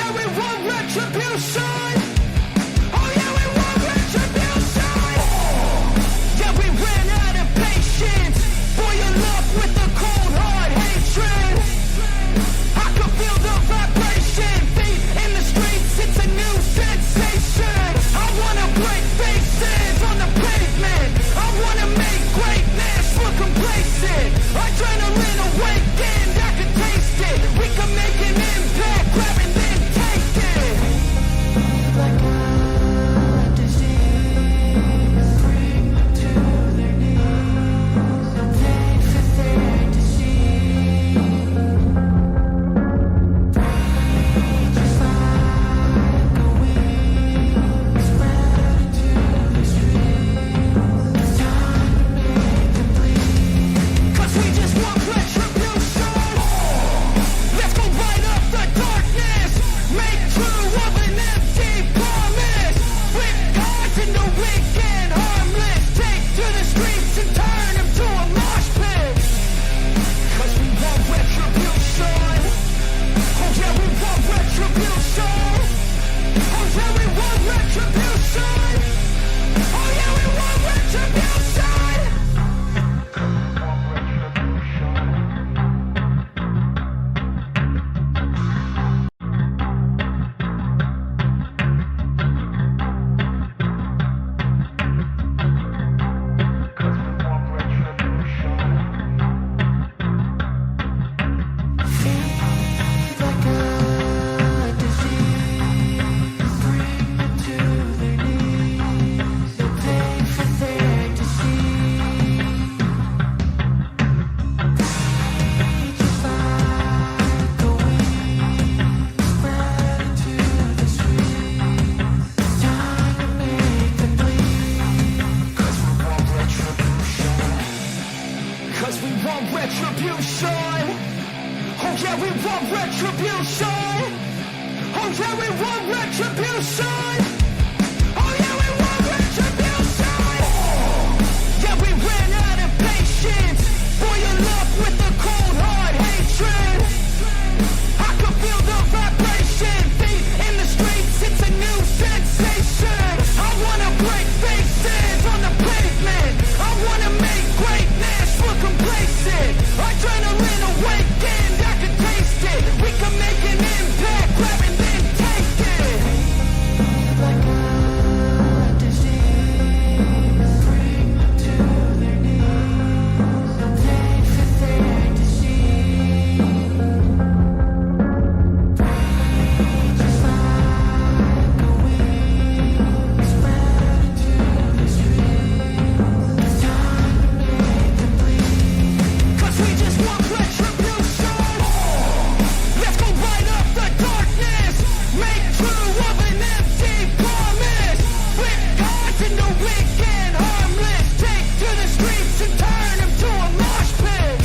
yeah, we want retribution. Oh yeah, we want retribution. Yeah, we ran out of patience. Boil up with the cold hard hatred. I can feel the vibration. Feet in the streets, it's a new sensation. I wanna break faces on the pavement. I wanna make greatness look complacent. Adrenaline awakened, I can taste it. We can make an impact, grab and then take it. Like a disease, bring them to their knees. No pain for them to see. Rage is like a wind, spread into the streets. It's time to make them bleed. 'Cause we just want retribution. Let's go light up the darkness. Make true of an empty promise. Flip cards in the weekend, harmless. Take to the streets and turn them to a mosh pit. 'Cause we want retribution. Oh yeah, we want retribution. Oh yeah, we want retribution. Oh yeah, we want retribution. Feed like a disease, bring them to their knees. No pain for them to see. Rage is like a wind, spread into the streets. It's time to make them bleed. 'Cause we want retribution. 'Cause we want retribution. Oh yeah, we want retribution. Oh yeah, we want retribution. Oh yeah, we want retribution. Yeah, we ran out of patience. Boil up with the cold hard hatred. I can feel the vibration. Feet in the streets, it's a new sensation. I wanna break faces on the pavement. I wanna make greatness look complacent. Adrenaline awakened, I can taste it. We can make an impact, grab and then take it. Like a disease, bring them to their knees. No pain for them to see. Rage is like a wind, spread into the streets. It's time to make them bleed. 'Cause we just want retribution. Let's go light up the darkness. Make true of an empty promise. Flip cards in the weekend, harmless. Take to the streets and turn them to a mosh pit.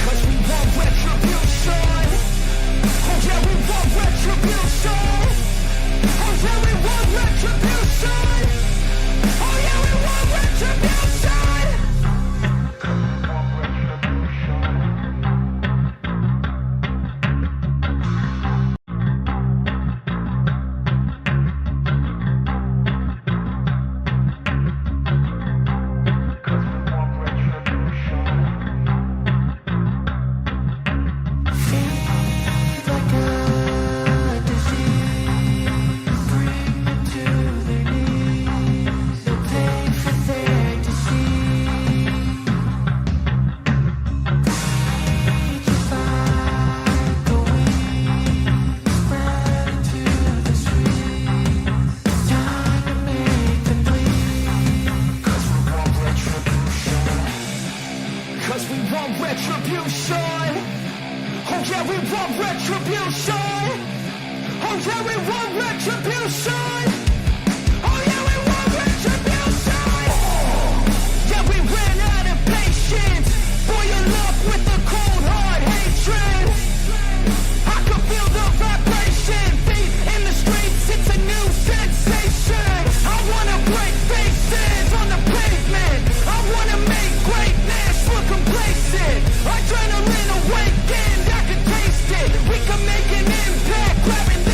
'Cause we want retribution. Oh yeah, we want retribution. Oh yeah, we want retribution. Oh yeah, we want retribution. Feed like a disease, bring them to their knees. No pain for them to see. Rage is like a wind, spread into the streets. It's time to make them bleed. 'Cause we want retribution. 'Cause we want retribution. Oh yeah, we want retribution. Oh yeah, we want retribution. Oh yeah, we want retribution. Yeah, we ran out of patience. Boil up with the cold hard hatred. I can feel the vibration. Feet in the streets, it's a new sensation. I wanna break faces on the pavement. I wanna make greatness look complacent. Adrenaline awakened, I can taste it. We can make an impact, grabbing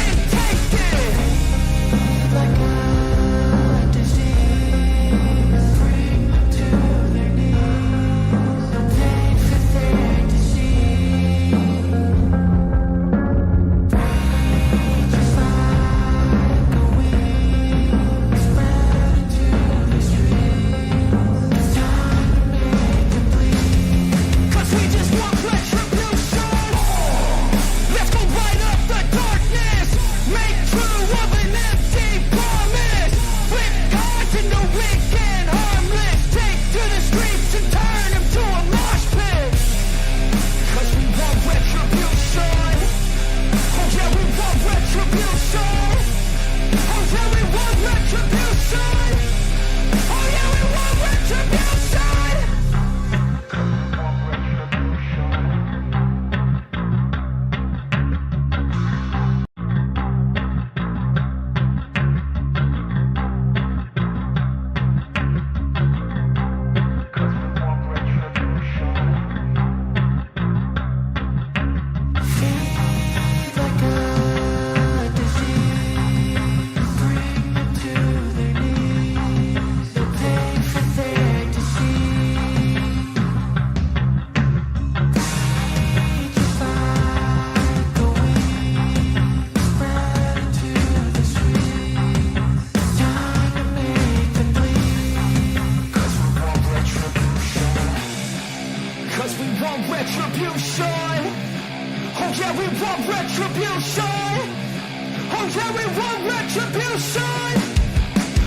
Yeah, we want retribution.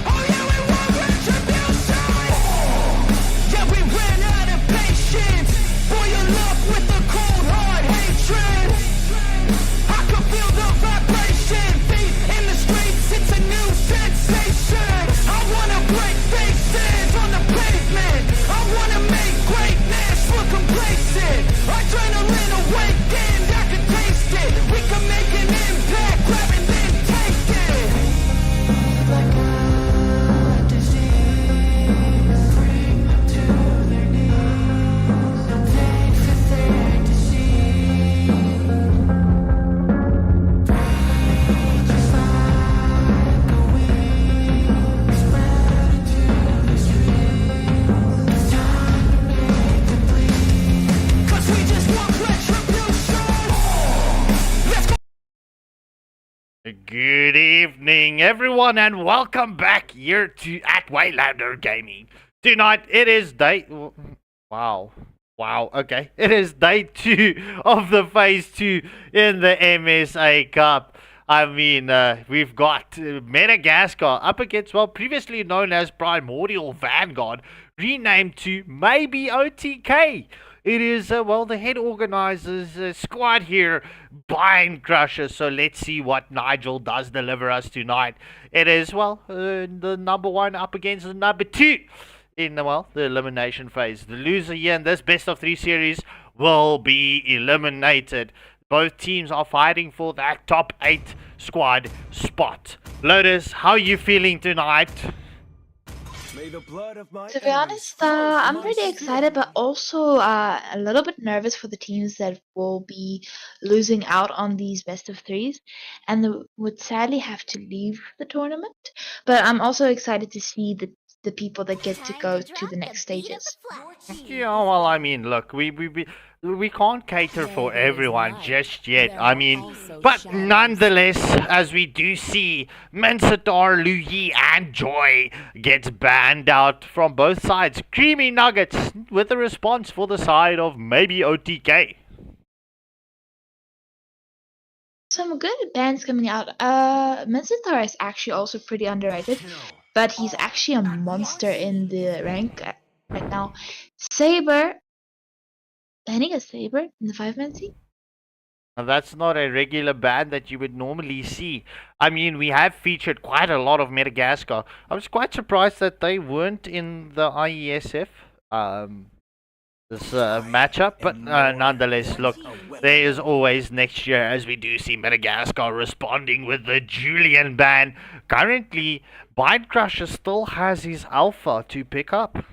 Oh yeah, we want retribution. Yeah, we ran out of patience. Boil up with the cold hard hatred. I can feel the vibration. Feet in the streets, it's a new sensation. I wanna break faces on the pavement. I wanna make greatness look complacent. Adrenaline awakened, I can taste it. We can make an impact, grab and then take it. Like a disease, bring them to their knees. No pain for their disease. Just like a weed, spread into the streets. It's time to make them bleed. 'Cause we just want retribution. Let's go. Good evening, everyone, and welcome back here to at Waylander Gaming. Tonight it is day. Wow, okay, it is day 2 of the phase 2 in the MSA Cup. I mean, we've got Madagascar up against, well, previously known as Primordial Vanguard, renamed to Maybe OTK. It is, well, the head organizers squad here, Bind Crusher. So let's see what Nigel does deliver us tonight. It is, well, the number 1 up against the number 2 in, well, the elimination phase. The loser here in this best of 3 series will be eliminated. Both teams are fighting for that top 8 squad spot. Lotus, how are you feeling tonight? To be honest, I'm pretty excited, but also a little bit nervous for the teams that will be losing out on these best of threes and would sadly have to leave the tournament. But I'm also excited to see the people that get to go to the next stages. Yeah, well, I mean, look, we can't cater for everyone just yet. I mean, but nonetheless, as we do see, Mensatar, Luyi, and Joy gets banned out from both sides. Creamy Nuggets with a response for the side of Maybe OTK. Some good bands coming out. Mensatar is actually also pretty underrated, but he's actually a monster in the rank right now. Saber, banning a Saber in the 5-man scene? Now, that's not a regular band that you would normally see. I mean, we have featured quite a lot of Madagascar. I was quite surprised that they weren't in the IESF this matchup, but nonetheless, look, there is always next year, as we do see Madagascar responding with the Julian ban. Currently, Bind Crusher still has his alpha to pick up.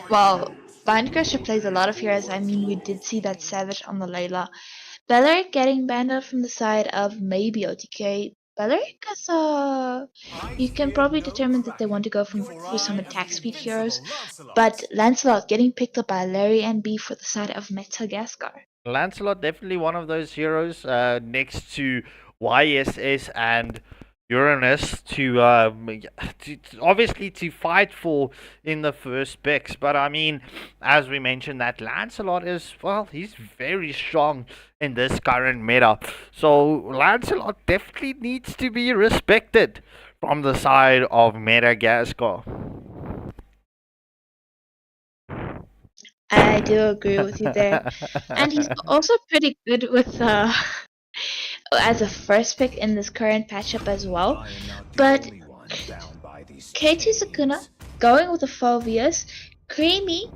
Well, Bind Crusher plays a lot of heroes. I mean, we did see that Savage on the Layla. Belleric getting banned out from the side of Maybe OTK. Belleric is, you can probably determine that they want to go for some attack speed heroes. But Lancelot getting picked up by Larry and B for the side of Madagascar. Lancelot definitely one of those heroes next to YSS and Uranus to obviously to fight for in the first specs. But I mean, as we mentioned, that Lancelot is, well, he's very strong in this current meta. So Lancelot definitely needs to be respected from the side of Madagascar. I do agree with you there. And he's also pretty good with as a first pick in this current patchup as well. But K2 Sakuna going with the Phobias, Creamy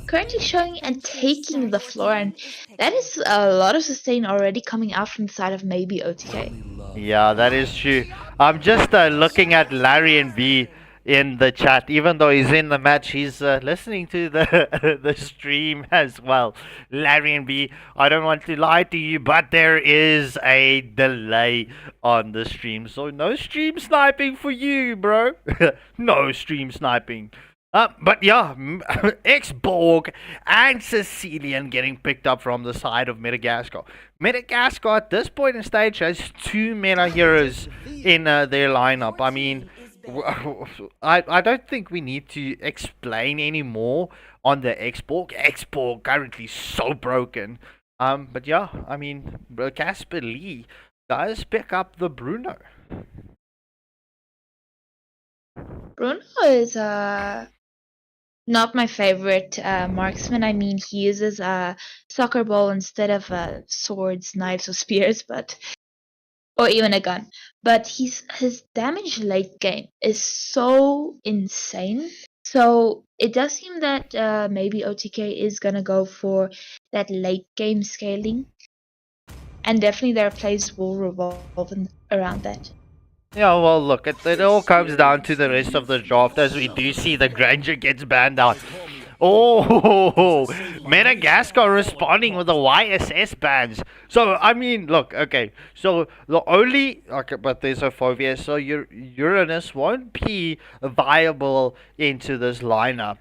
currently showing and taking the floor, and that is a lot of sustain already coming out from the side of Maybe OTK. Yeah, that is true. I'm just looking at Larry and B in the chat. Even though he's in the match, he's listening to the the stream as well. Larry and B, I don't want to lie to you, but there is a delay on the stream, so no stream sniping for you, bro. No stream sniping. But yeah, X-Borg and Sicilian getting picked up from the side of Madagascar. Madagascar at this point in stage has 2 meta heroes in their lineup. I mean, I don't think we need to explain any more on the X-Borg. X-Borg currently so broken. But yeah, I mean, Casper Lee does pick up the Bruno. Bruno is not my favorite marksman. I mean, he uses a soccer ball instead of swords, knives, or spears, but or even a gun. But his damage late game is so insane. So it does seem that maybe OTK is gonna go for that late game scaling, and definitely their plays will revolve around that. Yeah, well, look, it all comes down to the rest of the draft as we do see the Granger gets banned out. Oh, Madagascar responding with the YSS bans. So, I mean, look, okay. So, the only. Okay, but there's a phobia. So, Uranus won't be viable into this lineup.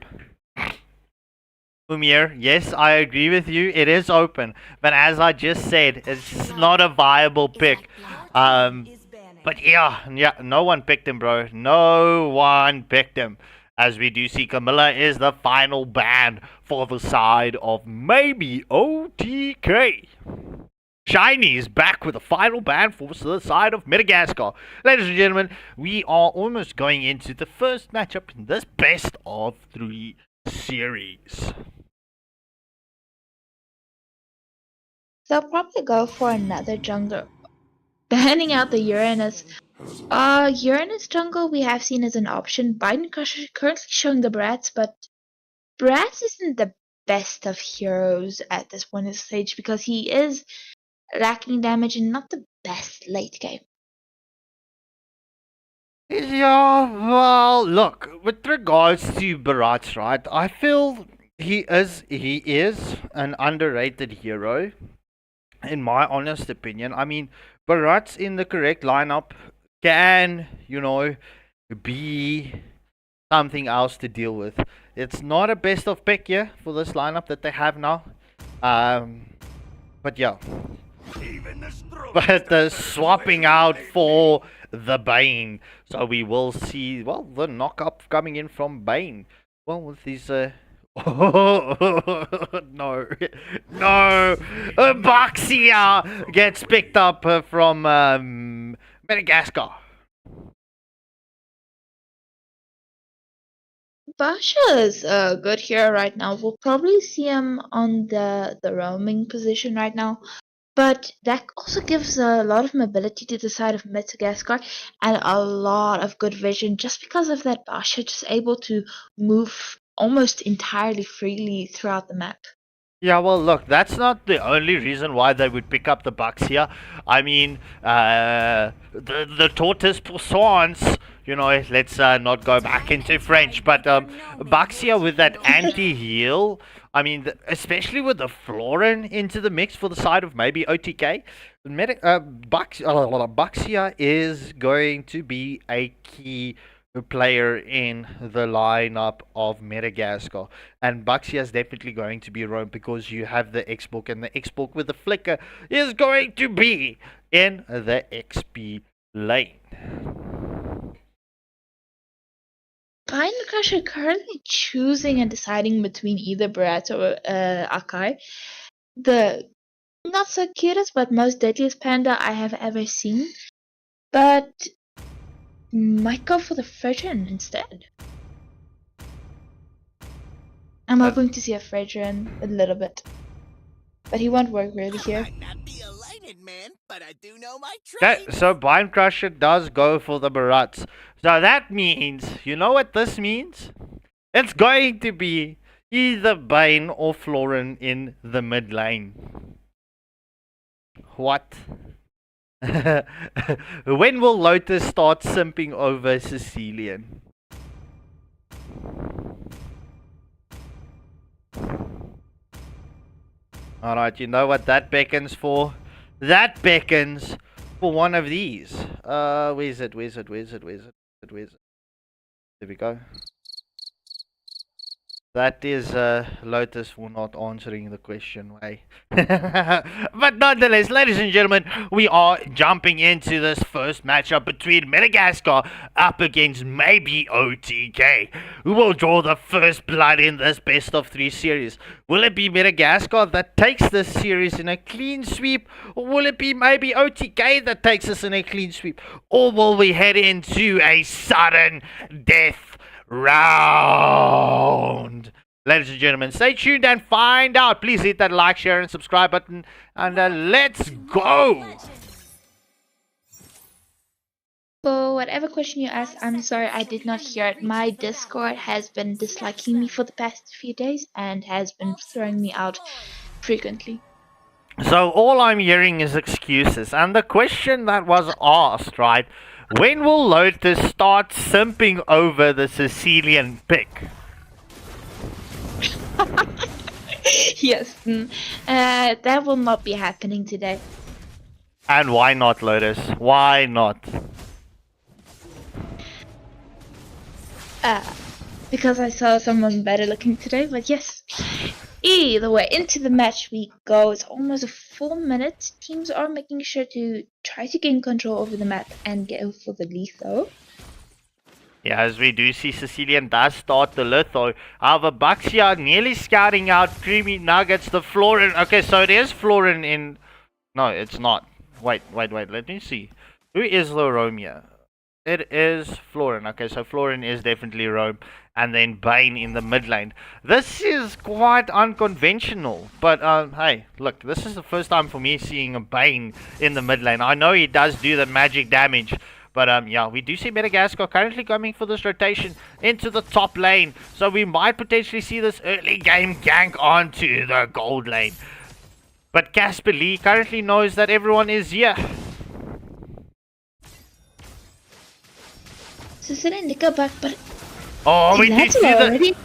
Umir, yes, I agree with you. It is open. But as I just said, it's not a viable pick. But yeah, no one picked him, bro. No one picked him. As we do see, Camilla is the final ban for the side of maybe OTK. Shiny is back with a final ban for the side of Madagascar. Ladies and gentlemen, we are almost going into the first matchup in this best of 3 series. They'll probably go for another jungler. Banning out the Uranus. Uranus jungle we have seen as an option. Biden currently showing the Brats, but Brats isn't the best of heroes at this point in the stage because he is lacking damage and not the best late game. Yeah, well, look, with regards to Barat, right, I feel he is an underrated hero, in my honest opinion. I mean, Barat's in the correct lineup can, be something else to deal with. It's not a best of pick here for this lineup that they have now. But yeah. But the swapping out for the Bane. So we will see, well, the knock-up coming in from Bane. Well, with these, no. No! Baxia gets picked up from Madagascar. Basha is a good hero right now. We'll probably see him on the roaming position right now. But that also gives a lot of mobility to the side of Madagascar and a lot of good vision just because of that Basha just able to move almost entirely freely throughout the map. Yeah, well, look, that's not the only reason why they would pick up the Bucks here. I mean, the tortoise poursuivants, let's not go back into French, but Bucks here with that anti-heal, I mean, especially with the Florin into the mix for the side of maybe OTK, Bucks here is going to be a key player in the lineup of Madagascar. And Baxia is definitely going to be roam because you have the X-Book, and the X-Book with the flicker is going to be in the XP lane. Pine Crush are currently choosing and deciding between either Brat or Akai. The not so cutest but most deadliest panda I have ever seen. But might go for the Fredrin instead. I'm hoping to see a Fredrin a little bit. But he won't work really here. I might not be a lighted man, but I do know my Okay, trade. so Bind Crusher does go for the Barats. So that means, you know what this means? It's going to be either Bane or Florin in the mid lane. What? When will Lotus start simping over Sicilian? Alright, you know what that beckons for? That beckons for one of these. Where's it? There we go. That is Lotus for not answering the question, way. But nonetheless, ladies and gentlemen, we are jumping into this first matchup between Madagascar up against maybe OTK. Who will draw the first blood in this best of 3 series? Will it be Madagascar that takes this series in a clean sweep? Or will it be maybe OTK that takes us in a clean sweep? Or will we head into a sudden death round? Ladies and gentlemen, stay tuned and find out. Please hit that like, share, and subscribe button, and let's go. For whatever question you asked, I'm sorry I did not hear it. My Discord has been disliking me for the past few days and has been throwing me out frequently. So all I'm hearing is excuses, and the question that was asked, right? When will Lotus start simping over the Sicilian pick? Yes, that will not be happening today. And why not, Lotus? Why not? Because I saw someone better looking today, but yes. Either way, into the match we go. It's almost a full minute. Teams are making sure to try to gain control over the map and go for the litho. Yeah, as we do see, Sicilian does start the litho. However, Baxia nearly scouting out Creamy Nuggets, the Florin. Okay, so it is Florin in... No, it's not. Wait, let me see. Who is the Romeo? It is Florin. Okay, so Florin is definitely Rome. And then Bane in the mid lane. This is quite unconventional. But, hey, look, this is the first time for me seeing a Bane in the mid lane. I know he does do the magic damage. But, yeah, we do see Madagascar currently coming for this rotation into the top lane. So we might potentially see this early game gank onto the gold lane. But Casper Lee currently knows that everyone is here. Sicilian Nika back, but... Oh, we do see already?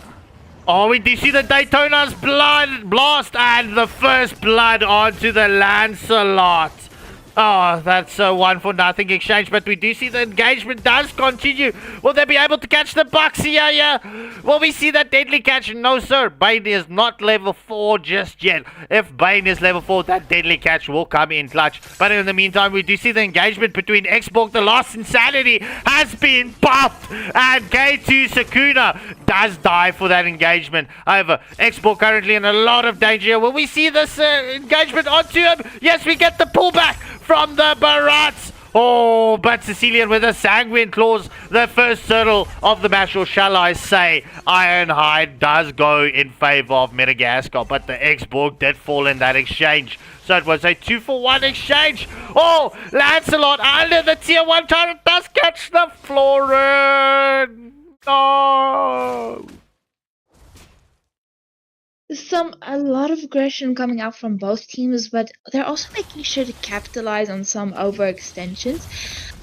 we do see the Daytona's blood blast and the first blood onto the Lancelot. Oh, that's a 1-for-0 exchange, but we do see the engagement does continue. Will they be able to catch the Bucks here? Yeah. Will we see that deadly catch? No, sir. Bane is not level 4 just yet. If Bane is level 4, that deadly catch will come in clutch. But in the meantime, we do see the engagement between Xborg, the Lost Insanity, has been buffed. And K2 Sakuna does die for that engagement. However, Xborg currently in a lot of danger. Will we see this engagement onto him? Yes, we get the pullback from the Barats. Oh, but Sicilian with a sanguine claws, the first turtle of the match, or shall I say, Ironhide does go in favor of Madagascar, but the Xborg did fall in that exchange. So it was a 2-for-1 exchange. Oh, Lancelot under the tier 1 turret does catch the Florin. No. A lot of aggression coming out from both teams, but they're also making sure to capitalize on some overextensions.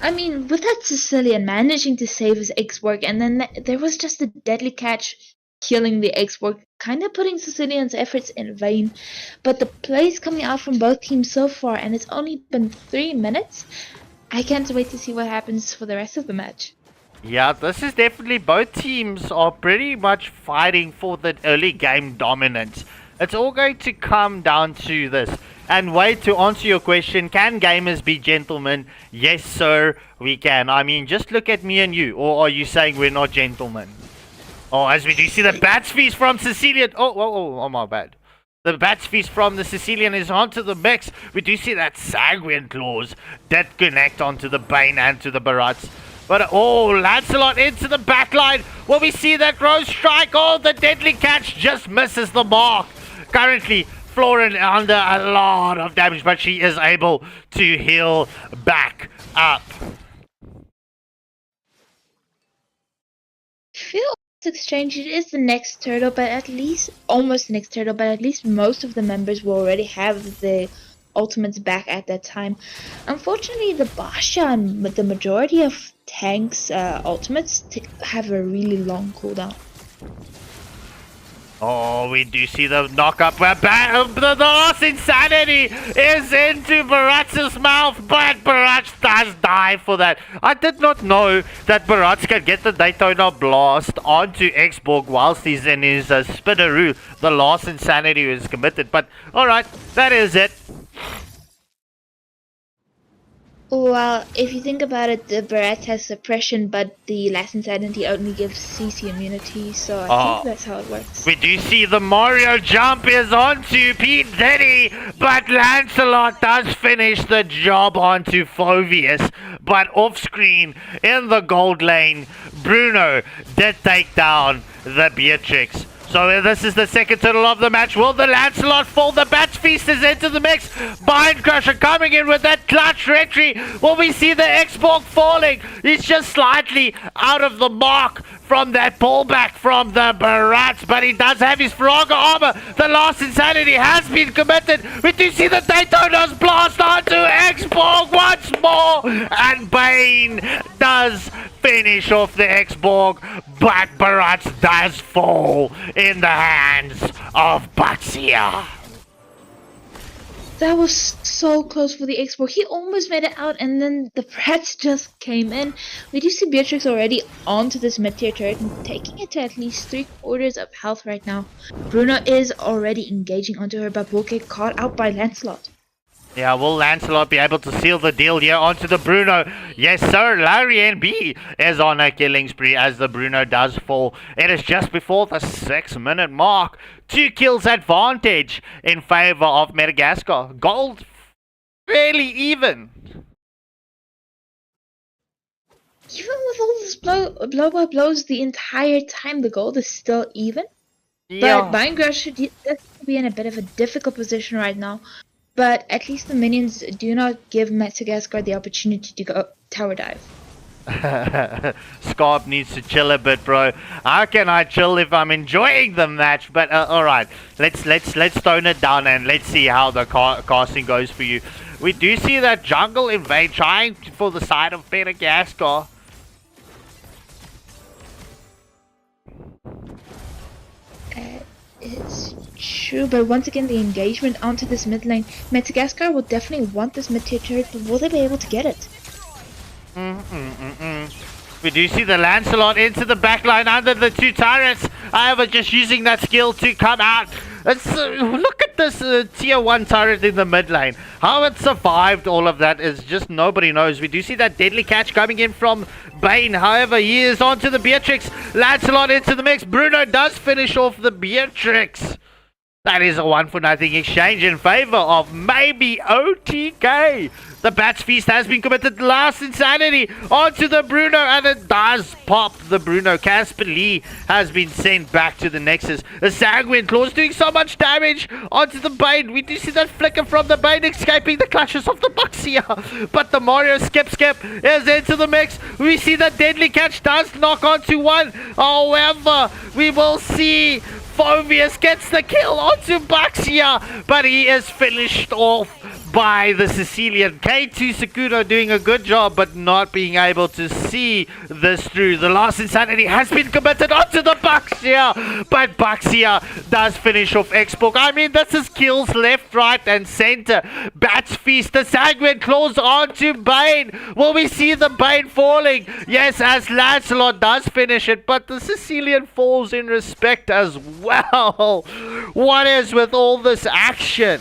I mean, with that Sicilian managing to save his X-Work, and then there was just a deadly catch killing the X-Work, kind of putting Sicilian's efforts in vain. But the plays coming out from both teams so far, and it's only been 3 minutes, I can't wait to see what happens for the rest of the match. Yeah, this is definitely, both teams are pretty much fighting for the early game dominance. It's all going to come down to this. And wait, to answer your question, can gamers be gentlemen? Yes, sir, we can. I mean, just look at me and you. Or are you saying we're not gentlemen? Oh, as we do see the Bats Feast from Sicilian. Oh, my bad. The Bats Feast from the Sicilian is onto the mix. We do see that Sanguine Claws that connect onto the Bane and to the Barats. But, oh, Lancelot into the backline. Will we see that Rose Strike? Oh, the deadly catch just misses the mark. Currently, Florin under a lot of damage, but she is able to heal back up. I feel this exchange, it is the next turtle, but at least, almost the next turtle, but at least most of the members will already have the ultimates back at that time. Unfortunately, the Basha and the majority of tanks' ultimates have a really long cooldown. Oh, we do see the knock-up where the Lost Insanity is into Baratz's mouth, but Baratz does die for that. I did not know that Barats can get the Daytona Blast onto Xborg whilst he's in his spinneroo. The last insanity is committed. But alright, that is it. Well, if you think about it, the Barat has suppression, but the last insanity only gives CC immunity, so I think that's how it works. We do see the Mario jump is onto Pete Diddy, but Lancelot does finish the job onto Phoveus. But off screen, in the gold lane, Bruno did take down the Beatrix. So this is the second turtle of the match. Will the Lancelot fall? The Bats Feast is into the mix. Bind Crusher coming in with that clutch retry. Will we see the Xborg falling? He's just slightly out of the mark from that pullback from the Barats, but he does have his Faraga armor. The last insanity has been committed. We do see the Daytona's blast onto Xborg once more, and Bane does finish off the Xborg, but Barats does fall in the hands of Baxia. That was so close for the Xborg. He almost made it out, and then the Brats just came in. We do see Beatrix already onto this mid-tier turret and taking it to at least 3/4 of health right now. Bruno is already engaging onto her, but will get caught out by Lancelot. Yeah, will Lancelot be able to seal the deal here onto the Bruno? Yes, sir. Larry NB is on a killing spree as the Bruno does fall. It is just before the 6-minute mark. 2 kills advantage in favor of Madagascar. Gold fairly even. Even with all this blow-by-blows the entire time, the gold is still even. Yeah. But Minecraft should be in a bit of a difficult position right now. But at least the minions do not give Madagascar the opportunity to go tower dive. Scarp needs to chill a bit, bro. How can I chill if I'm enjoying the match? But alright, let's tone it down and let's see how the casting goes for you. We do see that jungle invade trying for the side of Madagascar. It's true, but once again, the engagement onto this mid lane. Madagascar will definitely want this mid-tier turret, but will they be able to get it? We do see the Lancelot into the backline under the 2 turrets. However, just using that skill to come out. Look at this tier 1 turret in the mid lane. How it survived all of that is just nobody knows. We do see that deadly catch coming in from Bane. However, he is onto the Beatrix. Lancelot into the mix. Bruno does finish off the Beatrix. That is a 1-for-0 exchange in favor of maybe OTK. The Bats Feast has been committed. Last insanity onto the Bruno, and it does pop the Bruno. Casper Lee has been sent back to the Nexus. The Sanguine Claws doing so much damage onto the Bane. We do see that flicker from the Bane escaping the clutches of the Baxia. But the Mario Skip is into the mix. We see that Deadly Catch does knock onto one. However, we will see Phoveus gets the kill onto Baxia, but he is finished off by the Sicilian. K2 Sakudo doing a good job, but not being able to see this through. The last insanity has been committed onto the Baxia, but Baxia does finish off Xborg. I mean, this is kills left, right, and center. Bats Feast, the Sanguine Claws onto Bane. Will we see the Bane falling? Yes, as Lancelot does finish it, but the Sicilian falls in respect as well. What is with all this action?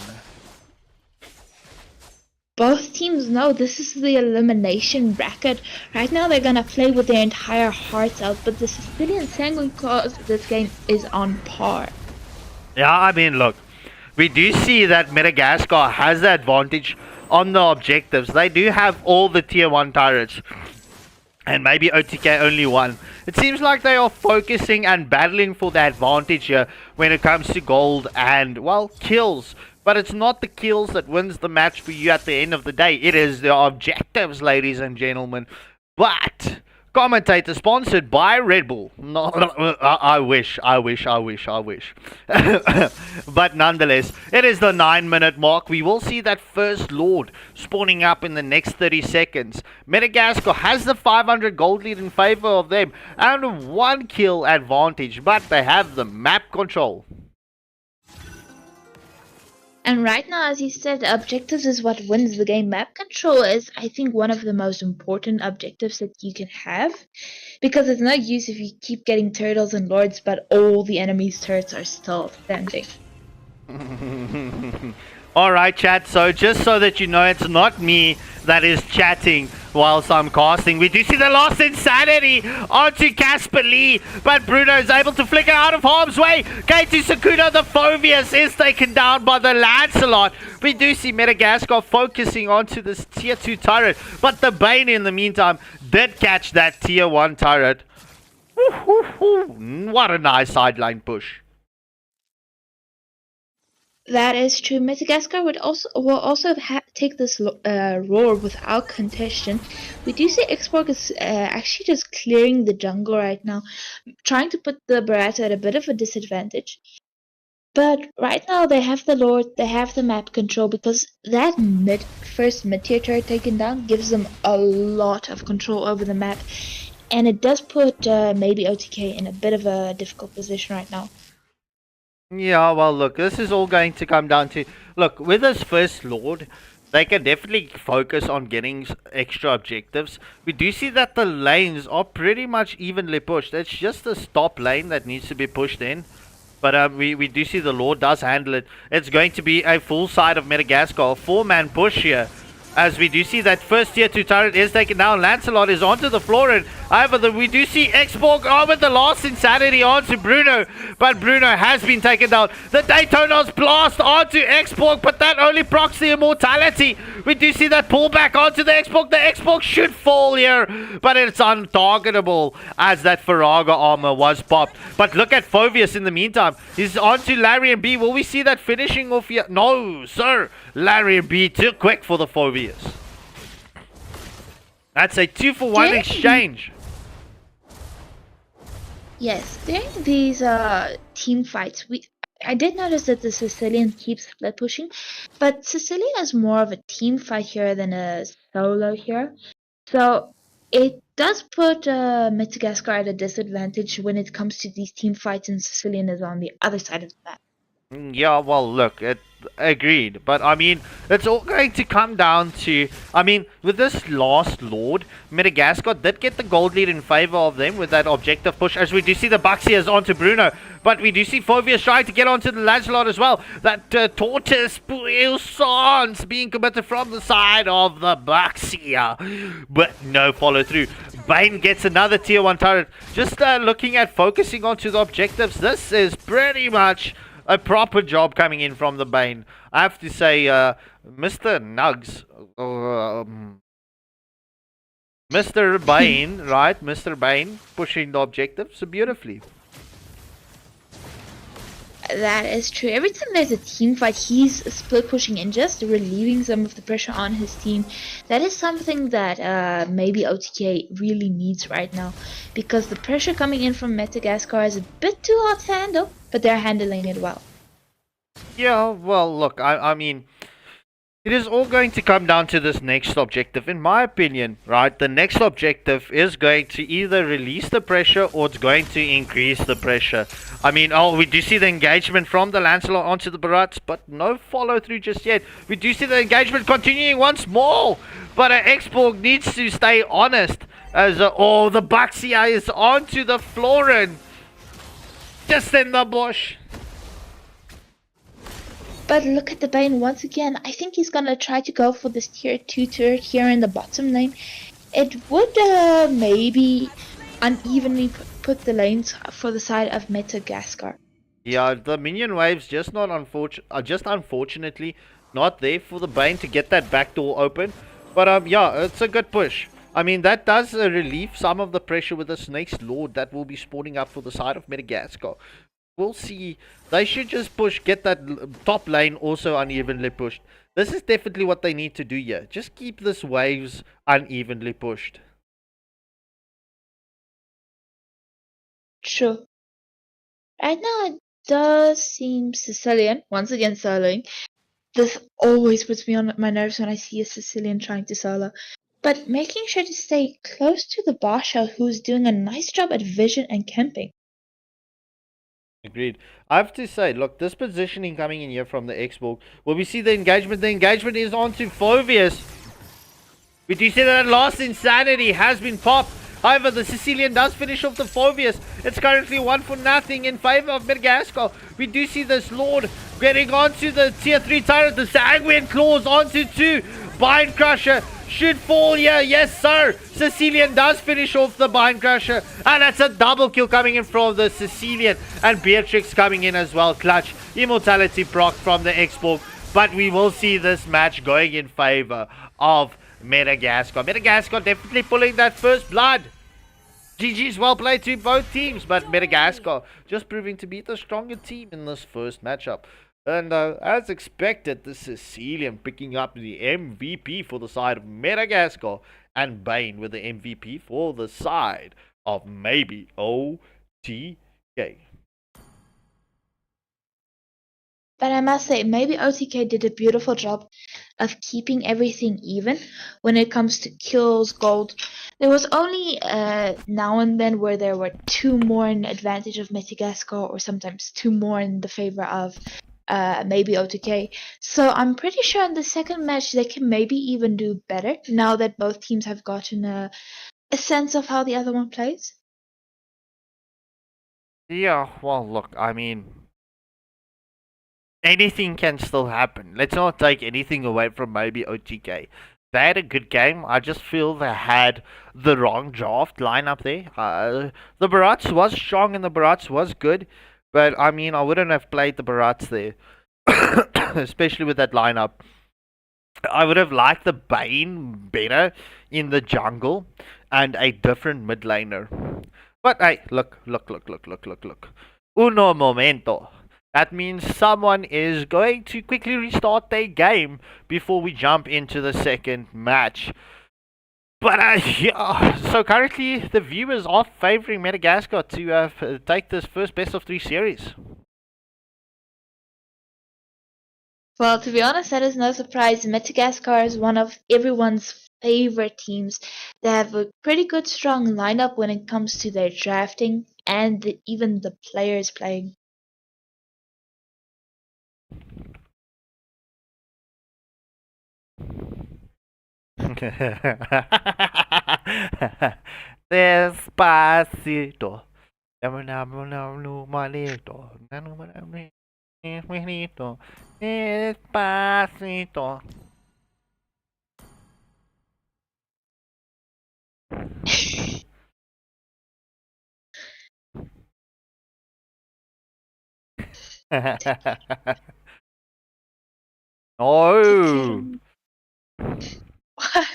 Both teams know this is the elimination bracket. Right now they're gonna play with their entire hearts out, but the Sicilian Sanguine Claws of this game is on par. Yeah, I mean, look, we do see that Madagascar has the advantage on the objectives. They do have all the tier 1 turrets, and maybe OTK only one. It seems like they are focusing and battling for the advantage here when it comes to gold and, well, kills. But it's not the kills that wins the match for you at the end of the day. It is the objectives, ladies and gentlemen. But commentator sponsored by Red Bull. No, I wish. But nonetheless, it is the 9-minute mark. We will see that first Lord spawning up in the next 30 seconds. Madagascar has the 500 gold lead in favor of them and 1 kill advantage, but they have the map control. And right now, as you said, the objectives is what wins the game. Map control is, I think, one of the most important objectives that you can have. Because it's no use if you keep getting turtles and lords, but all the enemy's turrets are still standing. Alright, chat, so just so that you know, it's not me that is chatting whilst I'm casting. We do see the Lost Insanity onto Casper Lee, but Bruno is able to flicker out of harm's way. K2 Sakuna, the Phobius, is taken down by the Lancelot. We do see Madagascar focusing onto this tier 2 turret, but the Bane in the meantime did catch that tier 1 turret. What a nice sideline push. That is true. Madagascar will also take this roar without contention. We do see Xborg is actually just clearing the jungle right now, trying to put the Barata at a bit of a disadvantage. But right now they have the Lord, they have the map control, because that first mid-tier turret taken down gives them a lot of control over the map. And it does put maybe OTK in a bit of a difficult position right now. Yeah, well, look, this is all going to come down to... Look, with this first Lord, they can definitely focus on getting extra objectives. We do see that the lanes are pretty much evenly pushed. It's just the top lane that needs to be pushed in. But we do see the Lord does handle it. It's going to be a full side of Madagascar, a 4-man push here. As we do see that first tier 2 turret is taken down. Lancelot is onto the floor, and however we do see Xborg with the Lost Insanity onto Bruno, but Bruno has been taken down. The Daytona's blast onto Xborg, but that only procs the immortality. We do see that pullback onto the Xborg. The Xborg should fall here, but it's untargetable as that Faraga armor was popped. But look at Phobius in the meantime. He's onto Larry and B. Will we see that finishing off here? No, sir. Larry and B too quick for the Phobius. That's a 2-for-1 exchange. Yes, during these team fights, I did notice that the Sicilian keeps split pushing, but Sicilian is more of a team fight here than a solo here. So it does put Madagascar at a disadvantage when it comes to these team fights, and Sicilian is on the other side of the map. Yeah, well, look, agreed. But, I mean, it's all going to come down to... I mean, with this last Lord, Madagascar did get the gold lead in favor of them with that objective push. As we do see the Buxias onto Bruno. But we do see Phobius trying to get onto the Lancelot as well. That Tortoise Puissance being committed from the side of the Buxia. But no follow through. Bane gets another tier 1 turret. Just looking at focusing onto the objectives, this is pretty much... a proper job coming in from the Bane. I have to say, Mr. Nugs, Mr. Bane, right? Mr. Bane pushing the objectives beautifully. That is true. Every time there's a team fight, he's split pushing and just relieving some of the pressure on his team. That is something that maybe OTK really needs right now, because the pressure coming in from Madagascar is a bit too hard to handle, but they're handling it well. Yeah, well, look, I mean, it is all going to come down to this next objective, in my opinion, right? The next objective is going to either release the pressure or it's going to increase the pressure. I mean, we do see the engagement from the Lancelot onto the Barats, but no follow through just yet. We do see the engagement continuing once more, but Xborg needs to stay honest as the Buxia is onto the floor and just in the bush. But look at the Bane once again. I think he's gonna try to go for this tier 2 turret here in the bottom lane. It would maybe unevenly put the lanes for the side of Madagascar. Yeah, the minion waves just unfortunately not there for the Bane to get that back door open. But yeah, it's a good push. I mean, that does relieve some of the pressure with this next Lord that will be spawning up for the side of Madagascar. We'll see. They should just get that top lane also unevenly pushed. This is definitely what they need to do here. Just keep this waves unevenly pushed. True. Right now it does seem Sicilian, once again soloing. This always puts me on my nerves when I see a Sicilian trying to solo. But making sure to stay close to the Basha, who's doing a nice job at vision and camping. Agreed. I have to say, look, this positioning coming in here from the Xbox. Well, we see the engagement. The engagement is on to Phobius. We do see that Lost Insanity has been popped. However, the Sicilian does finish off the Phobius. It's currently 1-0 in favor of Madagascar. We do see this Lord getting onto the tier 3 turret. The Sanguine Claws onto 2. Bind Crusher should fall here. Yes, sir. Sicilian does finish off the Bind Crusher. And that's a double kill coming in from the Sicilian. And Beatrix coming in as well. Clutch. Immortality proc from the Xbox. But we will see this match going in favor of Madagascar. Madagascar definitely pulling that first blood. GG's well played to both teams, but Madagascar just proving to be the stronger team in this first matchup. And as expected, the Sicilian picking up the MVP for the side of Madagascar, and Bane with the MVP for the side of maybe OTK. But I must say, maybe OTK did a beautiful job of keeping everything even when it comes to kills, gold. There was only now and then where there were 2 more in advantage of Madagascar, or sometimes 2 more in the favor of maybe OTK. So I'm pretty sure in the second match they can maybe even do better now that both teams have gotten a sense of how the other one plays. Yeah, well, look, I mean, anything can still happen. Let's not take anything away from maybe OTK. They had a good game. I just feel they had the wrong draft lineup there. The Barats was strong and the Barats was good, but I mean, I wouldn't have played the Barats there, especially with that lineup. I would have liked the Bane better in the jungle and a different mid laner. But hey, look. Uno momento. That means someone is going to quickly restart their game before we jump into the second match. But yeah, so currently the viewers are favoring Madagascar to take this first best of 3 series. Well, to be honest, that is no surprise. Madagascar is one of everyone's favorite teams. They have a pretty good, strong lineup when it comes to their drafting and even the players playing. Despacito. Despacito. No. What?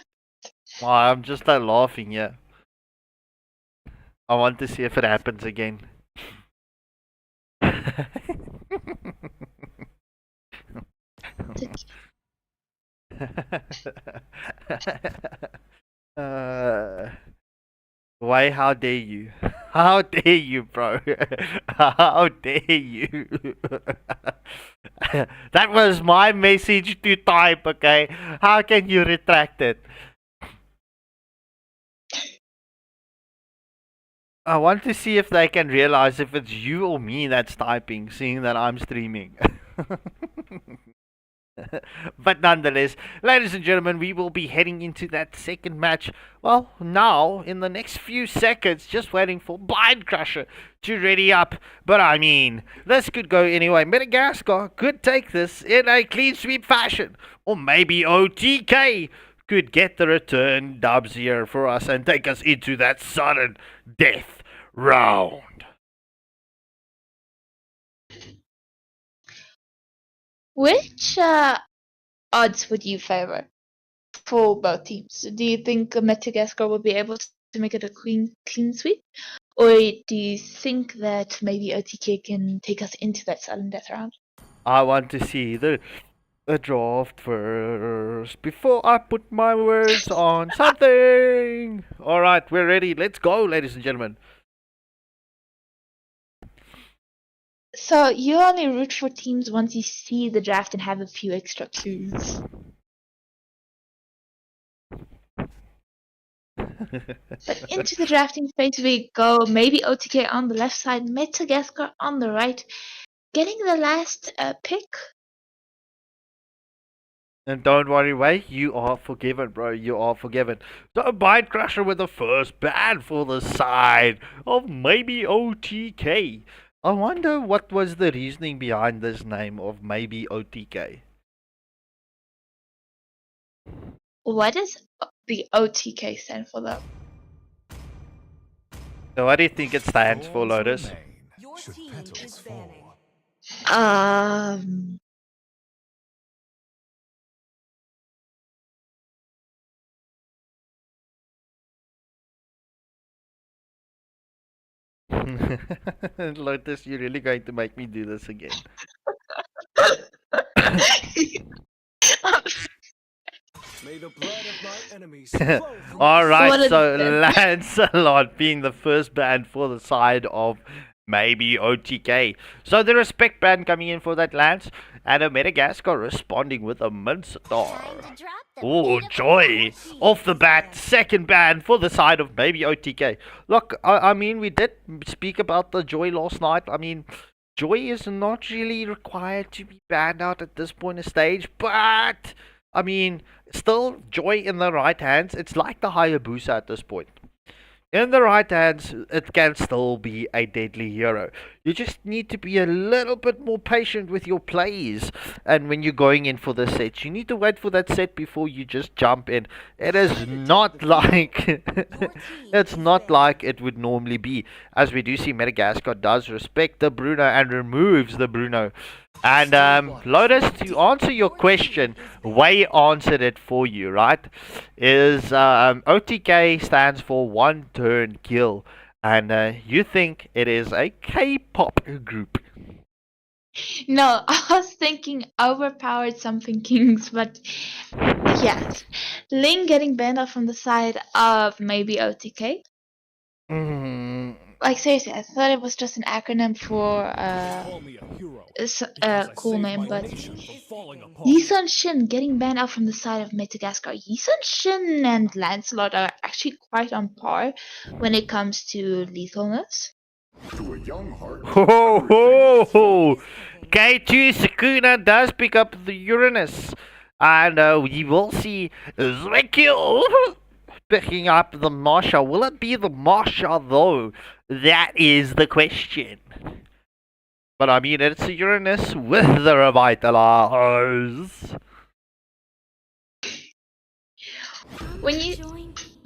Well, I'm just laughing, yeah. I want to see if it happens again. uh, why? How dare you? How dare you, bro? How dare you? That was my message to type, okay? How can you retract it? I want to see if they can realize if it's you or me that's typing, seeing that I'm streaming. But nonetheless, ladies and gentlemen, we will be heading into that second match. Well, now, in the next few seconds, just waiting for Blind Crusher to ready up. But I mean, this could go anyway. Madagascar could take this in a clean sweep fashion. Or maybe OTK could get the return dubs here for us and take us into that sudden death round. Which odds would you favor for both teams? Do you think Madagascar will be able to make it a clean sweep? Or do you think that maybe OTK can take us into that sudden death round? I want to see the draft first before I put my words on something. Alright, we're ready. Let's go, ladies and gentlemen. So you only root for teams once you see the draft and have a few extra clues. But into the drafting phase we go. Maybe OTK on the left side, Madagascar on the right, getting the last pick. And don't worry, Way, you are forgiven, bro. You are forgiven. So Bind Crusher with the first ban for the side of maybe OTK. I wonder what was the reasoning behind this name of maybe OTK. What does the OTK stand for though? So what do you think it stands for, Lotus? Your team is banning. Um, Lotus, you're really going to make me do this again. May the blood of my enemies flow through Alright, What is so this? Lancelot being the first band for the side of maybe OTK. So the respect band coming in for that Lance, and a Madagascar responding with a Mincetar. Oh, joy! Off the bat, second band for the side of maybe OTK. Look, I mean, we did speak about the joy last night. I mean, joy is not really required to be banned out at this point of stage, but I mean, still joy in the right hands. It's like the Hayabusa at this point. In the right hands, it can still be a deadly hero. You just need to be a little bit more patient with your plays. And when you're going in for the set, you need to wait for that set before you just jump in. It is not like it's not like it would normally be. As we do see, Madagascar does respect the Bruno and removes the Bruno. And Lotus, to answer your question, Way answered it for you, right? Is OTK stands for one turn kill, and you think it is a K-pop group. no, I was thinking overpowered something kings, but yes, Ling getting banned off from the side of maybe OTK. Mm, Like seriously, I thought it was just an acronym for Call me a hero. it's because a I cool saved name, my but nation from falling apart. Yisun Shin getting banned out from the side of Madagascar. Yisun Shin and Lancelot are actually quite on par when it comes to lethalness. ho ho ho! K2 Sakuna does pick up the Uranus, and we will see Zwekil picking up the Marsha. Will it be the Marsha though? That is the question. But I mean, it's a Uranus with the Revitalize. When you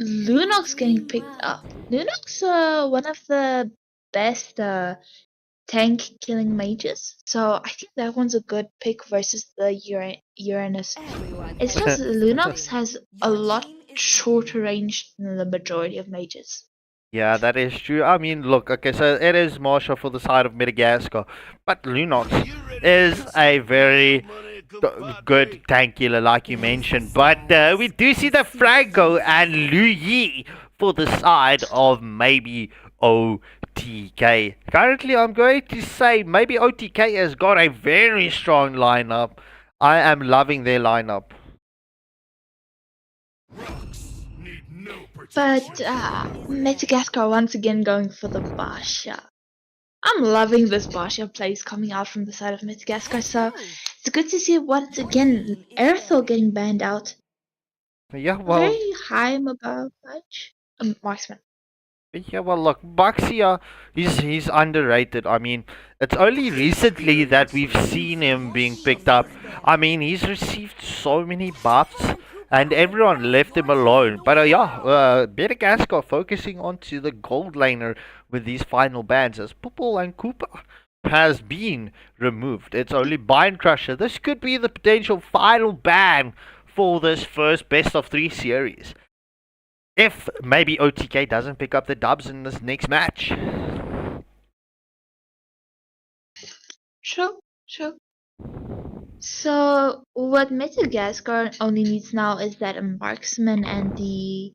Lunox getting picked up, Lunox one of the best tank killing mages, so I think that one's a good pick versus the Uranus. It's just Lunox has a lot shorter range than the majority of mages. Yeah, that is true. I mean, look, okay, so it is Marsha for the side of Madagascar, but Lunox is a very good tank killer, like you mentioned. But we do see the Franco and Lu Yi for the side of maybe OTK. Currently, I'm going to say maybe OTK has got a very strong lineup. I am loving their lineup. But Madagascar once again going for the Basha. I'm loving this Basha plays coming out from the side of Madagascar, so it's good to see once again Erthel getting banned out. Yeah, well. Very high above marksman. Yeah, well, look, Baxia, he's underrated. I mean, it's only recently that we've seen him being picked up. I mean, he's received so many buffs, and everyone left him alone. But Madagascar focusing onto the gold laner with these final bans as Pupil and Koopa has been removed. It's only Bind Crusher. This could be the potential final ban for this first best of 3 series. If maybe OTK doesn't pick up the dubs in this next match. True. So what Madagascar only needs now is that a marksman and the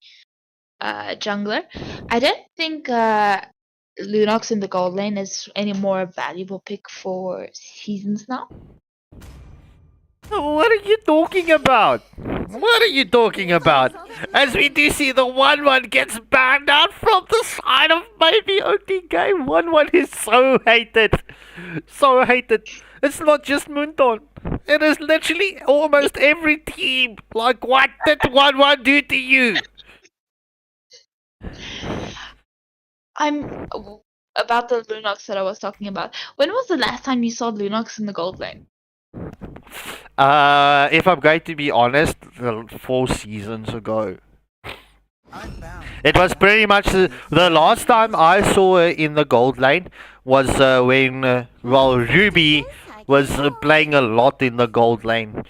jungler. I don't think Lunox in the gold lane is any more valuable pick for seasons now. What are you talking about? What are you talking about? As we do see the 1-1 gets banned out from the side of maybe OTK. 1-1 is so hated. So hated. It's not just Moonton. It is literally almost every team. Like, what did 1-1 do to you? I'm about the Lunox that I was talking about. When was the last time you saw Lunox in the gold lane? If I'm going to be honest, 4 seasons ago. It was pretty much the last time I saw her in the gold lane was when Ruby was playing a lot in the gold lane.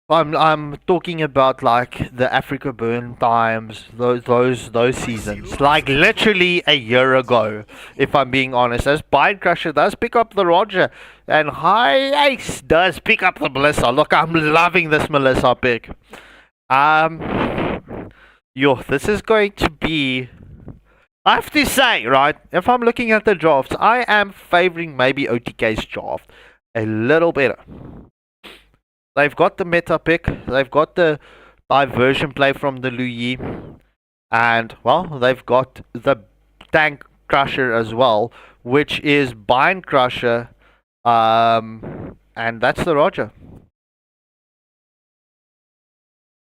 I'm talking about like the Africa Burn times, those seasons, like literally a year ago. If I'm being honest, as Bind Crusher does pick up the Roger, and High Ace does pick up the Melissa. Look, I'm loving this Melissa pick. This is going to be. I have to say, right, if I'm looking at the drafts, I am favoring maybe OTK's draft a little better. They've got the meta pick, they've got the diversion play from the Luyi, and, well, they've got the Tank Crusher as well, which is Bind Crusher, and that's the Roger.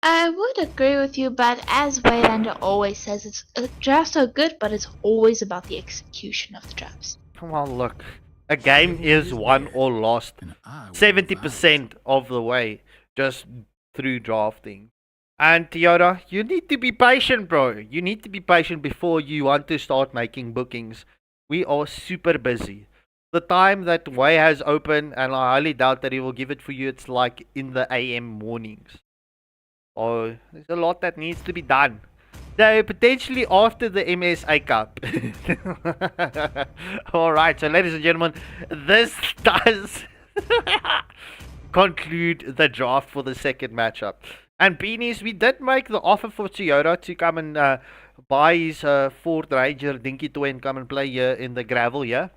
I would agree with you, but as Waylander always says, drafts are good, but it's always about the execution of the drafts. Come on, look. A game is won or lost 70% of the way just through drafting. And Tiara, you need to be patient, bro. You need to be patient before you want to start making bookings. We are super busy. The time that Way has open, and I highly doubt that he will give it for you, it's like in the AM mornings. Oh, there's a lot that needs to be done. So potentially after the MSA Cup. Alright, so ladies and gentlemen, this does conclude the draft for the second matchup. And Beanies, we did make the offer for Toyota to come and buy his Ford Ranger Dinky Toy and come and play here in the gravel, yeah?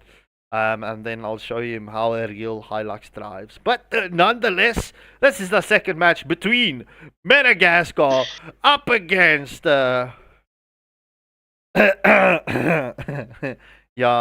And then I'll show him how a real Hilux drives. But nonetheless, this is the second match between Madagascar up against... yeah,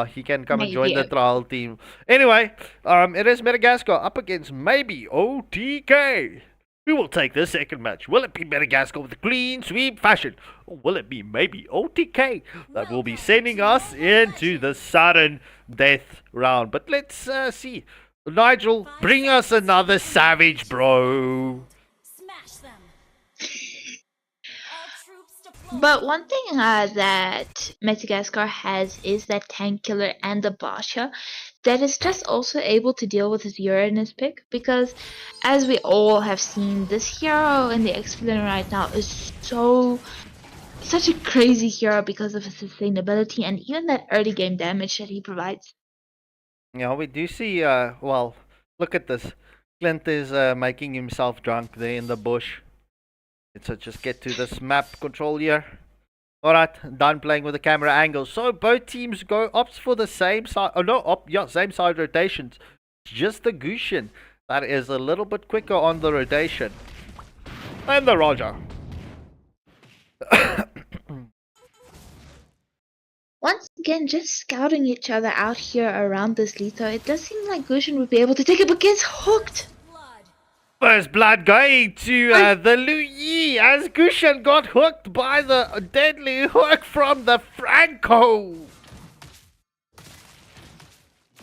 he can come and join the trial team. Anyway, it is Madagascar up against maybe OTK. Who will take this second match? Will it be Madagascar with a clean sweep fashion? Or will it be maybe OTK that will be sending us into the sudden death round? But let's see. Nigel, bring us another savage, bro. Smash them. But one thing that Madagascar has is that Tank Killer and the Basha that is just also able to deal with his Uranus pick, because as we all have seen, this hero in the X-Villain right now is such a crazy hero because of his sustainability and even that early game damage that he provides. Yeah, we do see, well, look at this. Clint is making himself drunk there in the bush. Let's just get to this map control here. Alright, done playing with the camera angle. So both teams opts for the same side. Oh no, same side rotations. Just the Gushin that is a little bit quicker on the rotation. And the Roger. Once again, just scouting each other out here around this Lito, it does seem like Gushin would be able to take it, but gets hooked. First blood going to the Luyi as Gushin got hooked by the deadly hook from the Franco.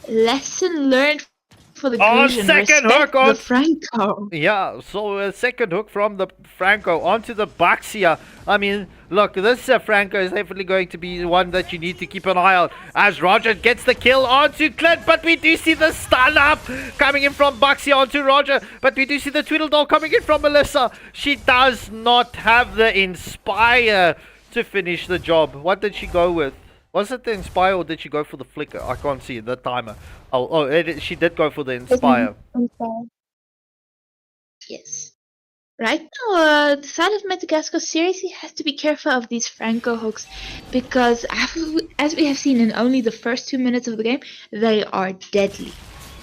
Lesson learned for the Gushin. Second Respect hook on the Franco. Yeah, so a second hook from the Franco onto the Baxia. I mean, look, this Franco is definitely going to be one that you need to keep an eye on. As Roger gets the kill onto Clint, but we do see the stun up coming in from Baxia onto Roger. But we do see the Tweedledall coming in from Melissa. She does not have the Inspire to finish the job. What did she go with? Was it the Inspire or did she go for the Flicker? I can't see the timer. She did go for the Inspire. Yes. Right now, the side of Madagascar seriously has to be careful of these Franco hooks because, as we have seen in only the first 2 minutes of the game, they are deadly.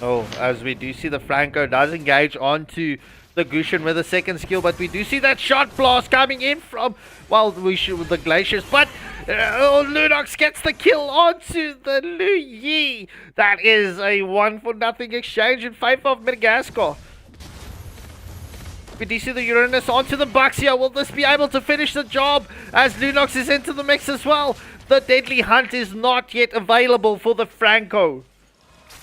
Oh, as we do see the Franco does engage onto the Gushin with a second skill, but we do see that shot blast coming in from, well, we should with the glaciers, but Lunox gets the kill onto the Lu Yi. That is a 1-for-0 exchange in favor of Madagascar. We do see the Uranus onto the Baxia. Will this be able to finish the job as Lunox is into the mix as well? The Deadly Hunt is not yet available for the Franco.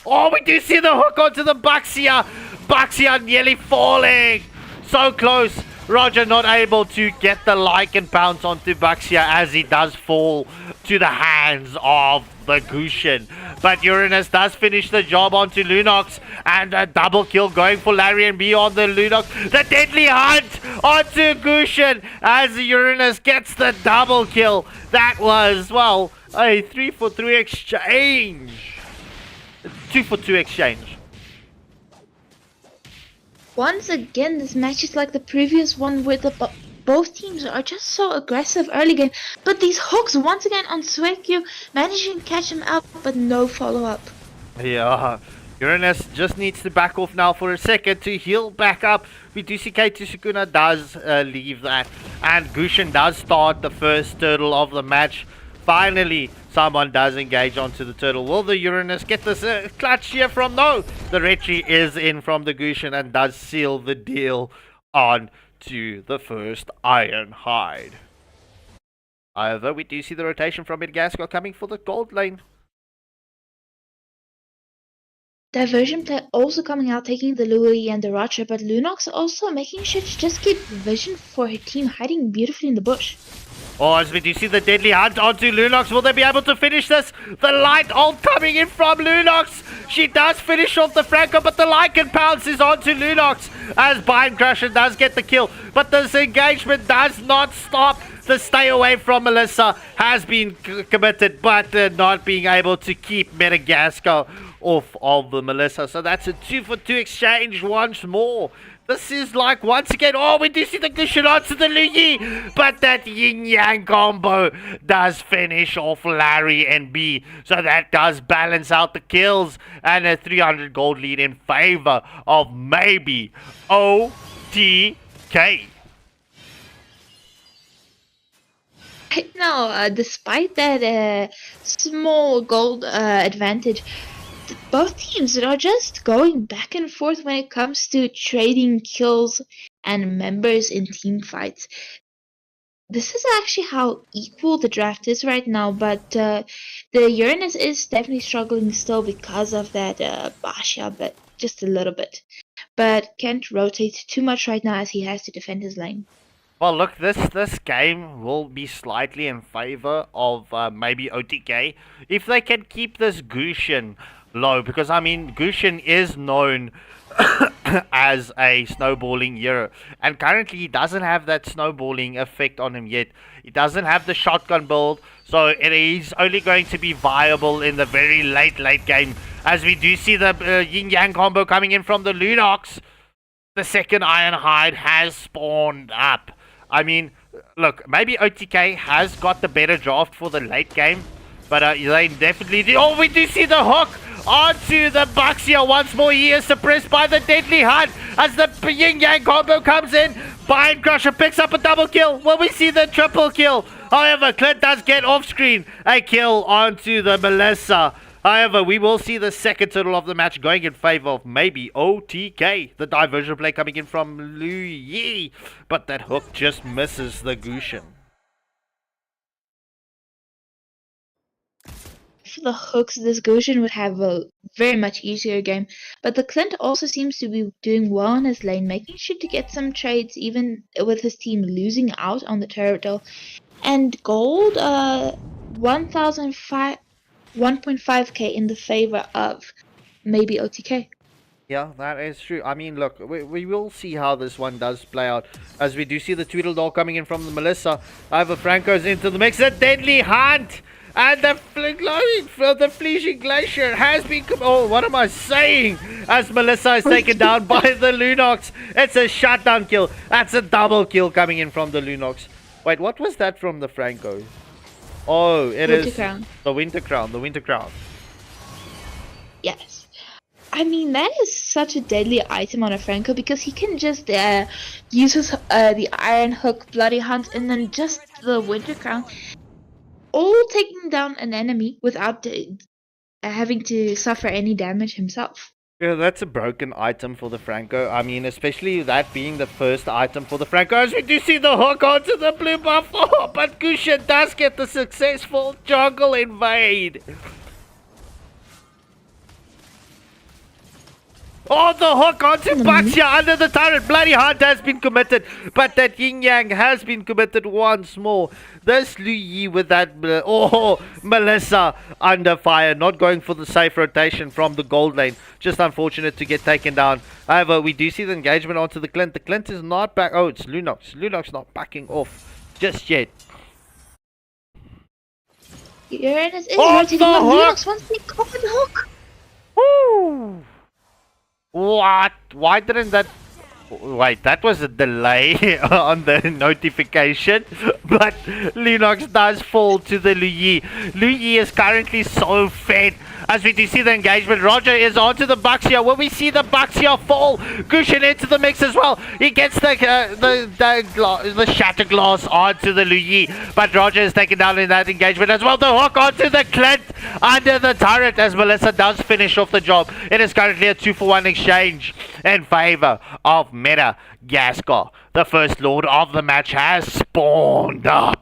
Oh, we do see the hook onto the Baxia. Baxia nearly falling. So close. Roger not able to get the like and pounce onto Baxia as he does fall to the hands of the Gushin. But Uranus does finish the job onto Lunox, and a double kill going for Larry and B on the Lunox. The Deadly Hunt onto Gushin as Uranus gets the double kill. That was, well, a 3-for-3 exchange. 2-for-2 exchange. Once again, this match is like the previous one where both teams are just so aggressive early game. But these hooks, once again on Suekyu, managing to catch him out, but no follow-up. Yeah, Uranus just needs to back off now for a second to heal back up. We do see K2 Sukuna does leave that. And Gushin does start the first turtle of the match. Finally, someone does engage onto the turtle. Will the Uranus get this clutch here from? No! The Retri is in from the Gushin and does seal the deal on to the first Iron Hide. However, we do see the rotation from Madagascar coming for the gold lane. Diversion play also coming out, taking the Louis and the Roger, but Lunox also making sure to just keep vision for her team, hiding beautifully in the bush. Oh, as we do see the Deadly Hunt onto Lunox, will they be able to finish this? The light ult coming in from Lunox. She does finish off the Franco, but the Lycan pounce is onto Lunox as Bind Crusher does get the kill. But this engagement does not stop. The stay away from Melissa has been committed, but not being able to keep Madagascar off of the Melissa. So that's a 2-for-2 exchange once more. This is like, once again, oh, we do see the Gushin onto the Luyi, but that yin-yang combo does finish off Larry and B, so that does balance out the kills, and a 300 gold lead in favor of maybe OTK. Now, despite that small gold advantage, both teams are just going back and forth when it comes to trading kills and members in team fights. This is actually how equal the draft is right now, but the Uranus is definitely struggling still because of that Basha, but just a little bit. But can't rotate too much right now as he has to defend his lane. Well, look, this game will be slightly in favor of maybe OTK if they can keep this Gushin low, because I mean Gushin is known as a snowballing hero, and currently he doesn't have that snowballing effect on him yet. He doesn't have the shotgun build, so it is only going to be viable in the very late game, as we do see the yin yang combo coming in from the Lunox. The second Iron Hide has spawned up. I mean, look, maybe OTK has got the better draft for the late game, but they definitely do. Oh, we do see the hook onto the Baxia once more. He is suppressed by the Deadly Hunt as the yin yang combo comes in. Bind Crusher picks up a double kill. Will we see the triple kill? However, Clint does get off screen a kill onto the Melissa. However, we will see the second turtle of the match going in favor of maybe OTK. The diversion play coming in from Lu Yi, but that hook just misses the Gushin. For the hooks, this Gushin would have a very much easier game, but the Clint also seems to be doing well in his lane, making sure to get some trades even with his team losing out on the turtle. And gold, 1.5k in the favor of maybe OTK. Yeah, that is true. I mean, look, we will see how this one does play out, as we do see the Tweedledall coming in from the Melissa. However, Franco's into the mix. A Deadly Hunt! And the Fleeting Glacier has been... Oh, what am I saying? As Melissa is taken down by the Lunox. It's a shutdown kill. That's a double kill coming in from the Lunox. Wait, what was that from the Franco? Oh, it is Crown. the Winter Crown. The Winter Crown. Yes. I mean, that is such a deadly item on a Franco because he can just use his, the Iron Hook, Bloody Hunt, and then just the Winter Crown, all taking down an enemy without having to suffer any damage himself. Yeah, that's a broken item for the Franco. I mean, especially that being the first item for the Franco. As we do see the hook onto the blue buff. Oh, but Gushin does get the successful jungle invade. Oh, the hook onto Baxia under the turret. Bloody Hunt has been committed, but that Yin Yang has been committed once more. This Lu Yi with that, Melissa under fire, not going for the safe rotation from the gold lane. Just unfortunate to get taken down. However, we do see the engagement onto the Clint. The Clint is not back. Oh, it's Lunox. Lunox not backing off just yet. Uranus is Oh, rotating the on hook! Lunox once they caught the hook. Woo! What? Why didn't that... Wait, that was a delay on the notification. But Lunox does fall to the Lu Yi. Lu Yi is currently so fed. As we do see the engagement, Roger is onto the Baxia. When we see the Baxia fall, Gushin into the mix as well. He gets the shatter glass onto the Lu Yi. But Roger is taken down in that engagement as well. The hook onto the Clint under the turret as Melissa does finish off the job. It is currently a 2-for-1 exchange in favor of Madagascar. The first lord of the match has spawned up.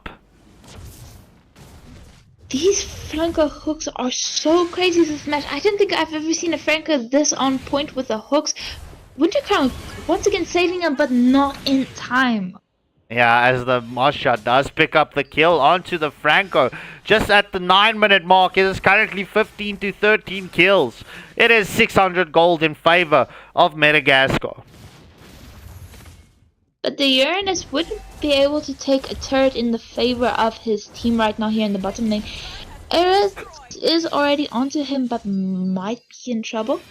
These Franco hooks are so crazy this match. I don't think I've ever seen a Franco this on point with the hooks. Winter Crown once again saving him, but not in time. Yeah, as the Masha does pick up the kill onto the Franco. Just at the 9-minute mark, it is currently 15 to 13 kills. It is 600 gold in favor of Madagascar. But the Uranus wouldn't be able to take a turret in the favor of his team right now here in the bottom lane. Eris is already onto him, but might be in trouble.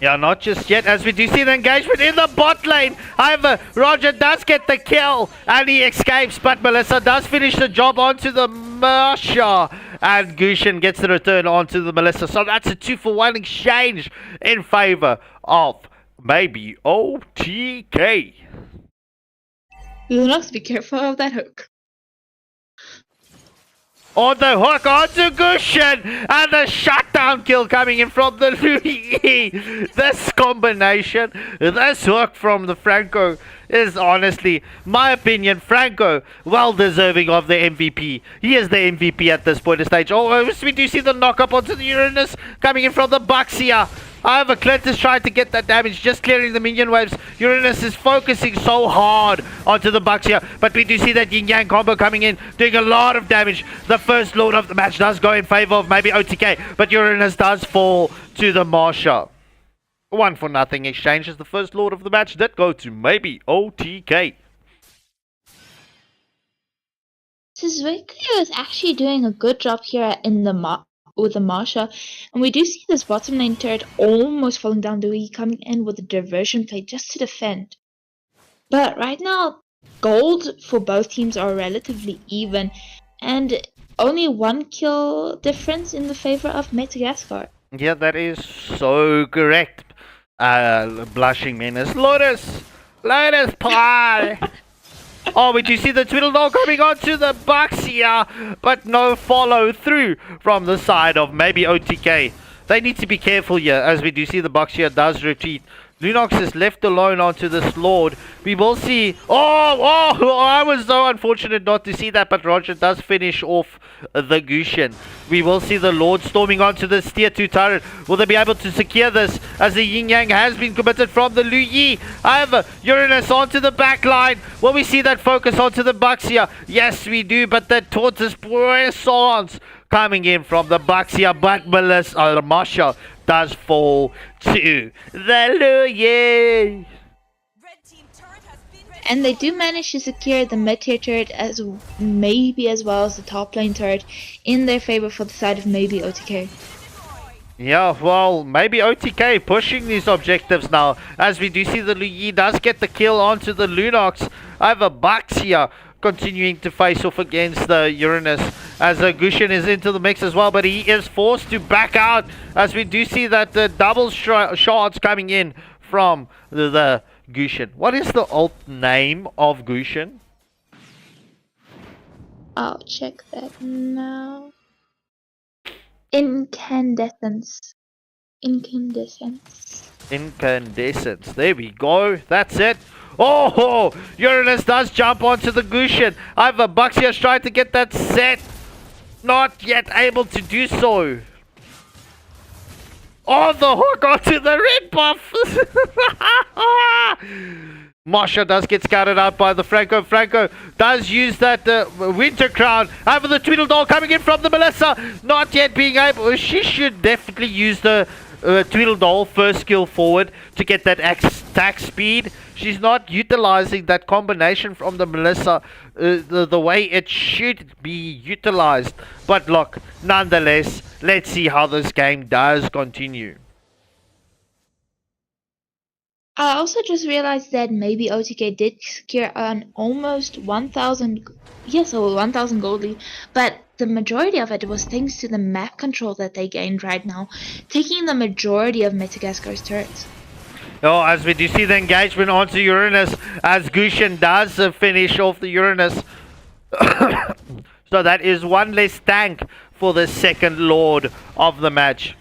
Yeah, not just yet, as we do see the engagement in the bot lane. However, Roger does get the kill, and he escapes, but Melissa does finish the job onto the Masha. And Gushin gets the return onto the Melissa. So that's a 2-for-1 exchange in favor of maybe OTK. Lunox, be careful of that hook. On the hook onto Gushin, and the shutdown kill coming in from the Lu Yi. This combination, this hook from the Franco is honestly, my opinion, Franco, well deserving of the MVP. He is the MVP at this point of stage. Oh, we do see the knock up onto the Uranus coming in from the Baxia. However, Clint is trying to get that damage, just clearing the minion waves. Uranus is focusing so hard onto the Baxia, but we do see that Yin Yang combo coming in, doing a lot of damage. The first lord of the match does go in favor of maybe OTK, but Uranus does fall to the Marsha. 1-for-0 exchange as the first lord of the match did go to maybe OTK. Suzuki is actually doing a good job here in the with the Marsha, and we do see this bottom lane turret almost falling down. Dewey coming in with a diversion play just to defend. But right now, gold for both teams are relatively even, and only 1 kill difference in the favor of Madagascar. Yeah, that is so correct. Blushing Menace. Lotus pie. Oh, we do see the Twiddle Dog coming onto the Baxia, but no follow through from the side of maybe OTK. They need to be careful here, as we do see the Baxia does retreat. Lunox is left alone onto this Lord. We will see... Oh, I was so unfortunate not to see that, but Roger does finish off the Gushin. We will see the Lord storming onto this tier 2 turret. Will they be able to secure this, as the Yin Yang has been committed from the Lu Yi? However, Uranus onto the back line. Will we see that focus onto the Baxia? Yes, we do, but the Tortoise Poissons coming in from the Baxia, but Melissa Masha does fall to the Lu Yi. And they do manage to secure the mid-tier turret as maybe as well as the top lane turret in their favor for the side of maybe OTK. Yeah, well, maybe OTK pushing these objectives now, as we do see the Lu Yi does get the kill onto the Lunox. I have a Baxia continuing to face off against the Uranus as Gushin is into the mix as well, but he is forced to back out as we do see that the double shots coming in from the Gushin. What is the alt name of Gushin? I'll check that now. Incandescence. Incandescence. There we go. That's it. Oh, Uranus does jump onto the Gushin. However, Buxia's trying to get that set. Not yet able to do so. Oh, the hook onto the red buff. Marsha does get scouted out by the Franco. Franco does use that winter crown. However, the Tweedledall coming in from the Melissa. Not yet being able. She should definitely use the Tweedledall first skill forward to get that attack speed. She's not utilizing that combination from the Melissa the way it should be utilized. But look, nonetheless, let's see how this game does continue. I also just realized that maybe OTK did secure an almost 1,000, yes, over 1,000 gold lead, but the majority of it was thanks to the map control that they gained right now, taking the majority of Madagascar's turrets. Oh, as we do see the engagement onto Uranus, as Gushin does finish off the Uranus. So that is one less tank for the second Lord of the match.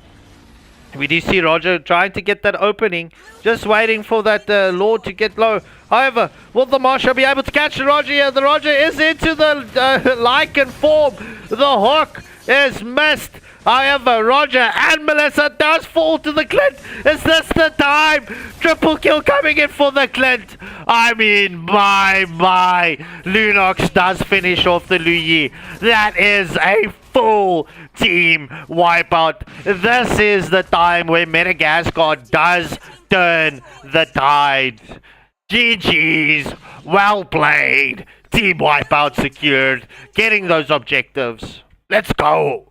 We do see Roger trying to get that opening, just waiting for that Lord to get low. However, will the Marsha be able to catch the Roger here? The Roger is into the lichen form. The hook is missed. However, Roger and Melissa does fall to the Clint. Is this the time? Triple kill coming in for the Clint. I mean, my. Lunox does finish off the Luyi. That is a full team wipeout. This is the time where Madagascar does turn the tide. GG's. Well played. Team wipeout secured. Getting those objectives. Let's go.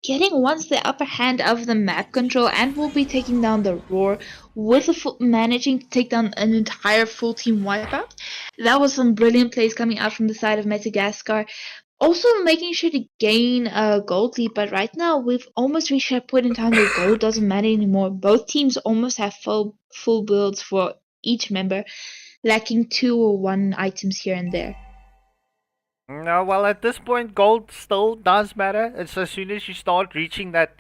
Getting once the upper hand of the map control and will be taking down the Roar with managing to take down an entire full team wipeout. That was some brilliant plays coming out from the side of Madagascar. Also making sure to gain a gold lead, but right now we've almost reached that point in time where gold doesn't matter anymore. Both teams almost have full builds for each member, lacking 2 or 1 items here and there. No, well, at this point, gold still does matter. It's as soon as you start reaching that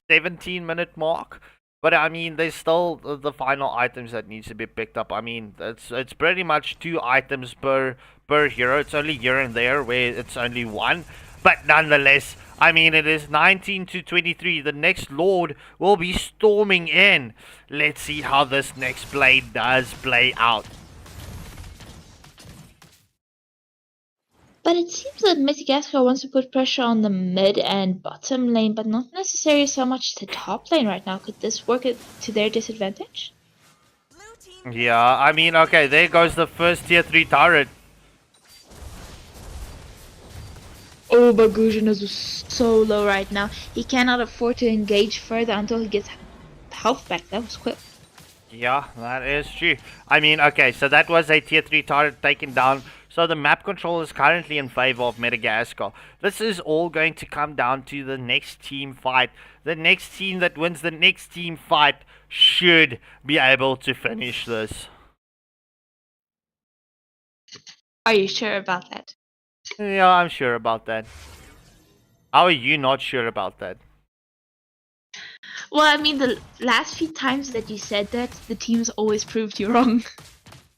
17-minute mark. But I mean, there's still the final items that needs to be picked up. I mean, it's pretty much 2 items per hero. It's only here and there where it's only 1. But nonetheless, I mean, it is 19 to 23. The next Lord will be storming in. Let's see how this next play does play out. But it seems that Madagascar wants to put pressure on the mid and bottom lane, but not necessarily so much the top lane right now. Could this work to their disadvantage? Yeah, I mean, okay, there goes the first tier 3 turret. Oh, but Gushin is so low right now. He cannot afford to engage further until he gets health back. That was quick. Yeah, that is true. I mean, okay, so that was a tier 3 turret taken down. So the map control is currently in favor of Madagascar. This is all going to come down to the next team fight. The next team that wins the next team fight should be able to finish this. Are you sure about that? Yeah, I'm sure about that. How are you not sure about that? Well, I mean, the last few times that you said that, the teams always proved you wrong.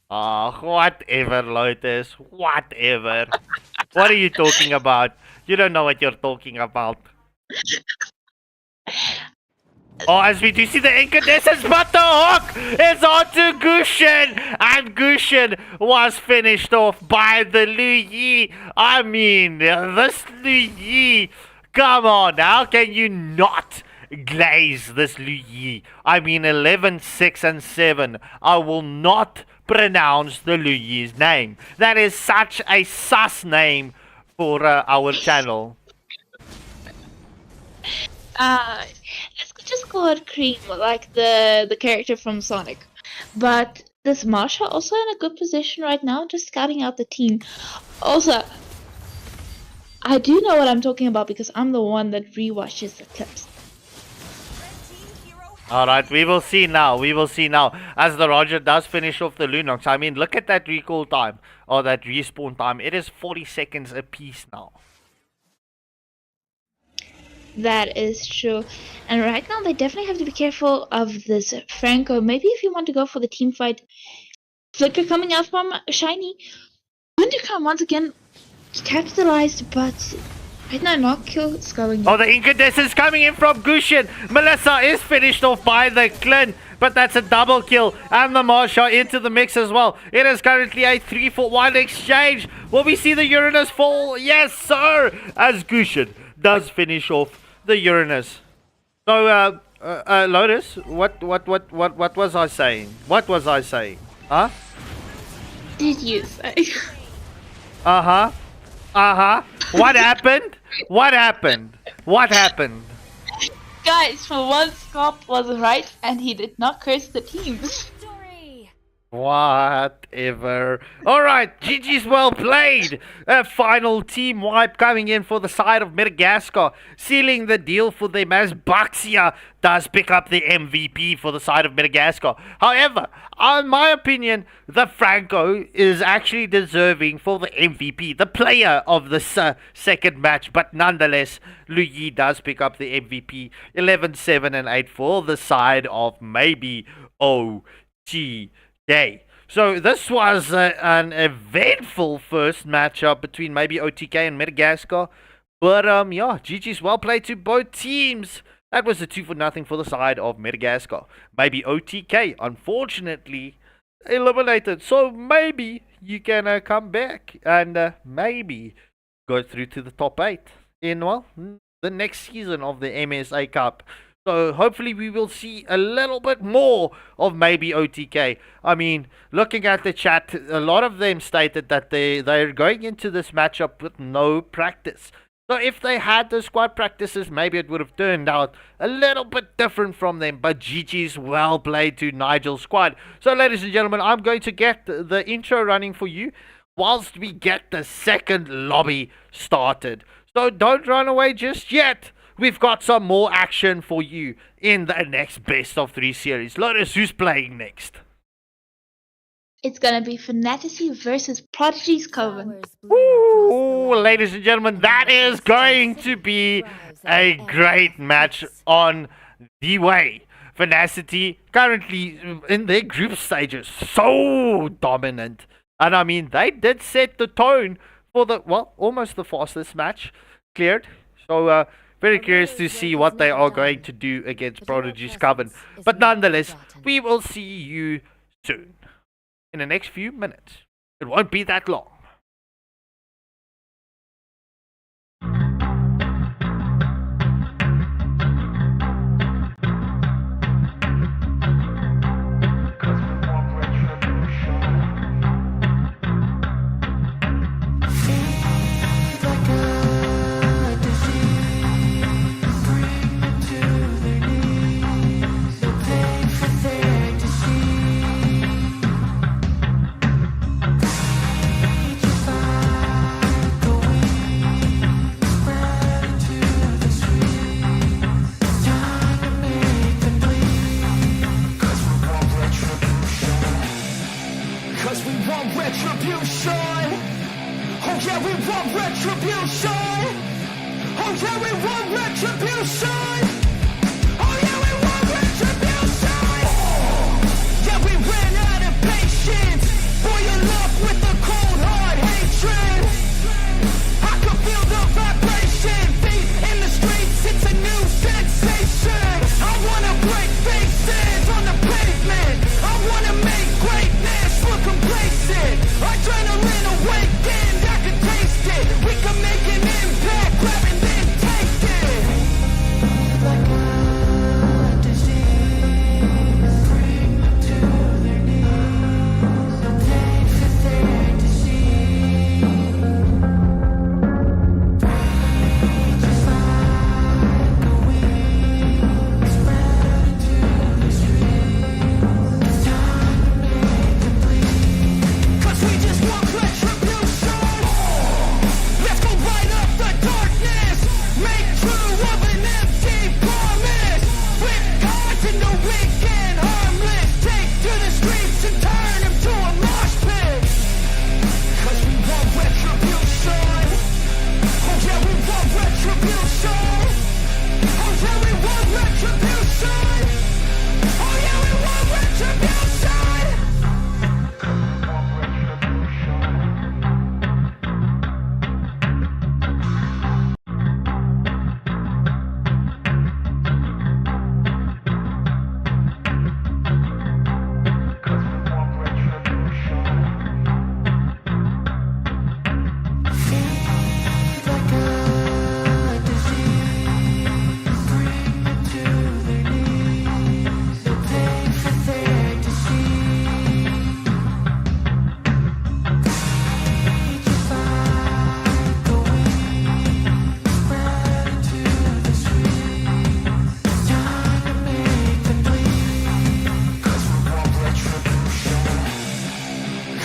Whatever, Lotus. Whatever. What are you talking about? You don't know what you're talking about. Oh, as we do see the incandescence, but the hook is onto Gushin, and Gushin was finished off by the Luyi. I mean, this Luyi. Come on, how can you not glaze this Luyi? I mean, 11, 6, and 7. I will not pronounce the Luyi's name. That is such a sus name for our channel. Let's just call it Cream, like the character from Sonic. But this Marsha also in a good position right now, just scouting out the team. Also, I do know what I'm talking about because I'm the one that rewatches the clips. Alright, we will see now. We will see now. As the Roger does finish off the Lunox. I mean, look at that recall time. Or that respawn time. It is 40 seconds apiece now. That is true. And right now, they definitely have to be careful of this Franco. Maybe if you want to go for the team fight. Flicker coming out from Shiny. Wintercrown once again capitalized, but right now, not kill is going. Oh, the incandescence coming in from Gushin. Melissa is finished off by the Clin, but that's a double kill. And the Marsha into the mix as well. It is currently a 3-for-1 exchange. Will we see the Uranus fall? Yes, sir! As Gushin does finish off the Uranus. So, Lotus, what was I saying? What was I saying? Huh? Did you say? Uh-huh. What happened? What happened? What happened? Guys, for once, Scott was right, and he did not curse the teams. Whatever. Alright, GG's well played. A final team wipe coming in for the side of Madagascar, sealing the deal for them as Baxia does pick up the MVP for the side of Madagascar. However, in my opinion, the Franco is actually deserving for the MVP, the player of the second match. But nonetheless, Luyi does pick up the MVP, 11-7 and 8 for the side of maybe OT. So this was an eventful first matchup between maybe OTK and Madagascar. But yeah, GG's well played to both teams. That was a 2-for-0 for the side of Madagascar. Maybe OTK, unfortunately, eliminated. So maybe you can come back and maybe go through to the top 8 in, well, the next season of the MSA Cup. So hopefully we will see a little bit more of maybe OTK. I mean, looking at the chat, a lot of them stated that they're going into this matchup with no practice. So if they had the squad practices, maybe it would have turned out a little bit different from them. But GG's well played to Nigel's squad. So ladies and gentlemen, I'm going to get the intro running for you whilst we get the second lobby started. So don't run away just yet. We've got some more action for you in the next best of 3 series. Lotus, who's playing next? It's gonna be Fantasy versus Prodigy's Coven. Ooh, ladies and gentlemen, that is going to be a great match on the way. Fantasy currently in their group stages, so dominant. And I mean, they did set the tone for the, well, almost the fastest match cleared. So, very curious to see what they are going to do against Prodigy's Coven. But nonetheless, we will see you soon. In the next few minutes. It won't be that long. We can make an impact, grab and then take it.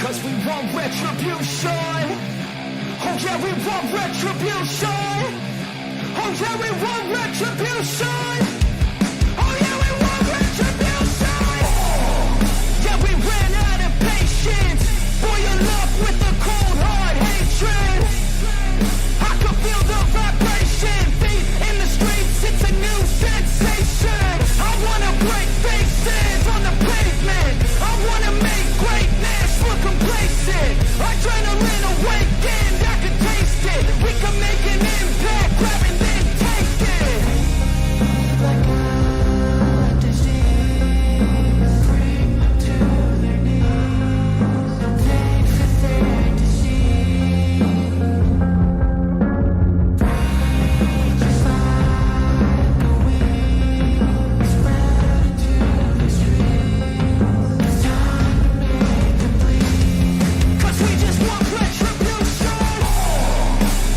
Cause we want retribution. Oh yeah, we want retribution. Oh yeah, we want retribution. Oh yeah, we want retribution. Yeah, we ran out of patience. Boil up with the cold hard hatred. I can feel the vibration. Feet in the streets, it's a new sensation. I wanna break faces on the pavement. I wanna make greatness look complacent. Adrenaline awakened, I can taste it. We can make an impact, grab and then take it. Like a disease, bring them to their knees. No pain for their disease. Just like a weed, spread into the streets. It's time to make them bleed. 'Cause we just want retribution.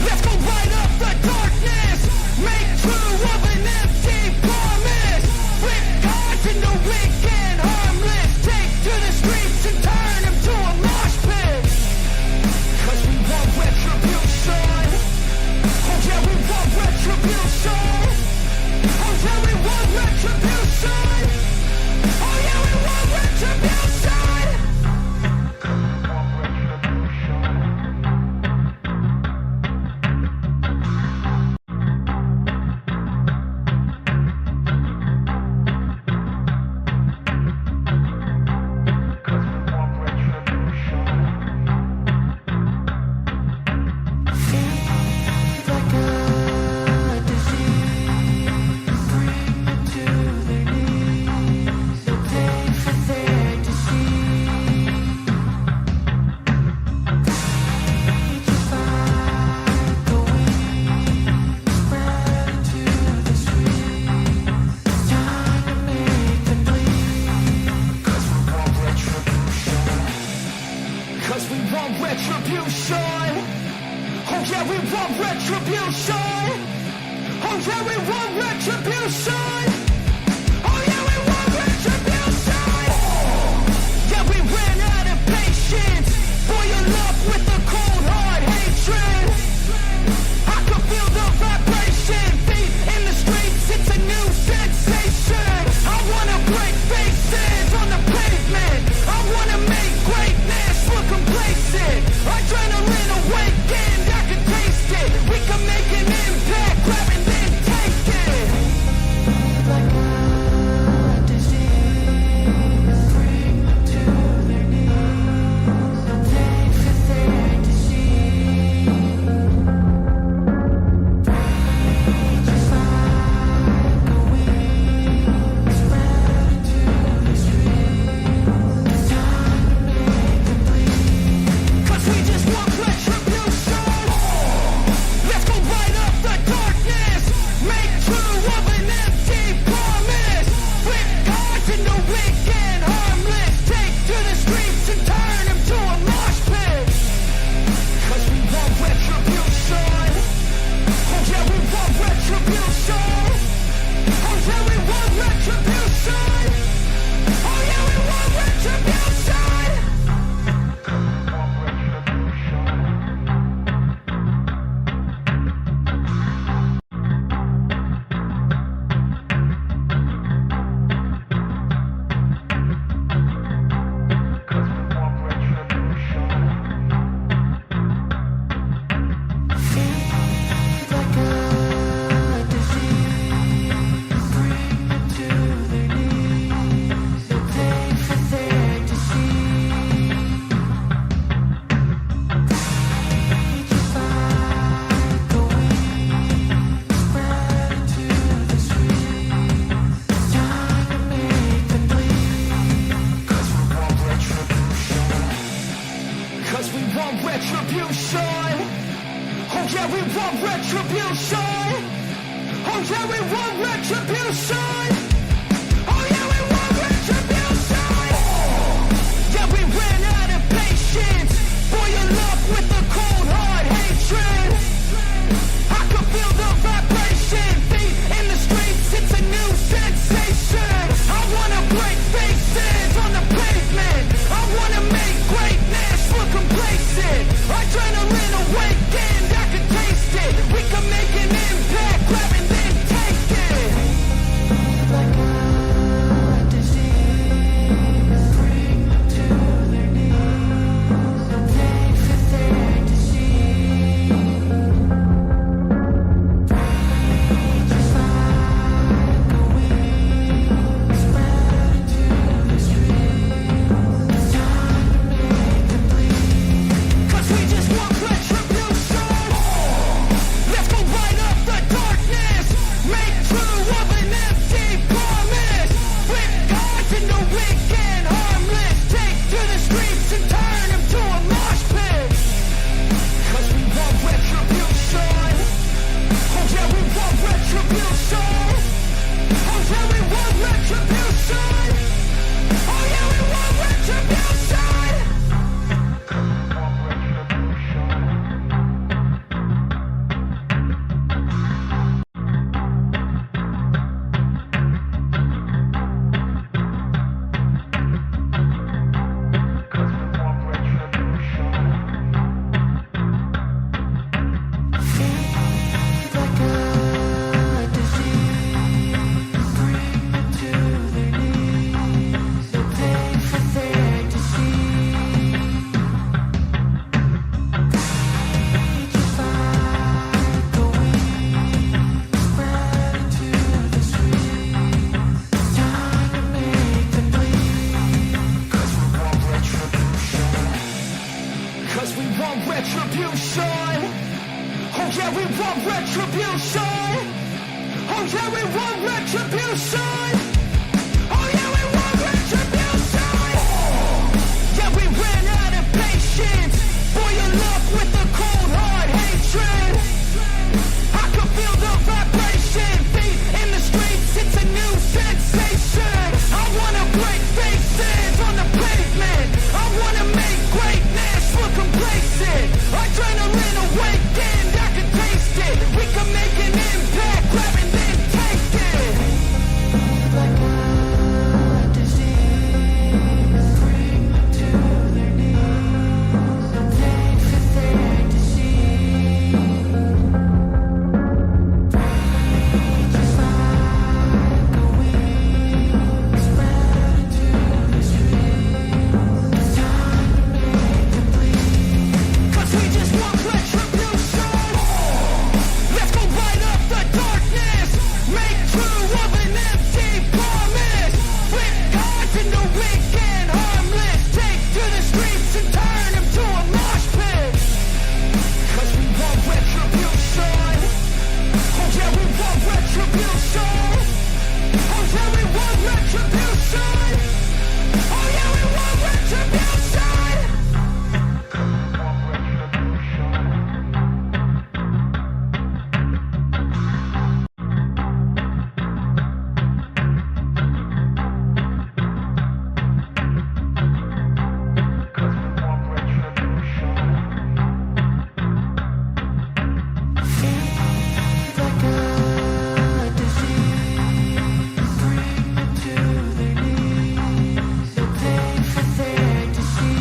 Let's go light up the darkness. Make true of an empty promise. Flip cards into weak and harmless. Take to the streets and turn them to a mosh pit. 'Cause we want retribution. Oh yeah, we want retribution. Oh yeah, we want retribution. Oh yeah, we want retribution. Feed like a disease, bring them to their knees. No pain for their disease. Just like a weed, spread into the streets. It's time to make them bleed. 'Cause we want retribution. 'Cause we want retribution. Oh yeah, we want retribution. Oh yeah, we want retribution. Oh yeah, we want retribution. Yeah, we ran out of patience. Boil up with the cold hard hatred. I can feel the vibration. Feet in the streets, it's a new sensation. I wanna break faces on the pavement. I wanna make greatness look complacent. Adrenaline awakened, I can taste it. We can make an impact, grab and then take it. Like a disease, bring them to their knees. No pain for their disease. Just like a weed, spread into the streets. It's time to make them bleed. 'Cause we just want retribution. Let's go light up the darkness. Make true of an empty promise. Flip cards into weak and harmless. Take to the streets and turn them to a mosh pit. 'Cause we want retribution. Oh yeah, we want retribution. Oh yeah, we want retribution. Oh yeah, we want retribution. Feed like a disease, bring them to their knees. No pain for their disease. Just like a weed, spread into the streets. It's time to make them bleed. 'Cause we want retribution. 'Cause we want retribution. Oh yeah, we want retribution. Oh yeah, we want retribution. Oh yeah, we want retribution. Yeah, we ran out of patience. Boil up with the cold hard hatred. I can feel the vibration. Feet in the streets, it's a new sensation. I wanna break faces on the pavement. I wanna make greatness Cause we want retribution. Oh yeah, we want retribution. Oh yeah, we want retribution. Oh yeah, we want retribution. Yeah, we ran out of patience. Boil up with the cold hard hatred. I can feel the vibration. Feet in the streets, it's a new sensation. I wanna break faces on the pavement. I wanna make greatness look complacent. Adrenaline awakened, I can taste it. We can make an impact, grab and then take it. Like a disease, bring them to their knees. Pain for their disease. Just like a weed, spread into the streets. It's time to make them bleed. 'Cause we just want retribution. Let's go light up the darkness. Make true of an empty promise. Flip cards into weak and harmless. Take to the streets and turn them to a mosh pit. 'Cause we want retribution. Oh yeah, we want retribution. Oh yeah, we want retribution. Oh yeah, we want retribution. Feed like a disease, bring them to their knees. They'll pay for their disease.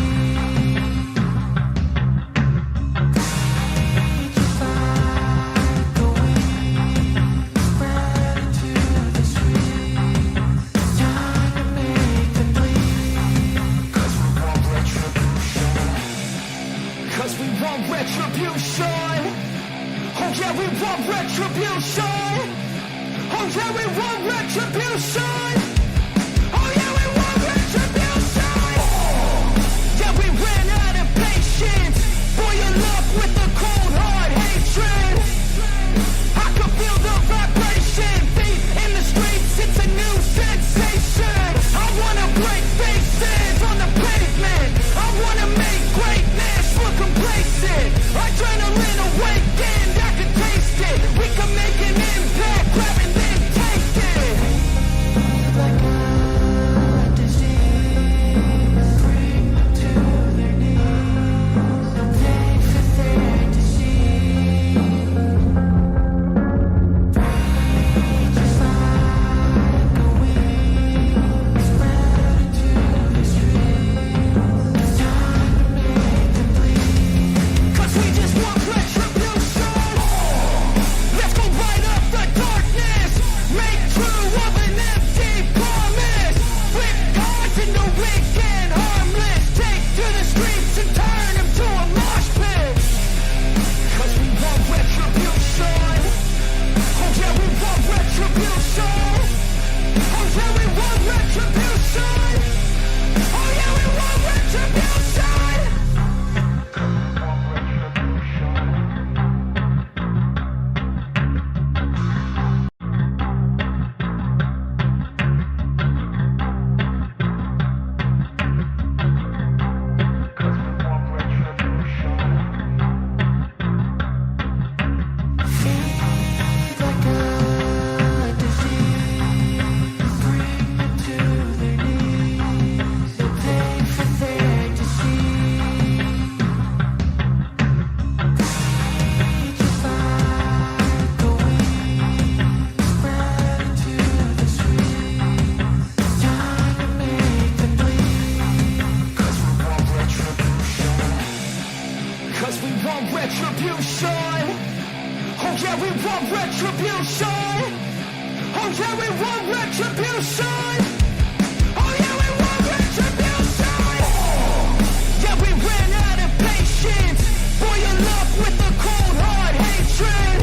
Just like a weed, spread into the streets. Time to make them bleed. 'Cause we want retribution. 'Cause we want retribution. Oh yeah, we want retribution. Oh yeah, we want retribution. Oh yeah, we want retribution. Yeah, we ran out of patience. Boil up with the cold hard hatred. I can feel the vibration. Feet in the streets, it's a new sensation. I wanna break faces on the pavement. I wanna make greatness look complacent. Adrenaline awakened, I can taste it. We can make an impact, grab and then take it. Like a disease, bring them to their knees. Pay for their disease. Just like a weed, spread into the streets. Time to make them bleed. 'Cause we just want retribution. Let's go light up the darkness. Make true of an empty promise. Flip cards into weak and harmless. Take to the streets and turn them to a mosh pit. 'Cause we want retribution. Oh yeah, we want retribution. Oh yeah, we want retribution. Oh yeah, we want retribution. Feed like a disease, bring them to their knees. They'll pay for their disease. Just like a weed, spread into the streets. Time to make them bleed. 'Cause we want retribution. 'Cause we want retribution. Oh yeah, we want retribution. Oh yeah, we want retribution. Oh yeah, we want retribution. Yeah, we ran out of patience. Boil up with the cold hard hatred.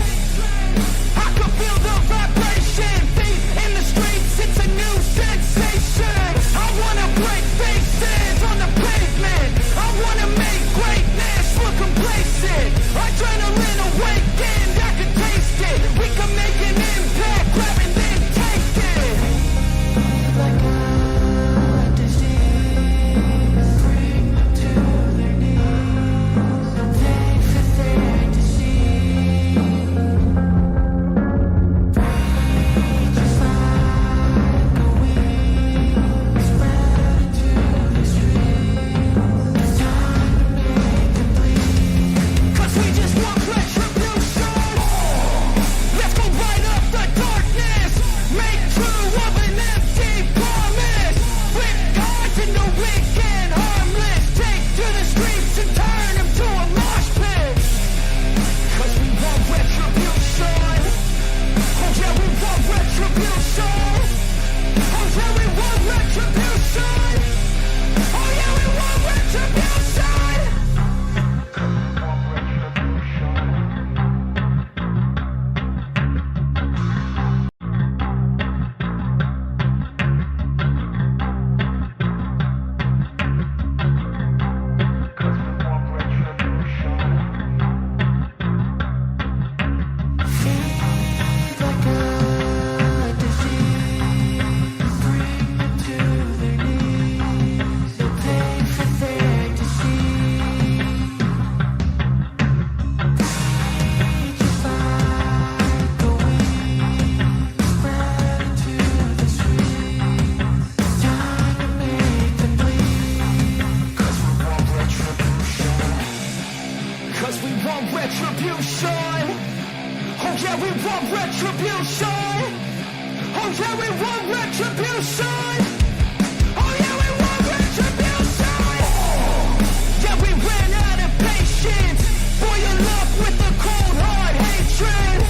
I can feel the vibration. Feet in the streets, it's a new sensation. I wanna break faces on the pavement. I wanna make greatness Cause we want retribution. Oh yeah, we want retribution. Oh yeah, we want retribution. Oh yeah, we want retribution. Yeah, we ran out of patience. Boil up with the cold hard hatred.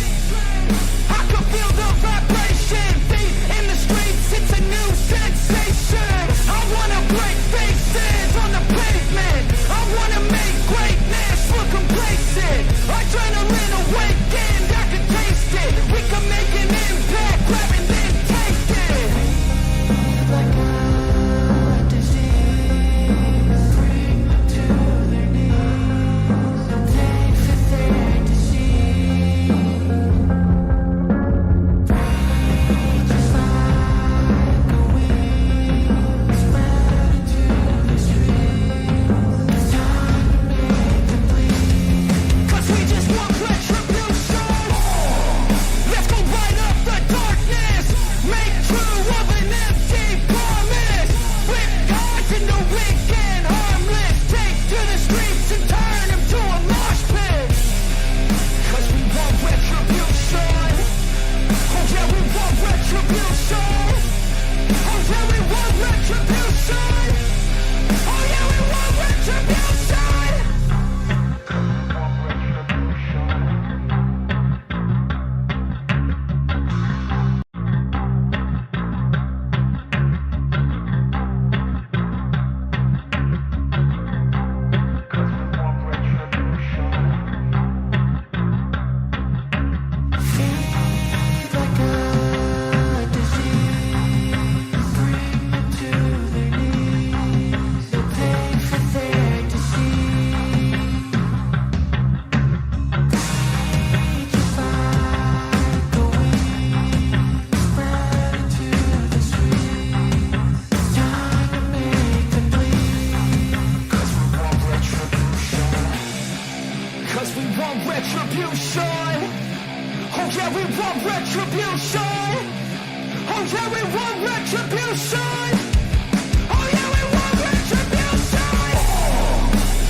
I can feel the vibration. Feet in the streets, it's a new sensation. I wanna break faces on the pavement. I wanna make greatness look complacent. Adrenaline awakened, I can taste it. We can make an impact, grab and then take it. Like a disease, bring them to their knees. No pain for their disease. Just like a weed, spread into the streets. It's time to make them bleed. Cause we just want retribution. Let's go light up the darkness. Make true of an empty promise. With cards in the weak and harmless. Take to the streets and turn them to a mosh pit. Cause we want retribution. Oh yeah, we want retribution. Oh yeah, we want retribution. Oh yeah, we want retribution. Feed like a disease, bring them to their knees. No pain for their disease. Just like a weed, spread into the streets. It's time to make them bleed. Cause we want retribution. Cause we want retribution. Oh yeah, we want retribution. Oh yeah, we want retribution. Oh yeah, we want retribution.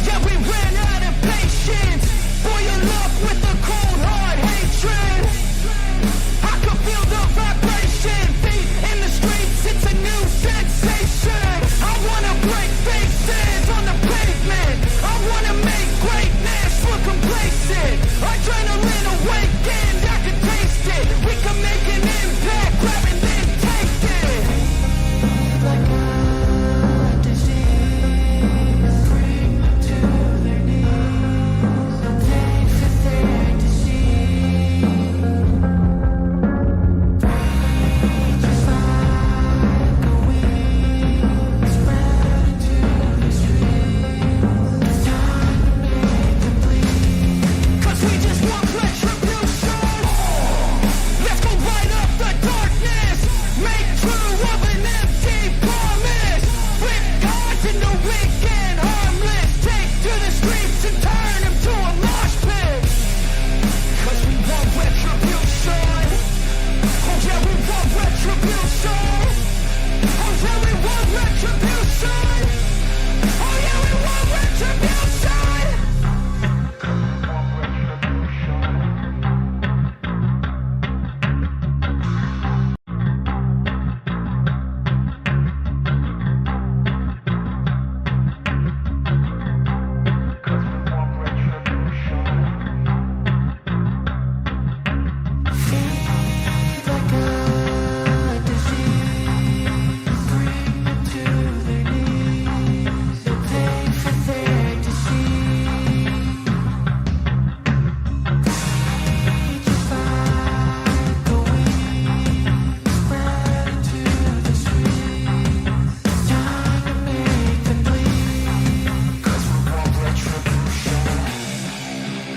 Yeah, we ran out of patience. Boil up with the cold hard hatred. I can feel the vibration. Feet in the streets, it's a new sensation. I wanna break faces on the pavement. I wanna make greatness look complacent. Adrenaline awakened, I can taste it. We can make an impact, grab and then take it. Like a disease, bring them to their knees. No pain for their disease. Just like a weed, spread into the streets. It's time to make them bleed. Cause we just want retribution. Let's go light up the darkness. Make true of an empty promise. With cards in the weak and harmless. Take to the streets and turn them to a mosh pit. Cause we want retribution. Oh yeah, we want retribution. Oh yeah, we want retribution. Oh yeah, we want retribution. Feed like a disease, bring them to their knees. No pain for their disease. Just like a weed, spread into the streets. It's time to make them bleed. Cause we want retribution.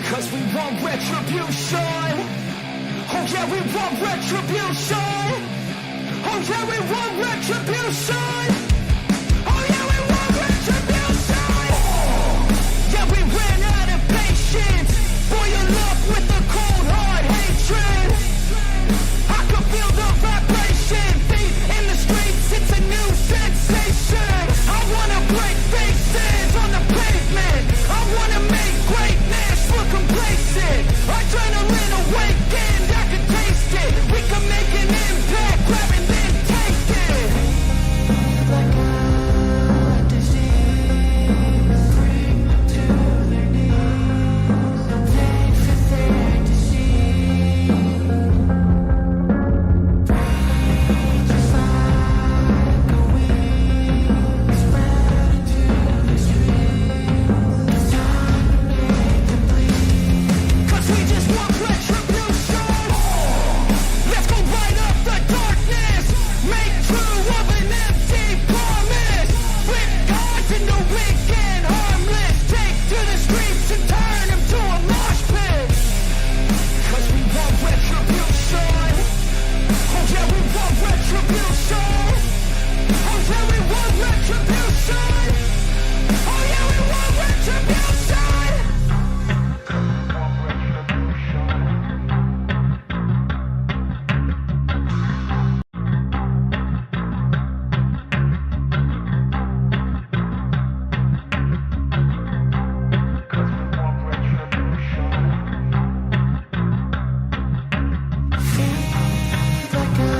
Cause we want retribution. Oh yeah, we want retribution. Oh yeah, we want retribution. Oh yeah, we want retribution. Yeah, we ran out of patience. Boil up with the cold hard hatred. I can feel the vibration. Feet in the streets, it's a new sensation. I wanna break faces on the pavement. I wanna make greatness Adrenaline awakened, I can taste it. We can make an impact, grab and then take it. like a disease, bring them to their knees, pain for their disease. Just like a weed, spread into the streets. Time to make them bleed. Cause we just want retribution. Let's go light up the darkness. Make true of an empty promise. Rip gods into weak and harmless. Take to the streets and turn them to a mosh pit. Cause we want retribution. Oh yeah, we want retribution. Oh yeah, we want retribution. Oh yeah, we want retribution. Feed like a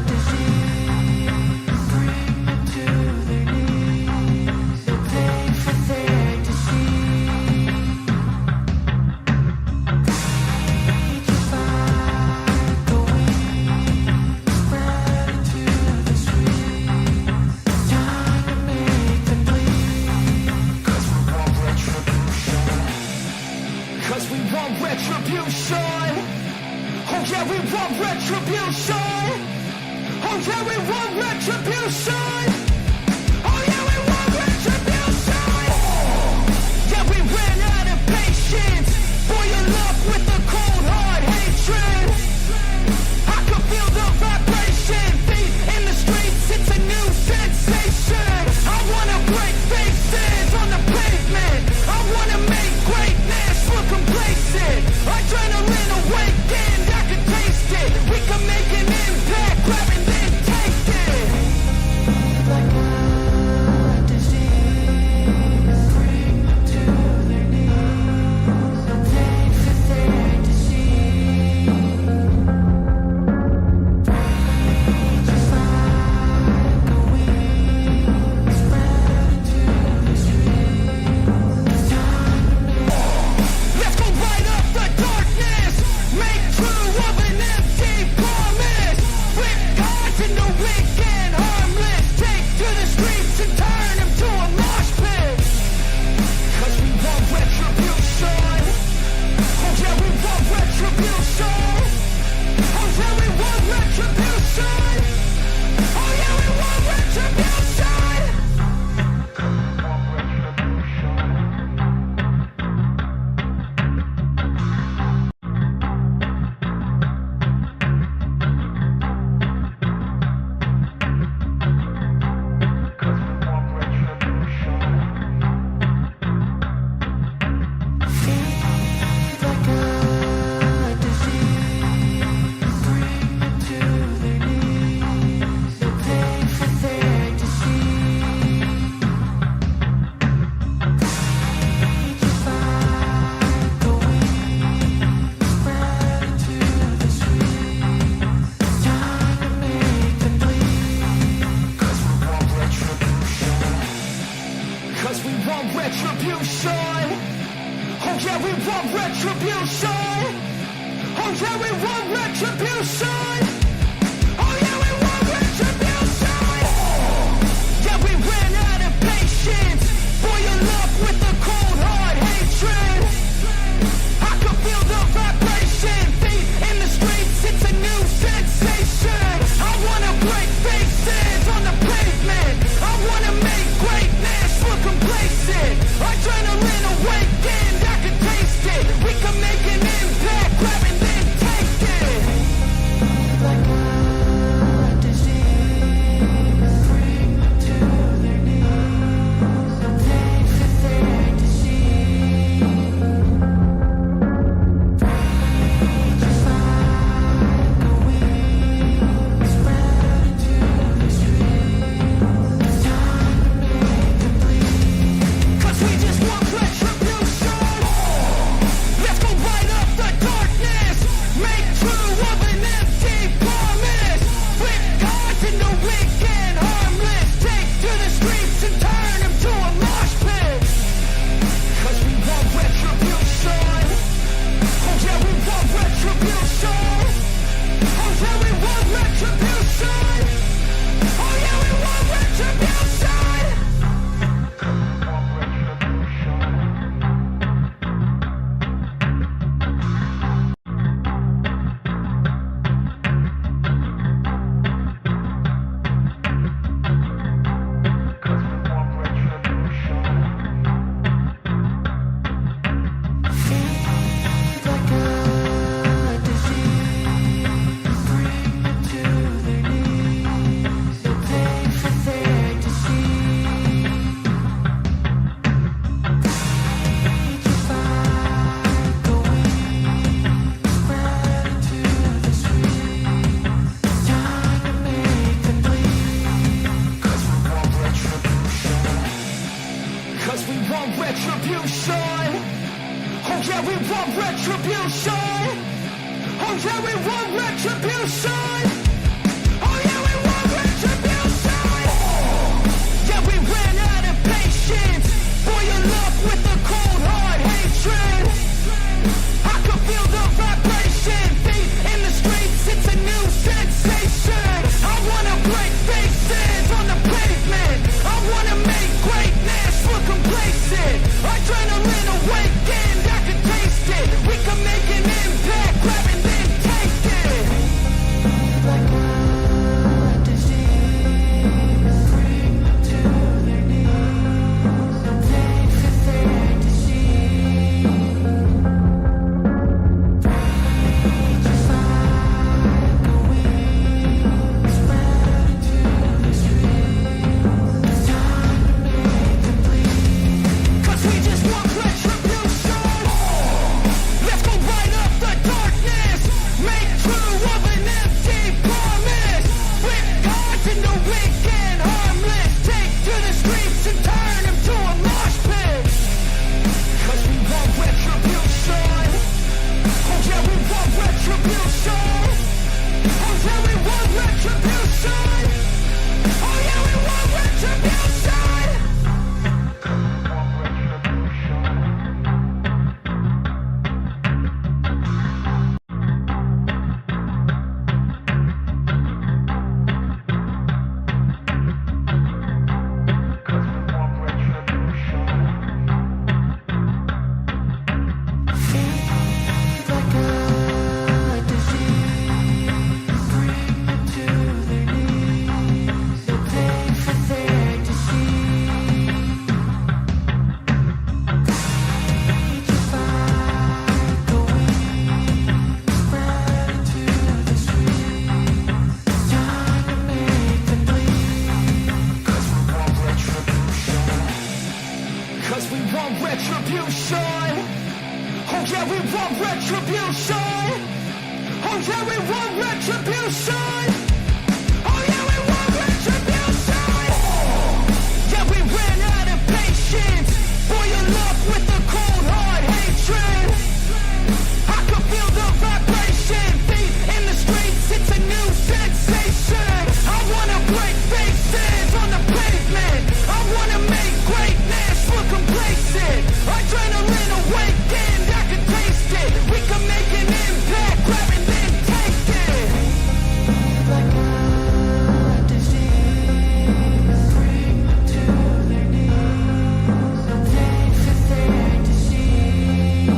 disease, bring them to their knees, the pain for their disease. Just like a weed, spread into the streets. Time to make them bleed. Cause we want retribution. Cause we want retribution. Oh yeah, we want retribution. Oh yeah, we want retribution. Oh yeah, we want retribution. Yeah, we ran out of patience. Boil up with the cold hard hatred. I can feel the vibration. Feet in the streets, it's a new sensation. I wanna break faces on the pavement. I wanna make greatness look complacent. Adrenaline awakened, I can taste it. We can make an impact, grab and then take it. Like a disease, bring them to their knees, the pain for their disease. Just like a weed, spread into the streets. Time to make Let's go light up the darkness. Make true of an empty promise. Rip gods into weak and harmless. Take to the streets and turn them to a mosh pit. Cause we want retribution. Oh yeah, we want retribution. Oh yeah, we want retribution. Oh yeah, we want retribution. feed like a disease, bring them to their knees, the pain for their disease. Just like a weed, spread into the streets. Time to make them bleed. Cause we want retribution. Cause we want retribution. Oh yeah, we want retribution. Oh yeah, we want retribution. Oh yeah, we want retribution. Yeah, we ran out of patience. Boil up with the cold hard hatred. I can feel the vibration. Feet in the streets, it's a new sensation. I wanna break faces on the pavement. I wanna make greatness look complacent. Adrenaline awakened, I can taste it. We can make an impact, grab and then take it. Like a disease, bring them to their knees, the pain for their disease. Just like a weed, spread into the streets. Time to make them bleed. Cause we just want retribution. Oh yeah, we want retribution. Oh yeah, we want retribution. Oh yeah, we want retribution. Yeah, we ran out of patience. Boil up with the cold hard hatred. I can feel the vibration. Feet in the streets, it's a new sensation. I wanna break faces on the pavement. I wanna make greatness look complacent. Adrenaline awakened, I can taste it. We can make an impact, grab and then take it. Like a disease, bring them to their knees. They fit there to see. Rage is like a weed, spread into the streets. It's time to make them bleed. Cause we just want retribution. Let's go light up the darkness. Make true of an empty promise. With gods in the weak and harmless. Take to the streets and turn them to a mosh pit. Cause we want retribution. Oh yeah, we want retribution. Oh yeah, we want retribution. Oh yeah, we want retribution. Feed like a disease, bring them to their knees. They fit there to see. Rage is like a weed, spread into the streets. It's time to make them bleed. Cause we want retribution. Cause we want retribution. Oh yeah, we want retribution. Oh yeah, we want retribution. Oh yeah, we want retribution. Yeah, we ran out of patience. Boil up with the cold hard hatred. I can feel the vibration. Feet in the streets, it's a new sensation. I wanna break faces on the pavement. I wanna make greatness look complacent. Adrenaline awakened, I can taste it. We can make an impact, grab and then take it. Like a disease, bring them to their knees. They fit there to see.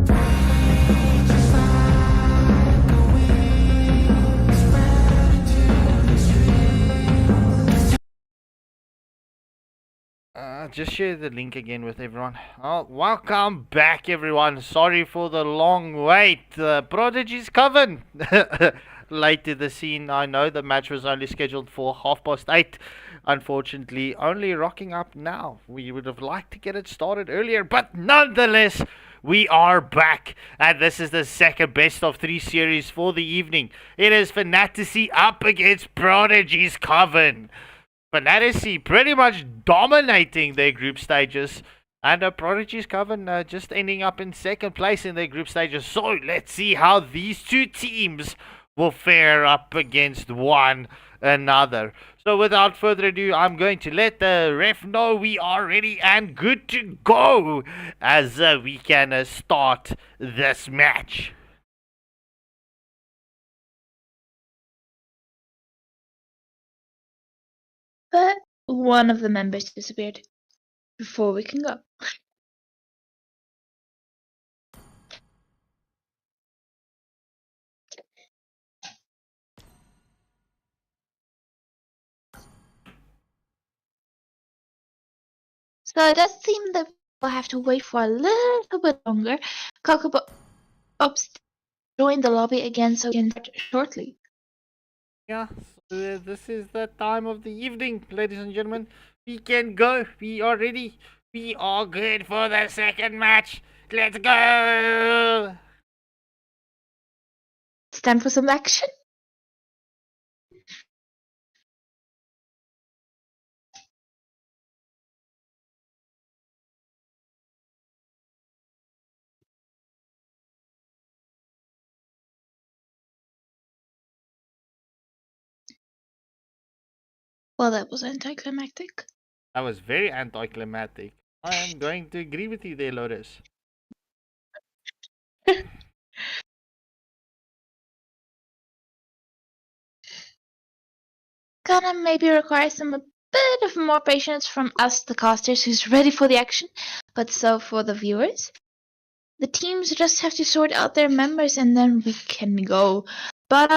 Rage is like a weed, spread into the streets. Just share the link again with everyone. Oh, welcome back, everyone. Sorry for the long wait. Prodigy's Coven. Late to the scene. I know the match was only scheduled for 8:30. Unfortunately, only rocking up now. We would have liked to get it started earlier, but nonetheless, we are back. And this is the second best of 3 series for the evening. It is Fantasy up against Prodigy's Coven. Fantasy pretty much dominating their group stages, and Prodigy's Coven just ending up in second place in their group stages. So let's see how these two teams will fare up against one another. So without further ado, I'm going to let the ref know we are ready and good to go as we can start this match. But one of the members disappeared before we can go. So it does seem that we'll have to wait for a little bit longer. Cocoa Pops join the lobby again, so we can start shortly. Yeah, so this is the time of the evening, ladies and gentlemen. We can go. We are ready. We are good for the second match. Let's go! It's time for some action. Well, that was anticlimactic. That was very anticlimactic. I am going to agree with you there, Lotus. Gonna maybe require some a bit of more patience from us, the casters, who's ready for the action, but so for the viewers. The teams just have to sort out their members and then we can go. But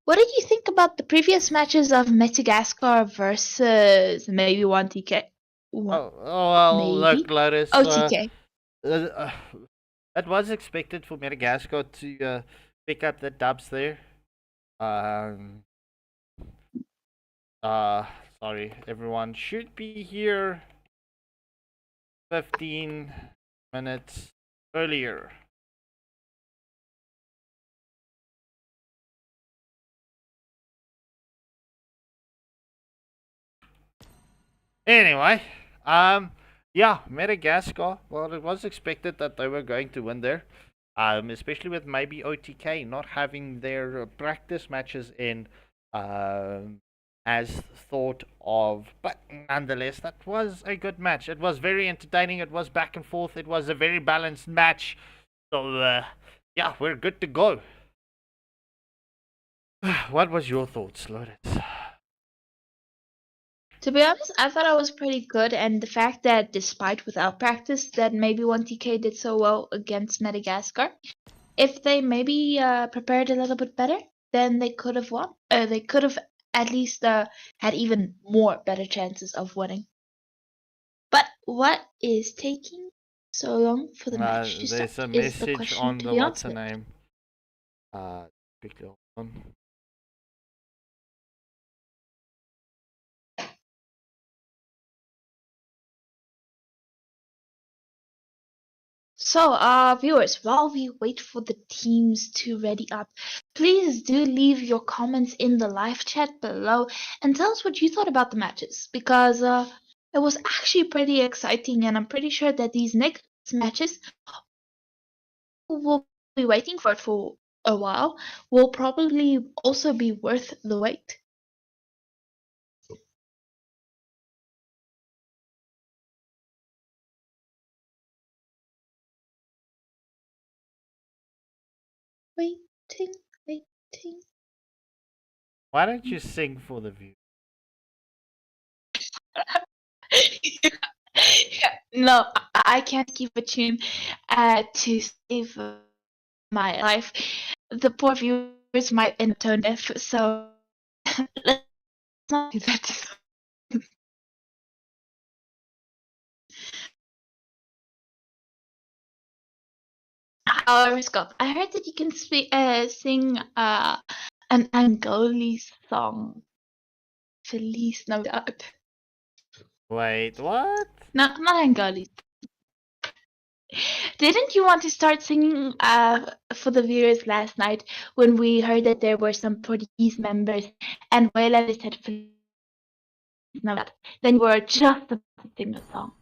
what did you think about the previous matches of Madagascar versus maybe 1TK? Well, look, Maybe? Lotus. Oh, TK. Uh, it was expected for Madagascar to pick up the dubs there. Um, uh, sorry, everyone should be here 15 minutes earlier. Anyway, yeah, Madagascar. Well, it was expected that they were going to win there. Especially with maybe OTK not having their practice matches in, as thought of. But nonetheless, that was a good match. It was very entertaining. It was back and forth. It was a very balanced match. So, yeah, we're good to go. What was your thoughts, Lotus? To be honest, I thought I was pretty good, and the fact that despite without practice, that maybe 1TK did so well against Madagascar. If they maybe prepared a little bit better, then they could have won. They could have at least had even more better chances of winning. But what is taking so long for the match to start There's a is the message question on to the be what's her answered. name. Quickly hold on. So, viewers, while we wait for the teams to ready up, please do leave your comments in the live chat below and tell us what you thought about the matches because it was actually pretty exciting, and I'm pretty sure that these next matches will be waiting for it for a while will probably also be worth the wait. Waiting, waiting. Why don't you sing for the view? No, I can't keep a tune to save my life. The poor viewers might end up tone deaf, so let's not do that. However, Scott, I heard that you can sing an Angolese song. Feliz Navidad. Wait, what? No, not Angolese. Didn't you want to start singing for the viewers last night when we heard that there were some Portuguese members and Wayland said Feliz Navidad? Then you were just about to sing the song.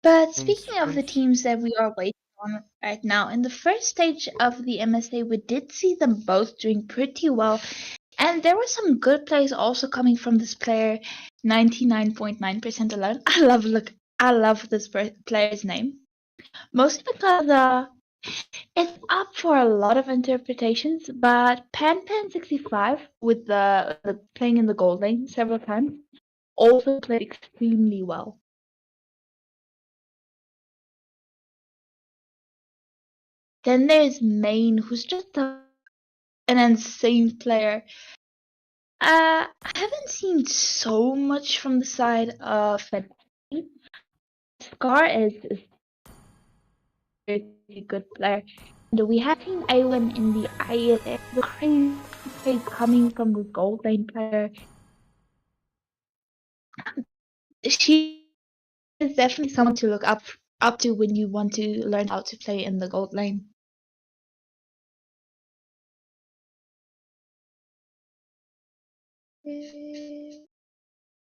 But speaking of the teams that we are waiting on right now, in the first stage of the MSA, we did see them both doing pretty well. And there were some good plays also coming from this player, 99.9% alone. I love this player's name. Mostly because it's up for a lot of interpretations, but Pan65 with the playing in the gold lane several times also played extremely well. Then there's Main, who's just an insane player. I haven't seen so much from the side of Fantasy. Scar is a very good player. And we have seen Awen in the ISS, the crazy play coming from the gold lane player. She is definitely someone to look up to when you want to learn how to play in the gold lane.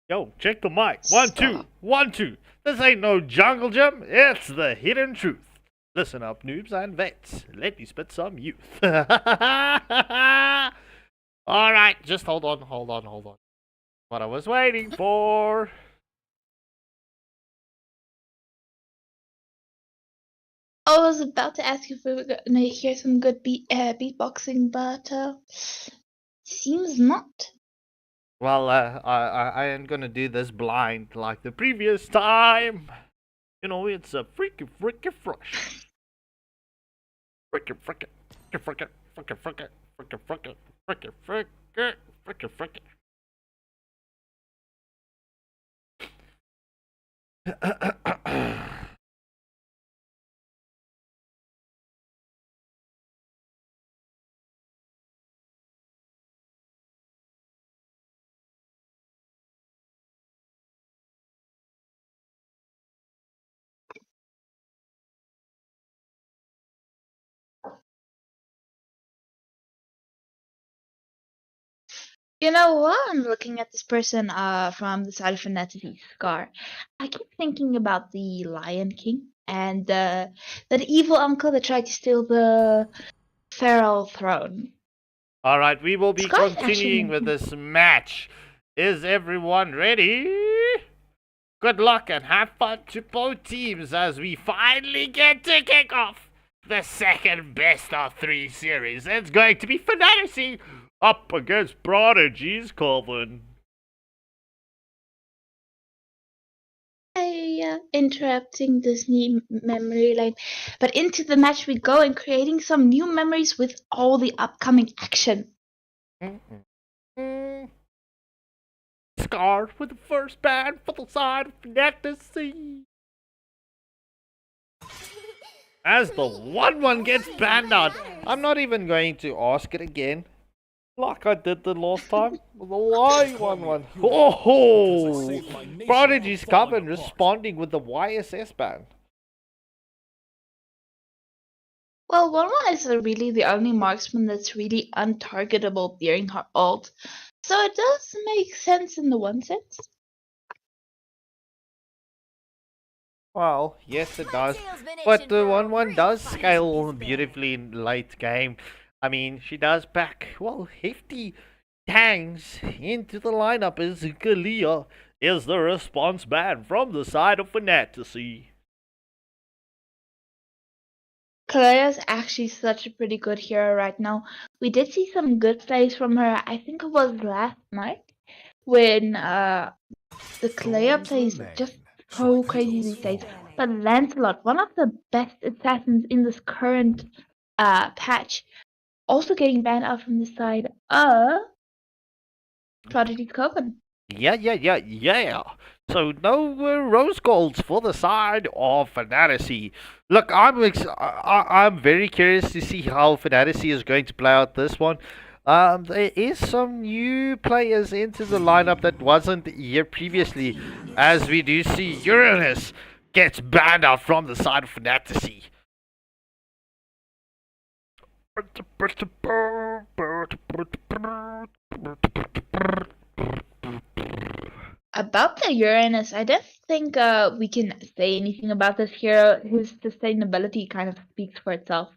Yo, check the mic. 1, 2, 1, 2. This ain't no jungle gym. It's the hidden truth. Listen up, noobs and vets. Let me spit some youth. Alright, just hold on. What I was waiting for. I was about to ask if we were gonna hear some good beatboxing, but seems not. Well, I ain't gonna do this blind like the previous time. You know, it's a freaky fresh. Freaky. You know, while I'm looking at this person from the side of Fantasy Scar, I keep thinking about the Lion King and that evil uncle that tried to steal the feral throne. Alright, we will be Scar's continuing with actually- this match. Is everyone ready? Good luck and have fun to both teams as we finally get to kick off the second best of 3 series. It's going to be Fantasy up against Prodigy's Coven. Interrupting this new memory lane, but into the match we go and creating some new memories with all the upcoming action. Scar with the first ban for the side of Fantasy. As the 1-1 gets banned out, I'm not even going to ask it again. Like I did the last time. The Y 1-1. Oh! Prodigy's Coven responding with the YSS ban. Well, Walmart is really the only marksman that's really untargetable during her ult, so it does make sense in the one sense. Well, yes it does. But the 1-1 does scale beautifully in late game. I mean, she does pack, well, hefty tanks into the lineup as Kalia is the response ban from the side of Fantasy. Kalea's actually such a pretty good hero right now. We did see some good plays from her. I think it was last night when the Kalea plays just so crazy these days. But Lancelot, one of the best assassins in this current patch, also getting banned out from the side of Prodigy's Coven. Yeah. So no rose golds for the side of Fantasy. Look, I'm very curious to see how Fantasy is going to play out this one. There is some new players into the lineup that wasn't here previously, as we do see Uranus gets banned out from the side of Fantasy. About the Uranus, I don't think we can say anything about this hero. His sustainability kind of speaks for itself.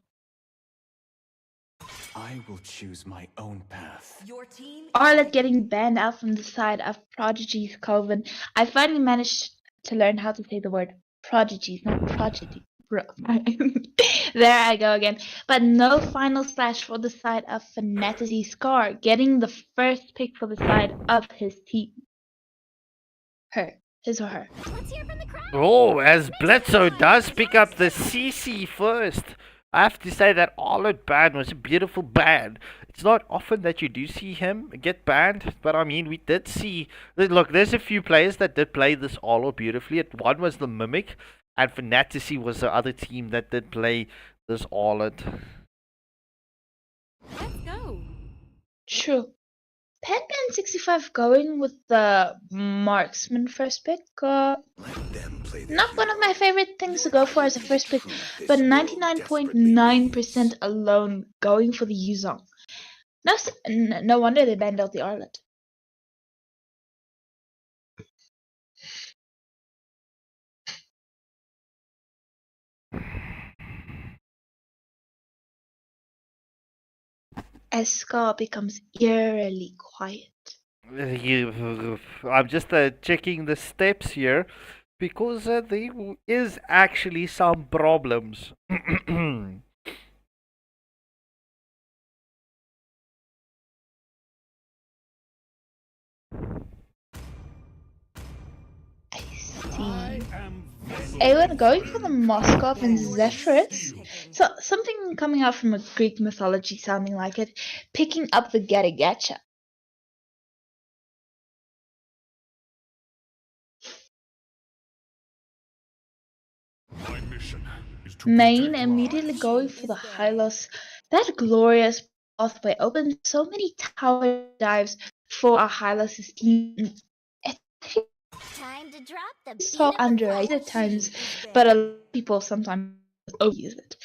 I will choose my own path. Your team Arlet getting banned out from the side of Prodigy's Coven. I finally managed to learn how to say the word prodigies, not prodigy. There I go again. But no final splash for the side of Fantasy Scar, getting the first pick for the side of his team. His or her. Let's hear from the crowd. Oh, as Bledsoe does pick up the CC first. I have to say that Arlott ban was a beautiful ban. It's not often that you do see him get banned, but I mean, we did see. Look, there's a few players that did play this Arlott beautifully. One was the Mimic, and Fantasy was the other team that did play this Arlott. Let's go. True. Pac-Man65 going with the marksman first pick. Not one of my favorite things to go for as a first pick, but 99.9% alone going for the Yuzong. No wonder they banned out the Arlott. As Scar becomes eerily quiet. I'm just checking the steps here because there is actually some problems. I see. Awen going for the Moskov and Zephyrus. So something coming out from a Greek mythology sounding like it. Picking up the Gatagacha. Main immediately going for the Hylos. That glorious pathway opens so many tower dives for our Hylos' team. Time to drop the It's so underrated at times, but a lot of people sometimes overuse it.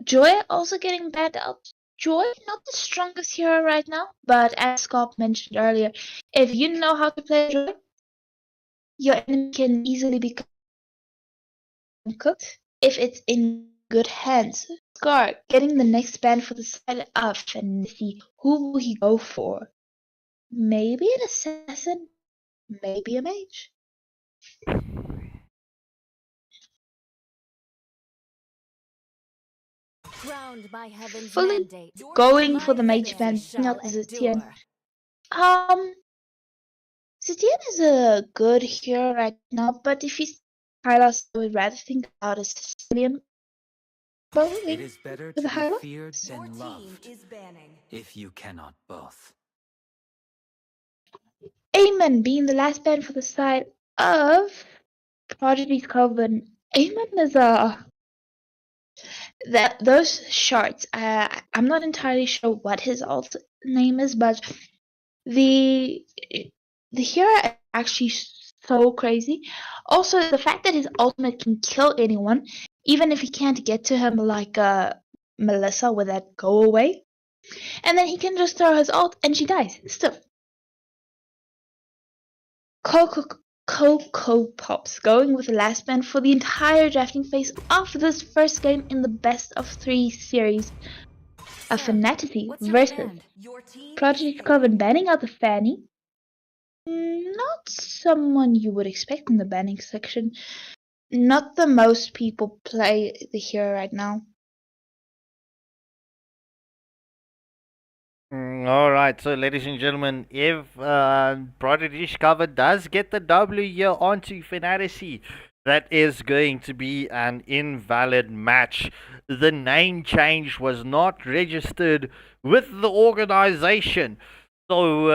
Joy also getting banned out. Joy, not the strongest hero right now, but as Scott mentioned earlier, if you know how to play Joy, your enemy can easily become cooked if it's in good hands. Scar getting the next ban for the side of Fantasy. Who will he go for? Maybe an assassin, maybe a mage. Crowned by heaven's Fully mandate. going for the mage ban, not the Zetian. Zetian is a good hero right now, but if he's Hylos, I would rather think about a Sicilian. It is better with to the be Hylos. feared Your than team loved, is banning. if you cannot both. Aemon being the last ban for the side of Prodigy's Coven. Aemon is those shards. I'm not entirely sure what his alt name is, but the hero is actually so crazy. Also, the fact that his ultimate can kill anyone, even if he can't get to him like Melissa with that go away, and then he can just throw his ult and she dies still. Coco Pops going with the last ban for the entire drafting phase of this first game in the best of 3 series of Fantasy What's your versus command? Your team Prodigy Coven banning out the Fanny. Not someone you would expect in the banning section. Not the most people play the hero right now. Alright, so ladies and gentlemen, if Prodigy Cover does get the W here onto Fantasy, that is going to be an invalid match. The name change was not registered with the organization. So,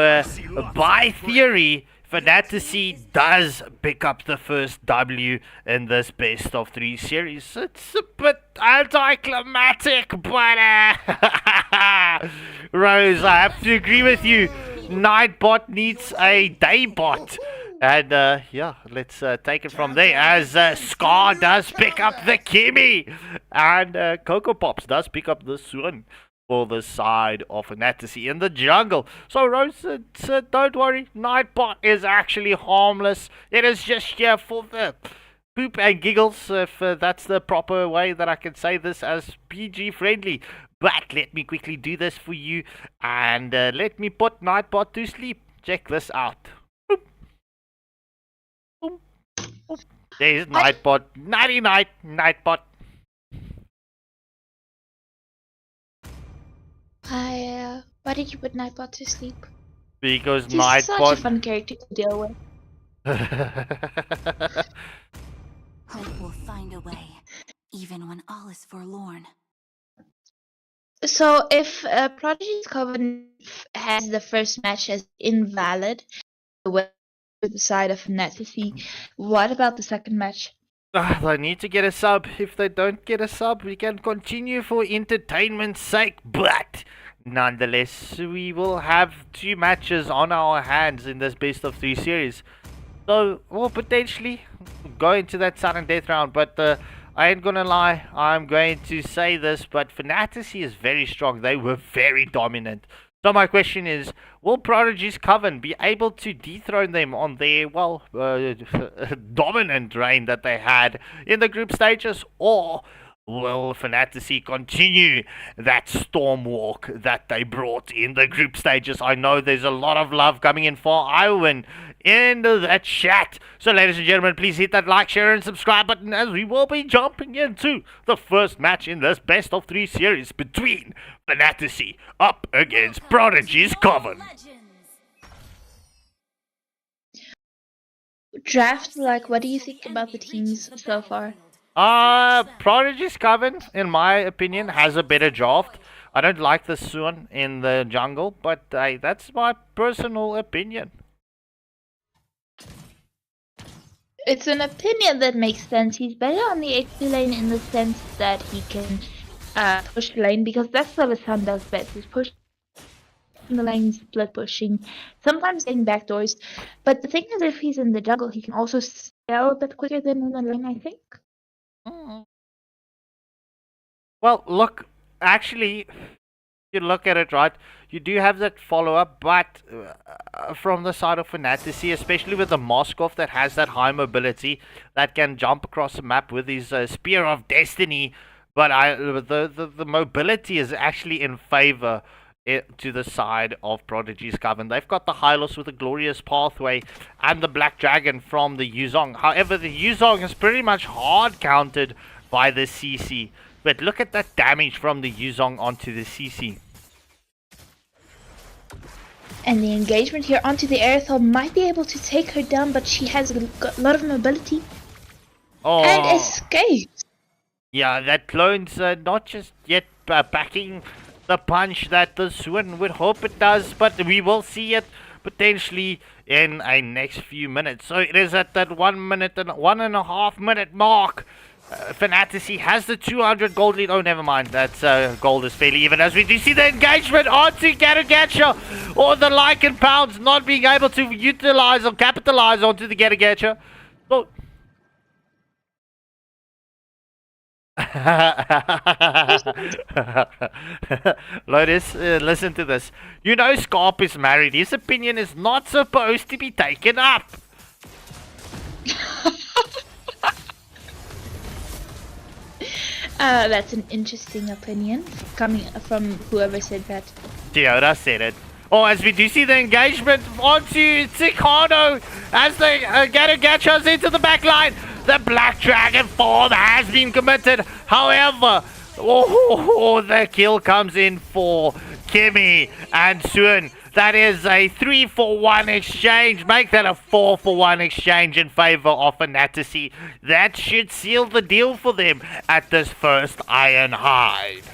by theory, Fantasy does pick up the first W in this best of 3 series. It's a bit anticlimactic, but Rose, I have to agree with you. Nightbot needs a daybot. And yeah, let's take it from there as Scar does pick up the Kimmy. And Coco Pops does pick up the Sun for the side of Fantasy in the jungle. So Rose, don't worry, Nightbot is actually harmless. It is just here for the poop and giggles, if that's the proper way that I can say this as PG friendly. But let me quickly do this for you and let me put Nightbot to sleep. Check this out. Boop. Boop. Boop. There's Nightbot. Nighty night, Nightbot. Why did you put Nightbot to sleep? Because He's such a Nightbot. fun character to deal with. Hope will find a way, even when all is forlorn. So if Prodigy's Coven has the first match as invalid, with the side of Fantasy, what about the second match? They need to get a sub. If they don't get a sub, we can continue for entertainment's sake. But nonetheless, we will have 2 matches on our hands in this best of 3 series. So we'll potentially go into that sudden death round. But I ain't gonna lie, I'm going to say this, but Fantasy is very strong. They were very dominant. So my question is, will Prodigy's Coven be able to dethrone them on their, well, dominant reign that they had in the group stages? Or will Fantasy continue that storm walk that they brought in the group stages? I know there's a lot of love coming in for Iwan in the chat. So ladies and gentlemen, please hit that like, share and subscribe button as we will be jumping into the first match in this best of 3 series between Fantasy up against Prodigy's Coven. Draft, like, what do you think about the teams so far? Prodigy's Coven, in my opinion, has a better draft. I don't like the Suan in the jungle, but that's my personal opinion. It's an opinion that makes sense. He's better on the HP lane in the sense that he can push lane, because that's what his son does best. He's pushing the lane, split pushing, sometimes getting backdoors. But the thing is, if he's in the jungle, he can also scale a bit quicker than in the lane, I think. Well, look, actually, you look at it, right? You do have that follow-up, but from the side of Fantasy, especially with the Moskov that has that high mobility, that can jump across the map with his Spear of Destiny, but the mobility is actually in favor to the side of Prodigy's Coven. They've got the Hylos with the Glorious Pathway and the Black Dragon from the Yuzong. However, the Yuzong is pretty much hard countered by the CC. But look at that damage from the Yuzong onto the CC. And the engagement here onto the Aerithal might be able to take her down, but she has a lot of mobility. Oh. And escapes. Yeah, that clone's not just yet backing the punch that the Swin would hope it does, but we will see it potentially in a next few minutes. So it is at that 1 minute and 1.5 minute mark. Fantasy has the 200 gold lead. Oh, never mind. That's gold is fairly even as we do see the engagement onto Garagacha, or the Lycan Pounds not being able to utilize or capitalize onto the Garagacha. So Lotus, listen to this. You know Scarp is married. His opinion is not supposed to be taken up. That's an interesting opinion coming from whoever said that. Deoda said it. Oh, as we do see the engagement onto Tikano as the Garagachas into the back line. The Black Dragon form has been committed. However, the kill comes in for Kimmy and Suan. That is a 3-for-1 exchange. Make that a 4-for-1 exchange in favor of Fantasy. That should seal the deal for them at this first Iron Hide.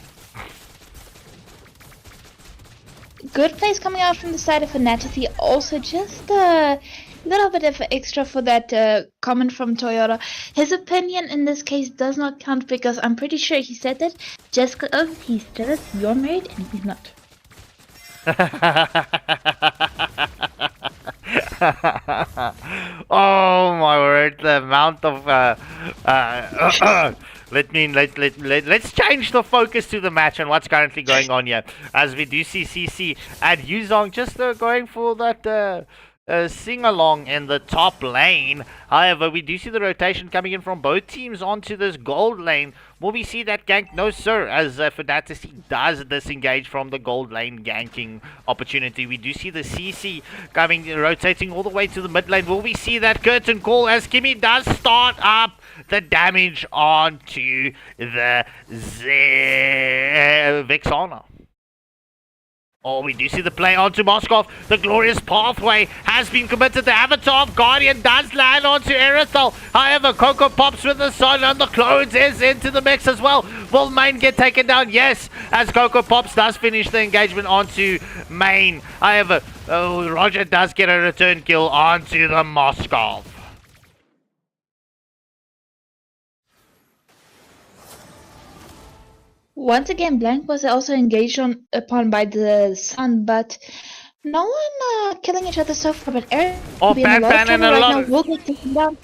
Good plays coming out from the side of Fantasy. Also, just a little bit of extra for that comment from Toyota. His opinion in this case does not count, because I'm pretty sure he said that just because he says you're married and he's not. Oh my word, the amount of let's change the focus to the match and what's currently going on here, as we do see CC and Yuzong just going for that sing-along in the top lane. However, we do see the rotation coming in from both teams onto this gold lane. Will we see that gank? No, sir, as Fantasy does disengage from the gold lane ganking opportunity. We do see the CC coming, rotating all the way to the mid lane. Will we see that curtain call as Kimmy does start up the damage onto the Vexana? Oh, we do see the play onto Moskov. The glorious pathway has been committed. The avatar of Guardian does land onto Erythel. However, Coco Pops with the sun and the clones is into the mix as well. Will Main get taken down? Yes, as Coco Pops does finish the engagement onto Main. However, Roger does get a return kill onto the Moskov. Once again, Blank was also engaged upon by the sun, but no one killing each other so far. But Eric Oh, being a Pan lot of Pan and trouble a right lot now of... will get taken down.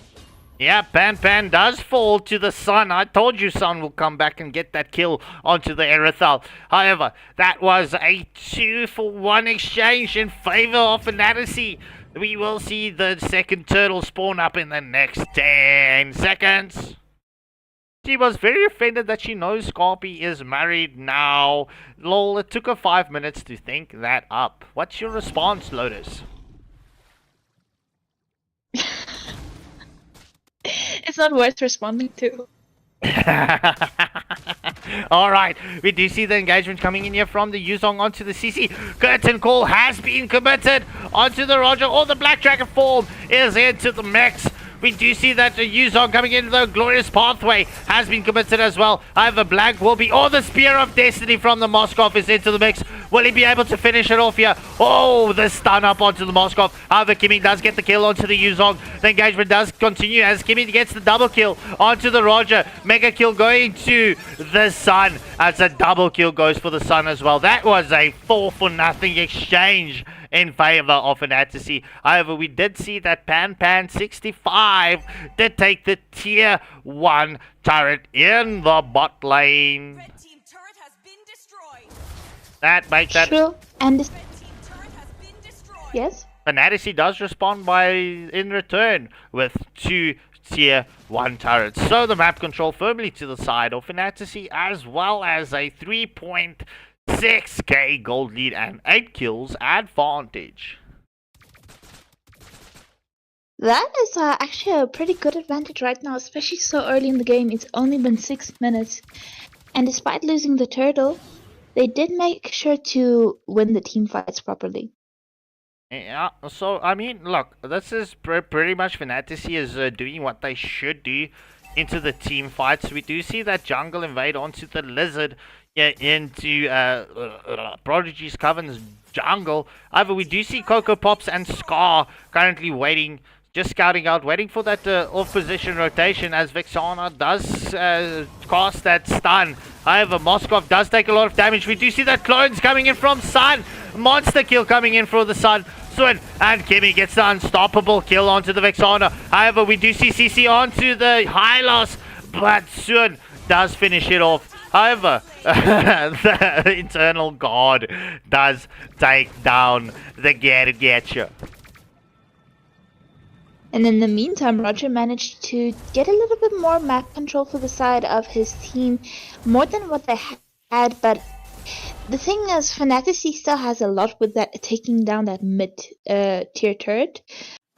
Yeah, Pan Pan does fall to the sun. I told you Sun will come back and get that kill onto the Erythel. However, that was a 2-for-1 exchange in favor of Fantasy. We will see the second turtle spawn up in the next 10 seconds. She was very offended that she knows Scarpy is married now. Lol, it took her 5 minutes to think that up. What's your response, Lotus? It's not worth responding to. Alright, we do see the engagement coming in here from the Yuzong onto the CC. Curtain call has been committed onto the Roger. Or the Black Dragon form is into the mix. We do see that the Yuzong coming into the glorious pathway has been committed as well. However, Blank will be... Oh, the Spear of Destiny from the Moskov is into the mix. Will he be able to finish it off here? Oh, the stun up onto the Moskov. However, Kimmy does get the kill onto the Yuzong. The engagement does continue as Kimmy gets the double kill onto the Roger. Mega kill going to the Sun. As a double kill goes for the Sun as well. That was a 4-for-0 exchange in favor of Fantasy. However, we did see that Pan Pan 65 did take the tier 1 turret in the bot lane. Red team turret has been destroyed. That makes that... True, and this, Red team turret has been destroyed. yes. Fantasy does respond by in return with 2 tier 1 turrets. So the map control firmly to the side of Fantasy, as well as a 3.6k gold lead and 8 kills advantage. That is actually a pretty good advantage right now, especially so early in the game. It's only been 6 minutes. And despite losing the turtle, they did make sure to win the team fights properly. Yeah, so I mean, look, this is pretty much Fantasy is doing what they should do into the team fights. We do see that jungle invade onto the lizard, yeah, into Prodigy's Coven's jungle. However, we do see Coco Pops and Scar currently waiting, just scouting out, waiting for that off-position rotation as Vexana does cast that stun. However, Moskov does take a lot of damage. We do see that clones coming in from Sun. Monster kill coming in for the Sun. Swin and Kimmy gets the unstoppable kill onto the Vexana. However, we do see CC onto the Hylos, but Swin does finish it off. However, the Eternal God does take down the Getcha. And in the meantime, Roger managed to get a little bit more map control for the side of his team, more than what they had, but the thing is, Fantasy still has a lot with that taking down that mid-tier turret,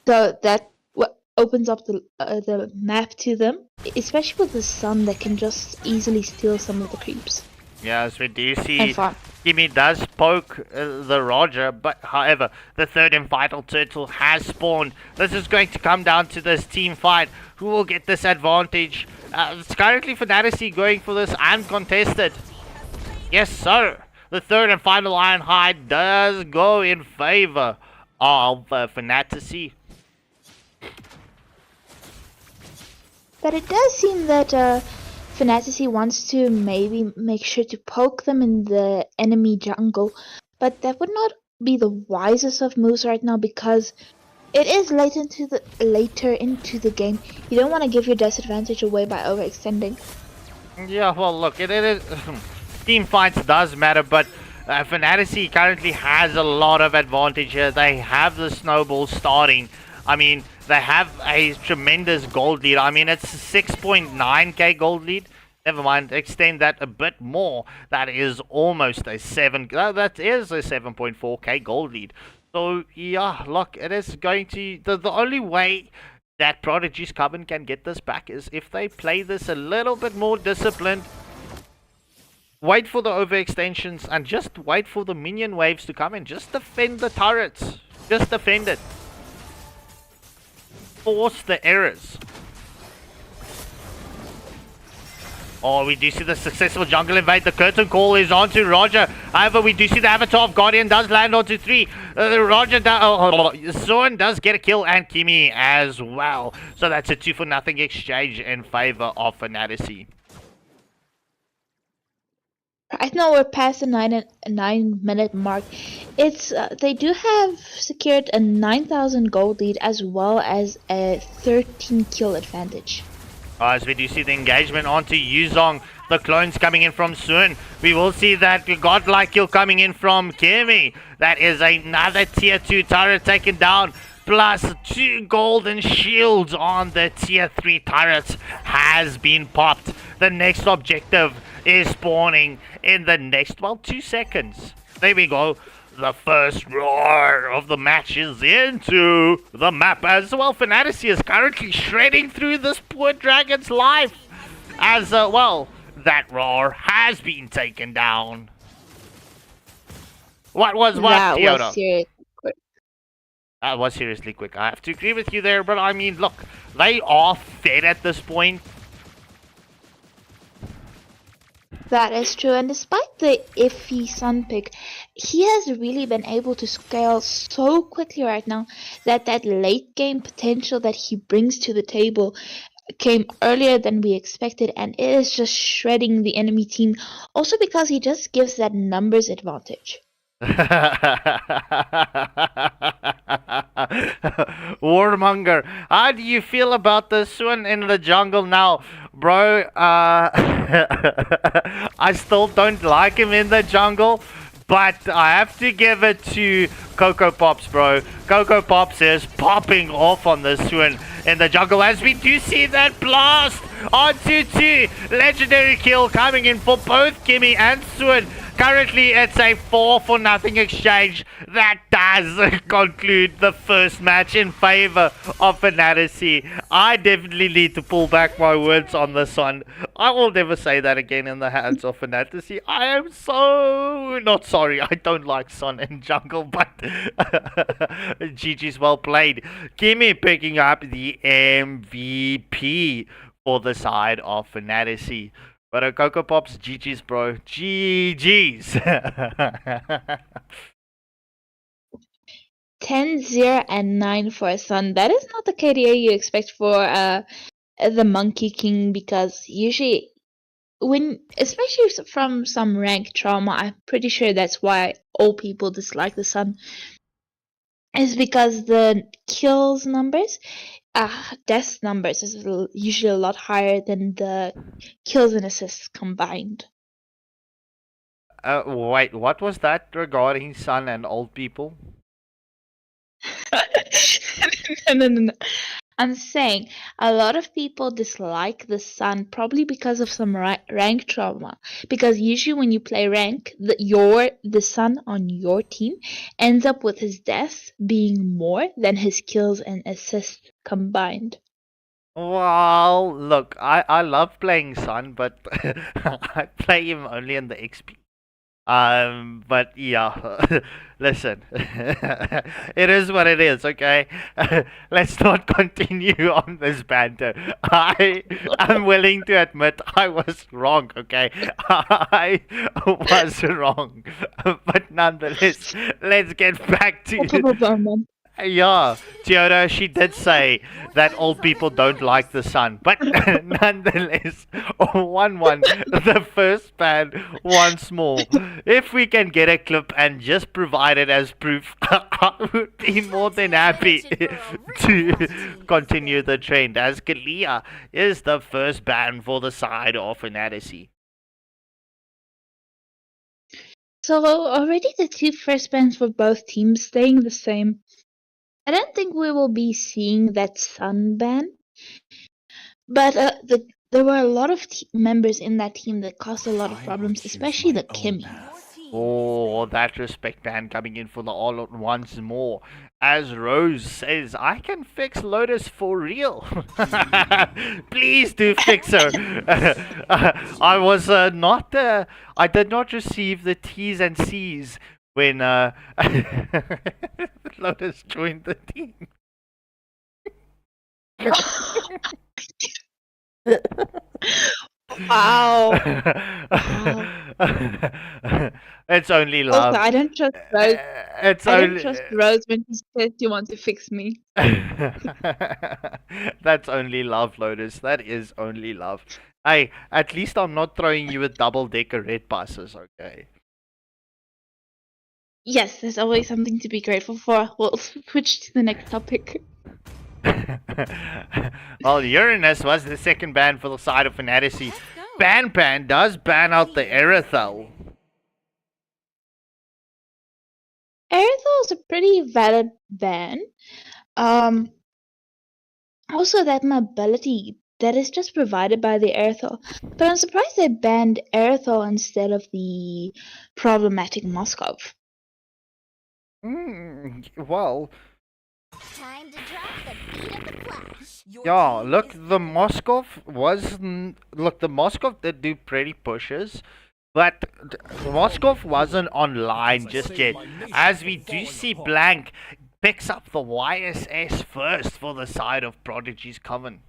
so that opens up the map to them, especially with the Sun that can just easily steal some of the creeps. Yes, we do see And farm. Kimmy does poke the Roger, but however, the third and final turtle has spawned. This is going to come down to this team fight. Who will get this advantage? It's currently Fantasy going for this uncontested. Yes, sir. The third and final Ironhide does go in favor of Fantasy. But it does seem that Fantasy wants to maybe make sure to poke them in the enemy jungle, but that would not be the wisest of moves right now because it is later into the game. You don't want to give your disadvantage away by overextending. Yeah, well, look, it is team fights does matter, but Fantasy currently has a lot of advantage here. They have the snowball starting. I mean, they have a tremendous gold lead. I mean, it's 6.9k gold lead. Never mind, extend that a bit more. That is almost a 7.4k gold lead. So yeah, look, it is going to the only way that Prodigy's Coven can get this back is if they play this a little bit more disciplined. Wait for the overextensions and just wait for the minion waves to come in. Just defend the turrets. Just defend it. Force the errors. Oh, we do see the successful jungle invade. The curtain call is onto Roger. However, we do see the avatar of Guardian does land onto 3. Roger Zorn does get a kill and Kimi as well. So that's a 2-for-0 exchange in favor of Fantasy. Right now we're past the 9 minute mark. It's they do have secured a 9,000 gold lead as well as a 13 kill advantage. As we do see the engagement onto Yuzong, the clones coming in from Sun. We will see that godlike kill coming in from Kimi. That is another tier 2 turret taken down. Plus 2 golden shields on the tier 3 turrets has been popped. The next objective is spawning in the next, 2 seconds. There we go. The first roar of the match is into the map as well. Fantasy is currently shredding through this poor dragon's life. As well, that roar has been taken down. What, That Theodore? was serious. That was seriously quick. I have to agree with you there, but I mean, look, they are fed at this point. That is true, and despite the iffy Sun pick, he has really been able to scale so quickly right now that late game potential that he brings to the table came earlier than we expected, and it is just shredding the enemy team. Also because he just gives that numbers advantage. Warmonger, how do you feel about this one in the jungle now? Bro, I still don't like him in the jungle, but I have to give it to Coco Pops, bro. Coco Pops is popping off on this one in the jungle as we do see that blast onto 2. Legendary kill coming in for both Kimi and Swin. Currently, it's a 4-for-0 exchange. That does conclude the first match in favor of Fantasy. I definitely need to pull back my words on this one. I will never say that again in the hands of Fantasy. I am so not sorry. I don't like Sun in jungle, but GG's well played. Kimi picking up the MVP for the side of Fantasy. But Coco Pops, GG's, bro. GG's. 10-0 and 9 for Sun. That is not the KDA you expect for the Monkey King, because usually especially from some rank trauma, I'm pretty sure that's why all people dislike the Sun, is because the kills numbers, death numbers is usually a lot higher than the kills and assists combined. Wait, what was that regarding Sun and old people? No. I'm saying a lot of people dislike the Sun probably because of some rank trauma. Because usually when you play rank, the Sun on your team ends up with his deaths being more than his kills and assists combined. Well, look, I love playing Sun, but I play him only in the XP. But yeah, listen, it is what it is, okay? Let's not continue on this banter. I am willing to admit I was wrong, okay? I was wrong. But nonetheless, let's get back to... Yeah, Tiara, she did say that old people don't like the Sun, but nonetheless, 1-1, the first ban once more. If we can get a clip and just provide it as proof, I would be more than happy to continue the trend, as Kalia is the first ban for the side of Fantasy. So already the 2 first bans for both teams staying the same. I don't think we will be seeing that Sun ban, but there were a lot of members in that team that caused a lot of problems, especially the Kimi. Your team Oh, that respect ban coming in for the all out once more. As Rose says, I can fix Lotus for real. Please do fix her. I was not, I did not receive the T's and C's when Lotus joined the team. Wow. It's only Also, love. I don't trust Rose. It's I don't only. trust Rose when she says you want to fix me. That's only love, Lotus. That is only love. Hey, at least I'm not throwing you with double-decker red buses, okay? Yes, there's always something to be grateful for. We'll switch to the next topic. Well, Uranus was the second ban for the side of Fantasy. Let's go. Ban does ban out the Erythel. Aerithal is a pretty valid ban. Also that mobility that is just provided by the Aerithal. But I'm surprised they banned Aerithal instead of the problematic Moskov. Well, Time to drop the beat of the flash. Your yeah, team look, is the Moskov wasn't. Look, the Moskov did do pretty pushes, but Moskov wasn't online just yet. As we do see Blank picks up the YSS first for the side of Prodigy's Coven.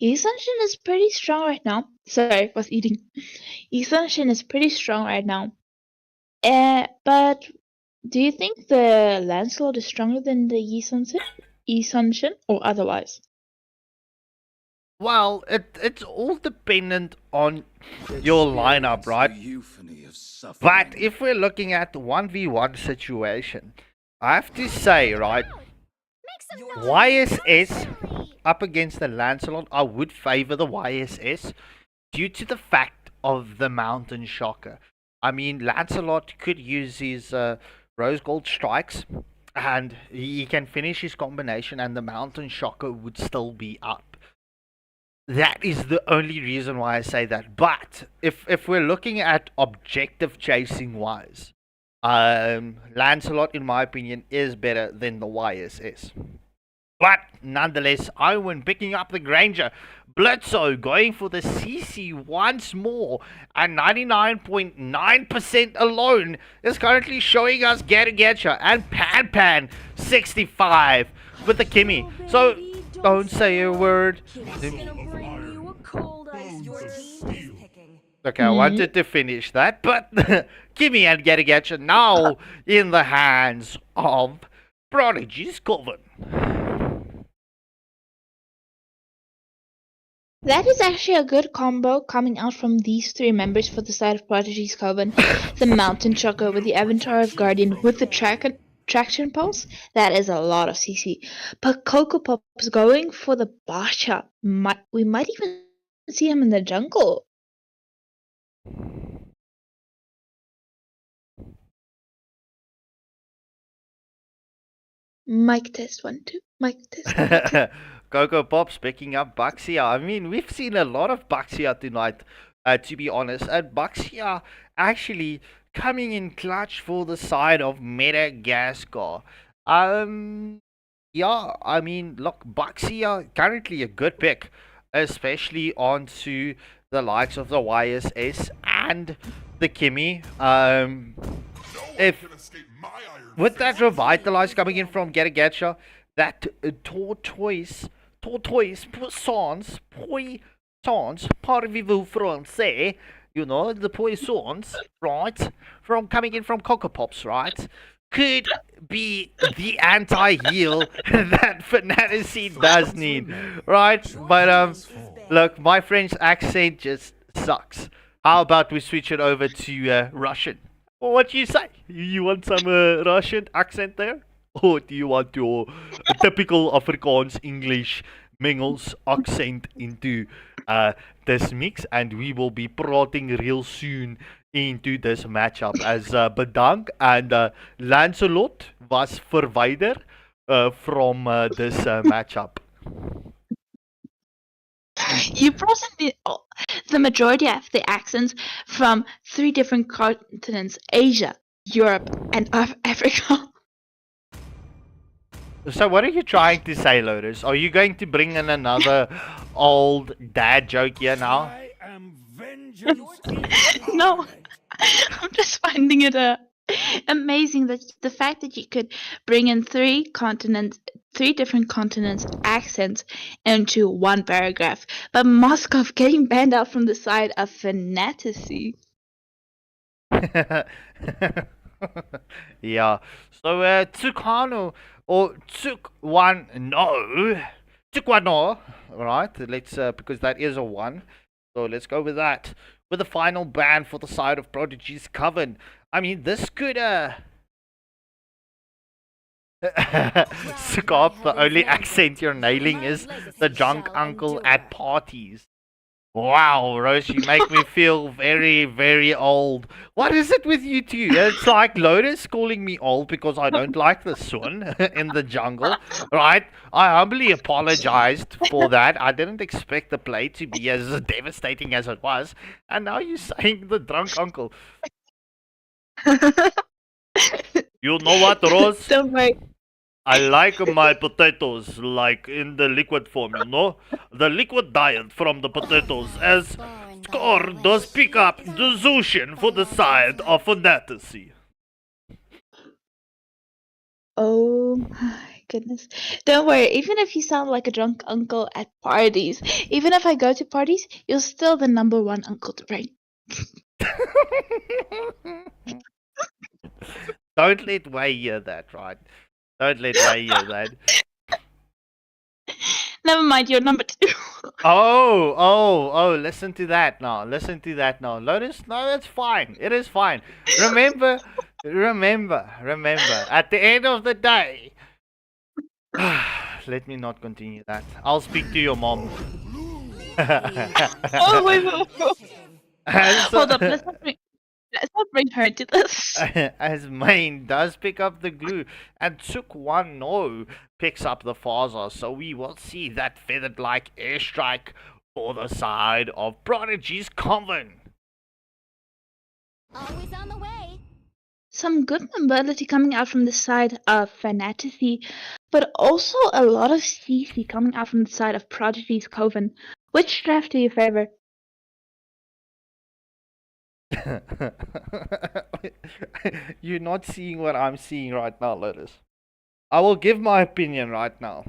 Esunshin is pretty strong right now. Sorry, was eating. Esunshin is pretty strong right now. But do you think the Lancelot is stronger than the Esunshin or otherwise? Well, it's all dependent on your lineup, right? But if we're looking at the 1v1 situation, I have to say, right, YSS up against the Lancelot, I would favor the YSS due to the fact of the Mountain Shocker. I mean, Lancelot could use his Rose Gold strikes and he can finish his combination and the Mountain Shocker would still be up. That is the only reason why I say that. But if we're looking at objective chasing wise, Lancelot, in my opinion, is better than the YSS. But nonetheless, Owen picking up the Granger. Blitzo going for the CC once more. And 99.9% alone is currently showing us Getcha and Pan 65 with the Kimmy. So don't say a word. Kimmy's gonna bring you a cold ice. Your team is picking. Okay, I wanted to finish that, but Kimmy and Getcha now in the hands of Prodigy's Coven. That is actually a good combo coming out from these three members for the side of Prodigy's Coven. The Mountain Choco with the Avatar of Guardian with the traction pulse. That is a lot of CC. But Coco Pop's going for the Basha. We might even see him in the jungle. Mic test 1 2. Mic test 1 2. Coco Pops picking up Baxia. I mean, we've seen a lot of Baxia tonight, to be honest. And Baxia actually coming in clutch for the side of Madagascar. Yeah, I mean, look, Baxia currently a good pick, especially onto the likes of the YSS and the Kimmy. If with that revitalize coming in from Getcha, that tortoise poissons, parlez-vous français, you know, the poissons, right, from coming in from Coco Pops, right, could be the anti-heal that Fantasy does need, right? But look, my French accent just sucks. How about we switch it over to Russian? What do you say? You want some Russian accent there? Or do you want your typical Afrikaans English mingles accent into this mix? And we will be prating real soon into this matchup as Bedank and Lancelot was verwyder from this matchup. You brought in the majority of the accents from 3 different continents: Asia, Europe, and Africa. So what are you trying to say, Lotus? Are you going to bring in another old dad joke here now? I am vengeance No, I'm just finding it amazing that the fact that you could bring in 3 different continents accents into one paragraph, but Moscow getting banned out from the side of fantasy. Yeah. So Tsukano or Tsukwano, right? Let's because that is a 1. So let's go with that. With the final ban for the side of Prodigy's Coven. I mean, this could Scarp, the only accent you're nailing is the drunk uncle at parties. Wow, Rose, you make me feel very, very old. What is it with you two? It's like Lotus calling me old because I don't like the sun in the jungle, right? I humbly apologized for that. I didn't expect the play to be as devastating as it was. And now you're saying the drunk uncle. You know what, Rose? Don't worry. I like my potatoes like in the liquid form, you know? The liquid diet from the potatoes as Score does pick up the Zushin for the side of fantasy. Oh my goodness. Don't worry, even if you sound like a drunk uncle at parties, even if I go to parties, you're still the number 1 uncle to bring. Don't let Wei hear that, right? Don't let Wei hear that. Never mind, you're number 2. Oh, listen to that now. Listen to that now. Lotus, no, that's fine. It is fine. Remember, at the end of the day. Let me not continue that. I'll speak to your mom. Oh, wait. Hold up, let's not bring her into this. As Main does pick up the glue and Tsuk-1-no picks up the Faza, so we will see that feathered-like airstrike for the side of Prodigy's Coven. Always on the way. Some good mobility coming out from the side of Fantasy, but also a lot of CC coming out from the side of Prodigy's Coven. Which draft do you favor? You're not seeing what I'm seeing right now, Lotus. I will give my opinion right now.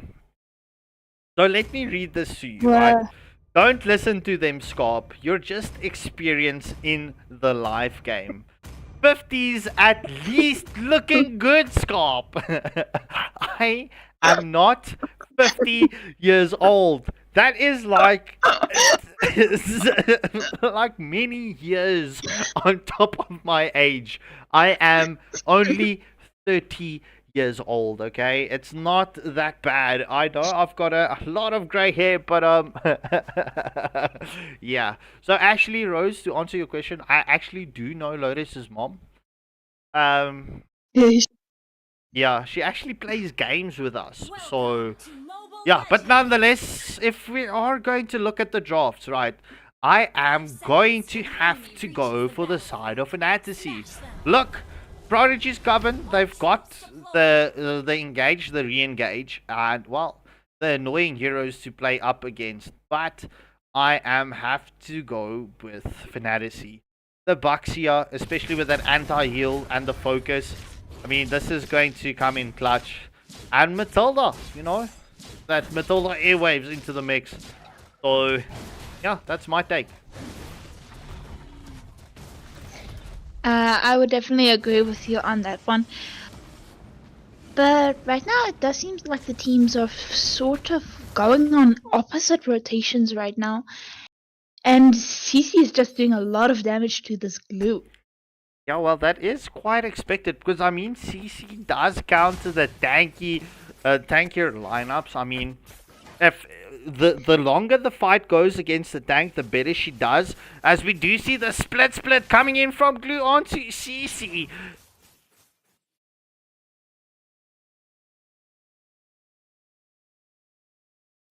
So let me read this to you, right? Don't listen to them, Scarp. You're just experienced in the live game. 50s at least looking good, Scarp. I am not 50 years old. That is like like many years on top of my age. I am only 30 years old, okay? It's not that bad. I know I've got a lot of gray hair, but yeah. So actually, Rose, to answer your question, I actually do know Lotus's mom. Yeah, she actually plays games with us. So yeah, but nonetheless, if we are going to look at the drafts, right, I am going to have to go for the side of fantasy. Look, Prodigy's Coven, they've got the engage, the re-engage, and well, the annoying heroes to play up against. But I have to go with fantasy. The Bucks here, especially with that anti-heal and the focus. I mean, this is going to come in clutch. And Matilda, you know, that Matilda airwaves into the mix. So, yeah, that's my take. I would definitely agree with you on that one. But right now, it does seem like the teams are sort of going on opposite rotations right now. And CC is just doing a lot of damage to this glue. Yeah, well, that is quite expected because, I mean, CC does counter the tankier lineups. I mean, if the longer the fight goes against the tank, the better she does. As we do see the split coming in from glue onto CC.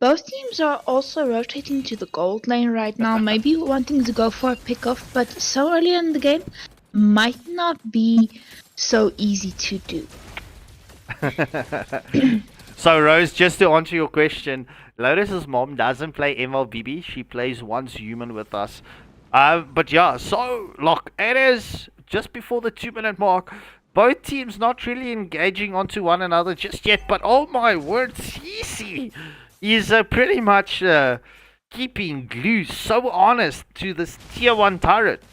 Both teams are also rotating to the gold lane right now, maybe wanting to go for a pick-off, but so early in the game might not be so easy to do. So Rose, just to answer your question, Lotus's mom doesn't play Mlbb. She plays Once Human with us. But yeah, so look, it is just before the 2-minute mark. Both teams not really engaging onto one another just yet. But oh my word, CC is pretty much keeping Glue so honest to this tier 1 turret.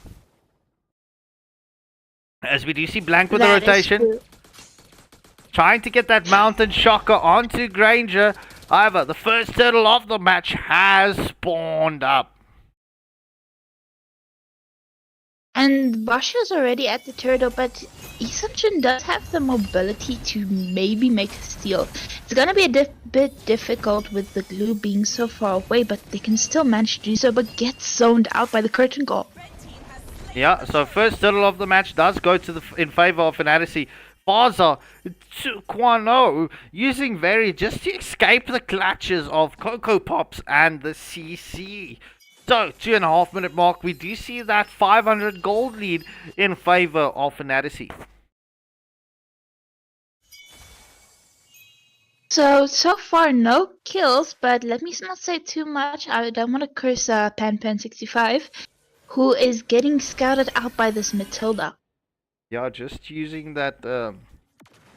As we do see Blank with the That is rotation. true. Trying to get that mountain shocker onto Granger. However, the first turtle of the match has spawned up. And Basha's already at the turtle, but Essential does have the mobility to maybe make a steal. It's gonna be a bit difficult with the glue being so far away, but they can still manage to do so, but get zoned out by the curtain call. Yeah, so first turtle of the match does go to in favor of Fantasy. Faza to Quano using Very just to escape the clutches of Cocoa Pops and the CC. So, 2.5 minute mark, we do see that 500 gold lead in favor of Fantasy. So far no kills, but let me not say too much. I don't want to curse Pan65, who is getting scouted out by this Matilda. Yeah, just using that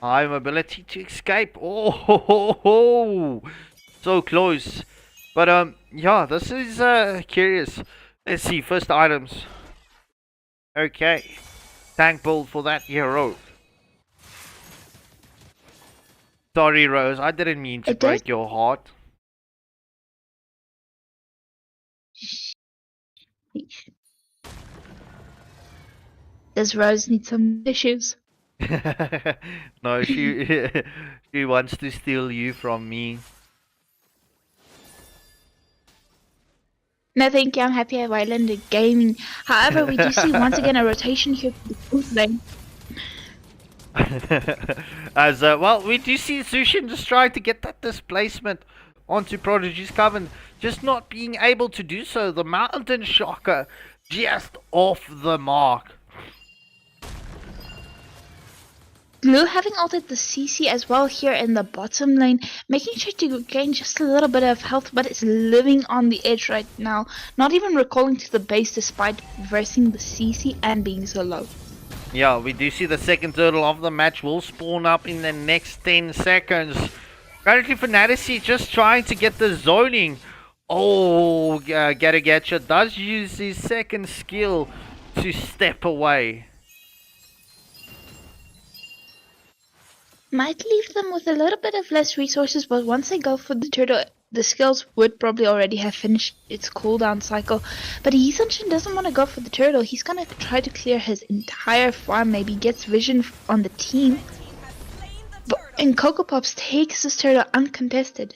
high mobility to escape. Oh, ho, ho, ho. So close. But yeah, this is curious. Let's see, first items. Okay, tank build for that hero. Sorry, Rose, I didn't mean to break your heart. Does Rose need some tissues? No, she she wants to steal you from me. No, thank you. I'm happy at Waylander Gaming. However, we do see once again a rotation here for the food lane. As well, we do see Zushin just trying to get that displacement onto Prodigy's Coven, just not being able to do so. The Mountain Shocker just off the mark. Glue having altered the CC as well here in the bottom lane, making sure to gain just a little bit of health, but it's living on the edge right now, not even recalling to the base despite versing the CC and being so low. Yeah, we do see the second turtle of the match will spawn up in the next 10 seconds. Currently Fantasy just trying to get the zoning. Oh, Garagatcha does use his second skill to step away. Might leave them with a little bit of less resources, but once they go for the turtle, the skills would probably already have finished its cooldown cycle. But Essential doesn't want to go for the turtle. He's gonna try to clear his entire farm, maybe gets vision on the team. And Cocoa Pops takes this turtle uncontested.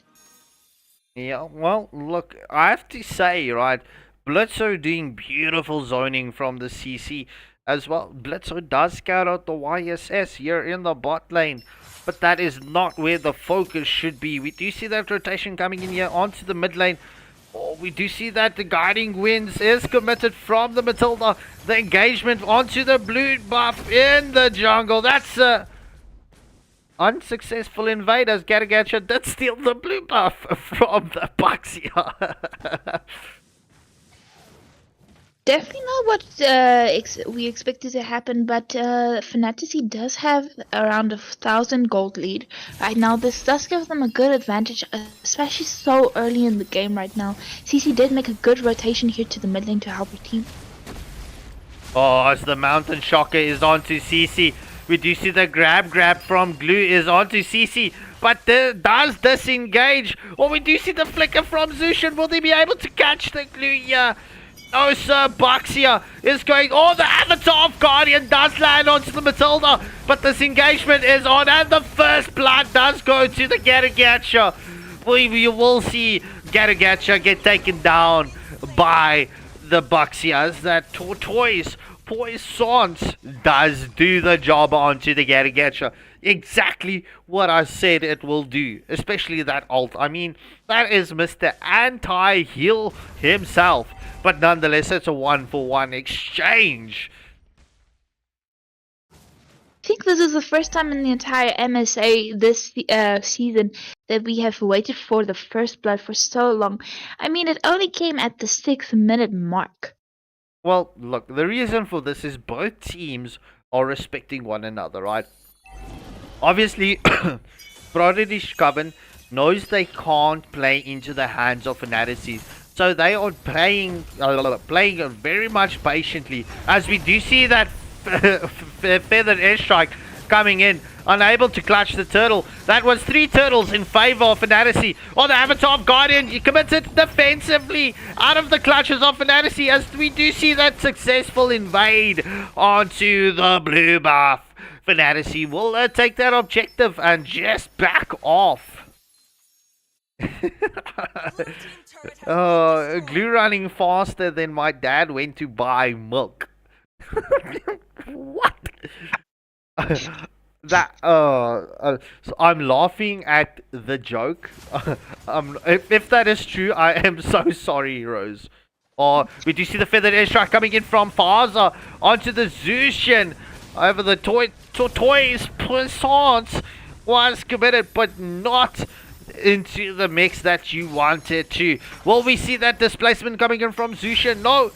Yeah, well, look, I have to say, right, Blitzo doing beautiful zoning from the CC as well. Blitzo does scout out the YSS here in the bot lane, but that is not where the focus should be. We do see that rotation coming in here onto the mid lane. Oh, we do see that the Guiding Winds is committed from the Matilda. The engagement onto the blue buff in the jungle. That's unsuccessful invaders. Garagacha did steal the blue buff from the Baxia. Definitely not what we expected to happen, but Fantasy does have around 1,000 gold lead right now. This does give them a good advantage, especially so early in the game right now. CC did make a good rotation here to the mid lane to help her team. Oh, as the Mountain Shocker is onto CC. We do see the grab from Glue is onto CC, but does disengage. Oh, we do see the flicker from Zushin. Will they be able to catch the Glue here? Oh, sir, Baxia is going. Oh, the Avatar of Guardian does land onto the Matilda, but this engagement is on, and the first blood does go to the Garagacha. We will see Garagacha get taken down by the Baxia as that Tortoise Poissons does do the job onto the Garagetcha. Exactly what I said it will do. Especially that ult. I mean, that is Mr. Anti-Heal himself. But nonetheless, it's a 1-for-1 exchange. I think this is the first time in the entire MSA this season that we have waited for the first blood for so long. I mean, it only came at the 6-minute mark. Well, look, the reason for this is both teams are respecting one another, right? Obviously, Prodigy Coven knows they can't play into the hands of Fanatics, so they are playing very much patiently. As we do see that feathered airstrike coming in, unable to clutch the turtle. That was 3 turtles in favor of Fanatics. Oh, the Avatar of Guardian, you committed defensively out of the clutches of Fanatics, as we do see that successful invade onto the blue buff. Fanatics will take that objective and just back off. Oh, glue running faster than my dad went to buy milk. What? So I'm laughing at the joke. If that is true, I am so sorry, Rose. Oh, we do see the feathered airstrike coming in from Faza onto the Zushin. Over the Tortoise Poissons was committed, but not into the mix that you wanted to. Will we see that displacement coming in from Zushin? No.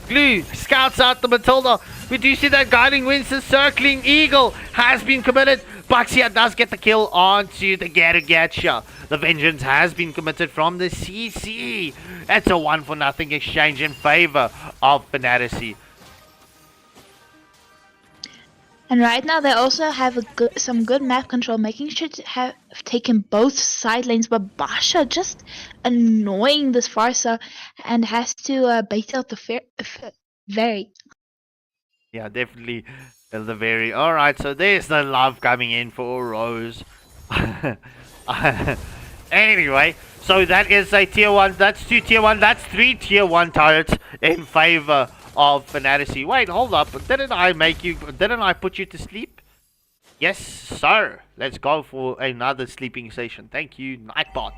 Glue scouts out the Matilda. We do see that guiding winds, the circling eagle has been committed. Baxia does get the kill onto the Garagatcha. The vengeance has been committed from the CC. It's a 1-for-0 exchange in favor of Fanatics. And right now they also have some good map control, making sure to have taken both side lanes, but Basha just annoying this Farsa and has to bait out the very. Yeah, definitely the very. Alright, so there's the love coming in for Rose. Anyway, so that is a tier 1, that's 2 tier 1, that's 3 tier 1 turrets in favor of Fanatics. Wait, hold up. Didn't I put you to sleep? Yes, sir. Let's go for another sleeping session. Thank you, Nightbot.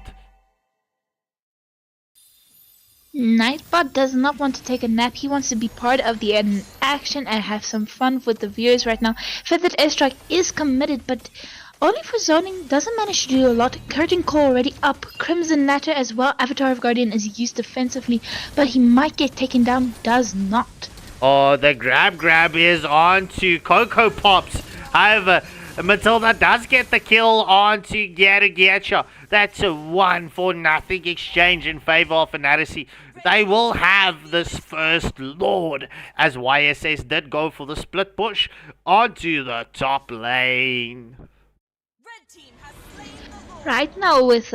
Nightbot does not want to take a nap. He wants to be part of the action and have some fun with the viewers right now. Feathered airstrike is committed, but only for zoning, doesn't manage to do a lot. Curtain Core already up. Crimson Ladder as well. Avatar of Guardian is used defensively, but he might get taken down. Does not. Oh, the grab is on to Cocoa Pops. However, Matilda does get the kill onto Garagatcha. That's a 1-for-0 exchange in favor of Fanatics. They will have this first Lord, as YSS did go for the split push onto the top lane. Right now, with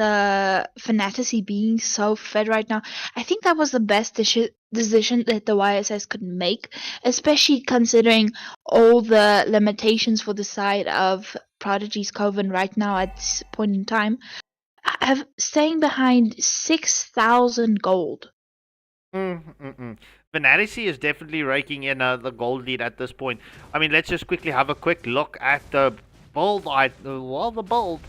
Fanatics being so fed right now, I think that was the best decision that the YSS could make, especially considering all the limitations for the side of Prodigy's Coven right now at this point in time. Staying behind 6,000 gold. Fanatics is definitely raking in the gold lead at this point. I mean, let's just quickly have a quick look at the build. The build.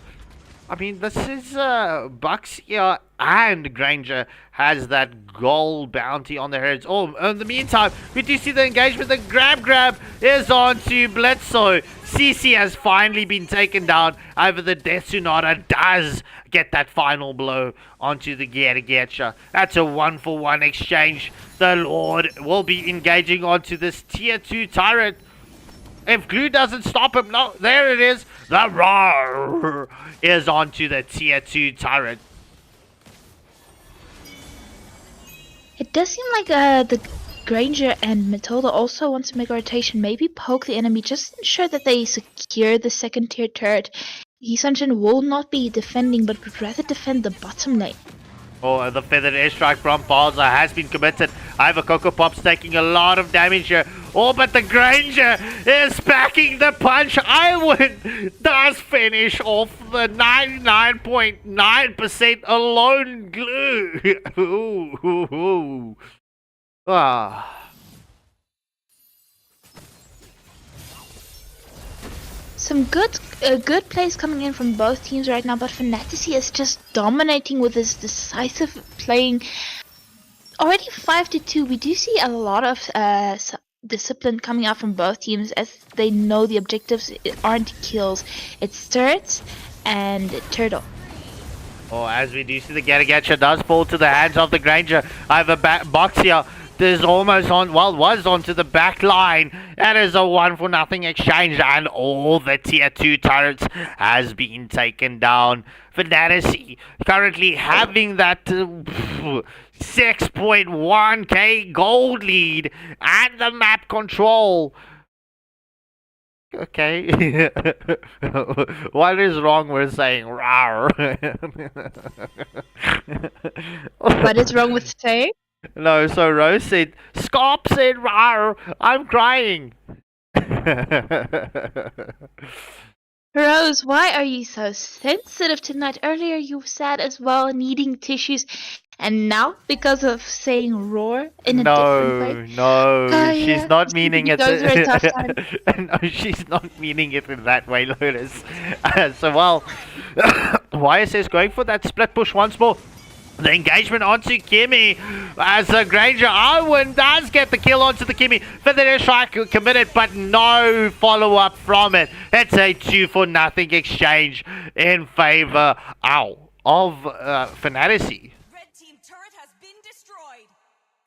I mean, this is Buxia and Granger has that gold bounty on their heads. Oh, in the meantime, we do see the engagement. The grab is on to Bledsoe. CC has finally been taken down. However, the Death Sonata does get that final blow onto the Garagatcha. That's a 1-for-1 exchange. The Lord will be engaging onto this tier 2 turret. If Glue doesn't stop him, no, there it is. The roar is onto the tier 2 turret. It does seem like the Granger and Matilda also want to make a rotation, maybe poke the enemy, just to ensure that they secure the second tier turret. Yisunjin will not be defending, but would rather defend the bottom lane. Oh, the feathered airstrike from Balza has been committed. However, Cocoa Pop's taking a lot of damage here. Oh, but the Granger is packing the punch. Iwan does finish off the 99.9% alone Glue. Ooh. Ah. Some good plays coming in from both teams right now, but Fantasy is just dominating with his decisive playing. Already 5-2. We do see a lot of discipline coming out from both teams, as they know the objectives aren't kills, it's turrets and turtle. Oh, as we do see, the Getagatcha does fall to the hands of the Granger. I have a box here. Is almost on, well, was onto the back line. That is a 1-for-0 exchange, and all the tier 2 turrets has been taken down. Fantasy currently having that 6.1k gold lead and the map control. Okay. What is wrong with saying rawr? What is wrong with saying? No, so Rose said, Scop said rawr, I'm crying. Rose, why are you so sensitive tonight? Earlier you were sad as well, needing tissues, and now because of saying roar in a different way. No, she's yeah, not meaning it. goes very tough time. No, she's not meaning it in that way, Lotus. So, well, YSS going for that split push once more. The engagement onto Kimmy as the Granger Owen does get the kill onto the Kimmy. For the strike committed, but no follow-up from it. It's a 2-for-0 exchange in favor of Fantasy. Red team turret has been destroyed.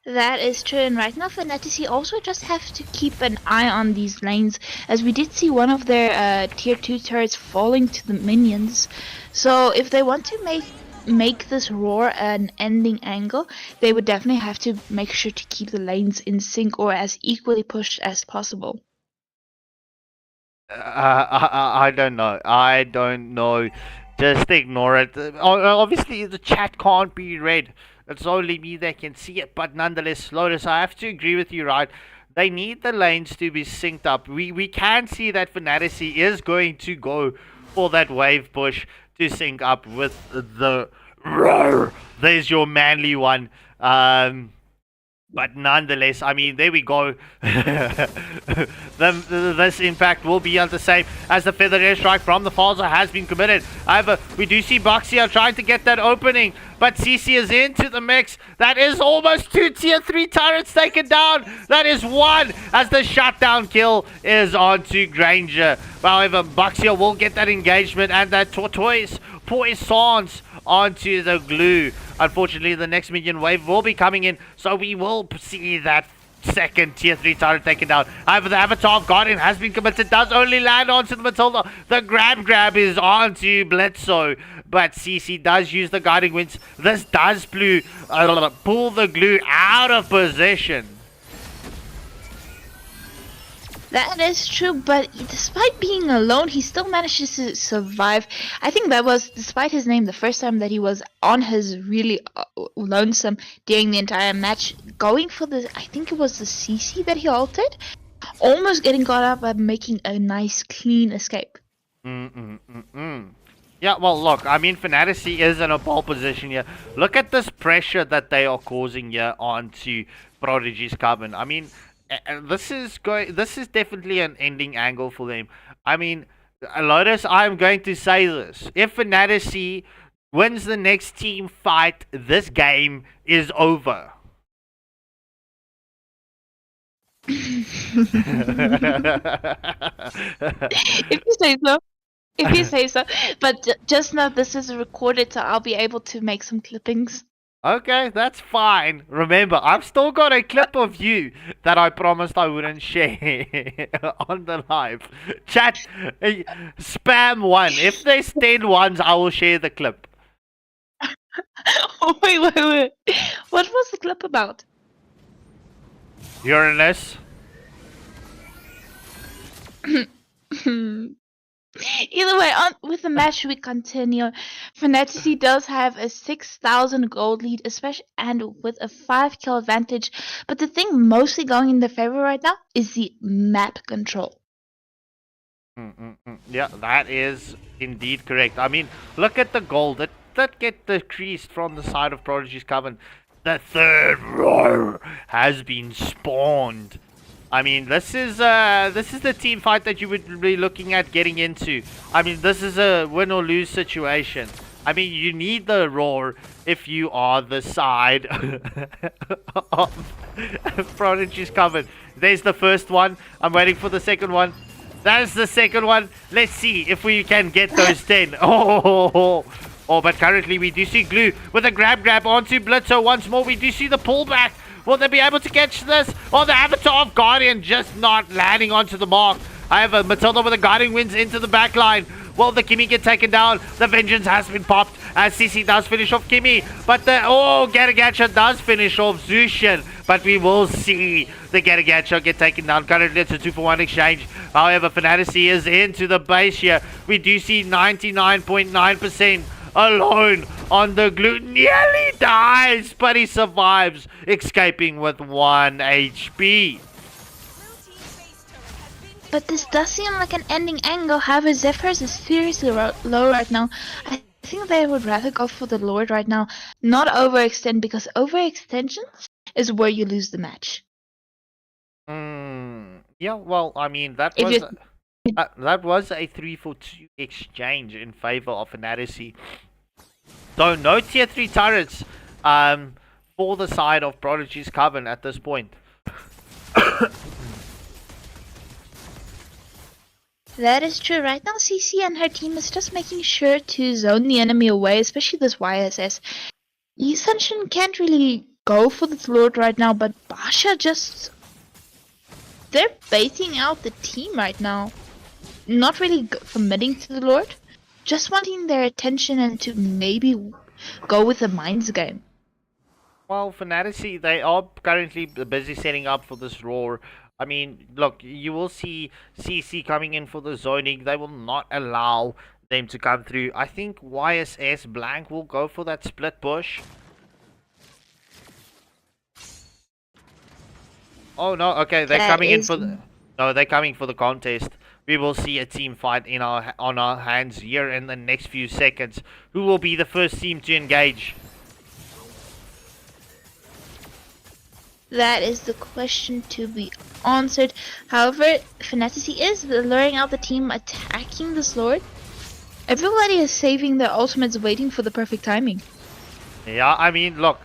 That is true, and right now Fantasy also just have to keep an eye on these lanes, as we did see one of their tier 2 turrets falling to the minions. So if they want to make this roar an ending angle, they would definitely have to make sure to keep the lanes in sync or as equally pushed as possible. I don't know. I don't know. Just ignore it. Obviously, the chat can't be read. It's only me that can see it. But nonetheless, Lotus, I have to agree with you, right? They need the lanes to be synced up. We can see that Fantasy is going to go for that wave push to sync up with the roar. There's your manly one. But nonetheless, I mean, there we go. This impact will be the same as the feather airstrike from the Falza has been committed. However, we do see Boxia trying to get that opening, but CC is into the mix. That is almost 2 tier 3 turrets taken down. That is 1 as the shutdown kill is onto Granger. However, Boxia will get that engagement and that tortoise poisons onto the glue. Unfortunately, the next minion wave will be coming in, so we will see that second tier 3 turret taken down. However, the Avatar of Guardian has been committed, does only land onto the Matilda. The grab is onto Blitzo, but CC does use the guiding winds. This does pull the glue out of position. That is true, but despite being alone, he still manages to survive. I think that was, despite his name, the first time that he was on his really lonesome during the entire match, going for the, I think it was the CC that he altered, almost getting caught up by making a nice clean escape. Yeah, well, look, I mean, Fantasy is in a pole position here. Look at this pressure that they are causing here onto Prodigy's Coven. I mean, this is definitely an ending angle for them. I mean, Lotus, I'm going to say this. If Fantasy wins the next team fight, this game is over. If you say so. If you say so. But just know this is recorded, so I'll be able to make some clippings. Okay, that's fine. Remember, I've still got a clip of you that I promised I wouldn't share on the live. Chat, spam 1. If there's 10 ones, I will share the clip. Oh, wait. What was the clip about? Uranus. Either way, on with the match we continue. Fantasy does have a 6,000 gold lead, especially and with a 5 kill advantage. But the thing mostly going in their favor right now is the map control. Yeah, that is indeed correct. I mean, look at the gold that get decreased from the side of Prodigy's Coven. The third row has been spawned. I mean, this is the team fight that you would be looking at getting into. I mean, this is a win or lose situation. I mean, you need the roar if you are the side of Prodigy's covered. There's the first one. I'm waiting for the second one. That's the second one. Let's see if we can get those 10. Oh, but currently we do see Glue with a grab onto Blitzo once more. We do see the pullback. Will they be able to catch this? Oh, the Avatar of Guardian just not landing onto the mark. However, Matilda with a Guardian wins into the back line. Will the Kimmy get taken down? The Vengeance has been popped as CC does finish off Kimmy. But the, Garagacha does finish off Zushin. But we will see the Garagacha get taken down. Currently it's a 2-for-1 exchange. However, Fantasy is into the base here. We do see 99.9% alone on the Glue. Nearly dies, but he survives, escaping with 1 HP. But this does seem like an ending angle. However, Zephyr's is seriously low right now. I think they would rather go for the Lord right now, not overextend, because overextensions is where you lose the match. Yeah, well, I mean, that was a 3-for-2 exchange in favor of Fantasy. So no tier 3 turrets for the side of Prodigy's Coven at this point. That is true. Right now, CC and her team is just making sure to zone the enemy away, especially this YSS. Ascension can't really go for the Lord right now, but Basha just... they're baiting out the team right now. Not really committing to the Lord. Just wanting their attention and to maybe go with the Mines game. Well, Fantasy, they are currently busy setting up for this roar. I mean, look, you will see CC coming in for the zoning. They will not allow them to come through. I think YSS Blank will go for that split push. Oh no, okay, they're coming in for the... No, they're coming for the contest. We will see a team fight on our hands here in the next few seconds. Who will be the first team to engage? That is the question to be answered. However, Fantasy is luring out the team attacking this Lord. Everybody is saving their ultimates, waiting for the perfect timing. Yeah, I mean, look,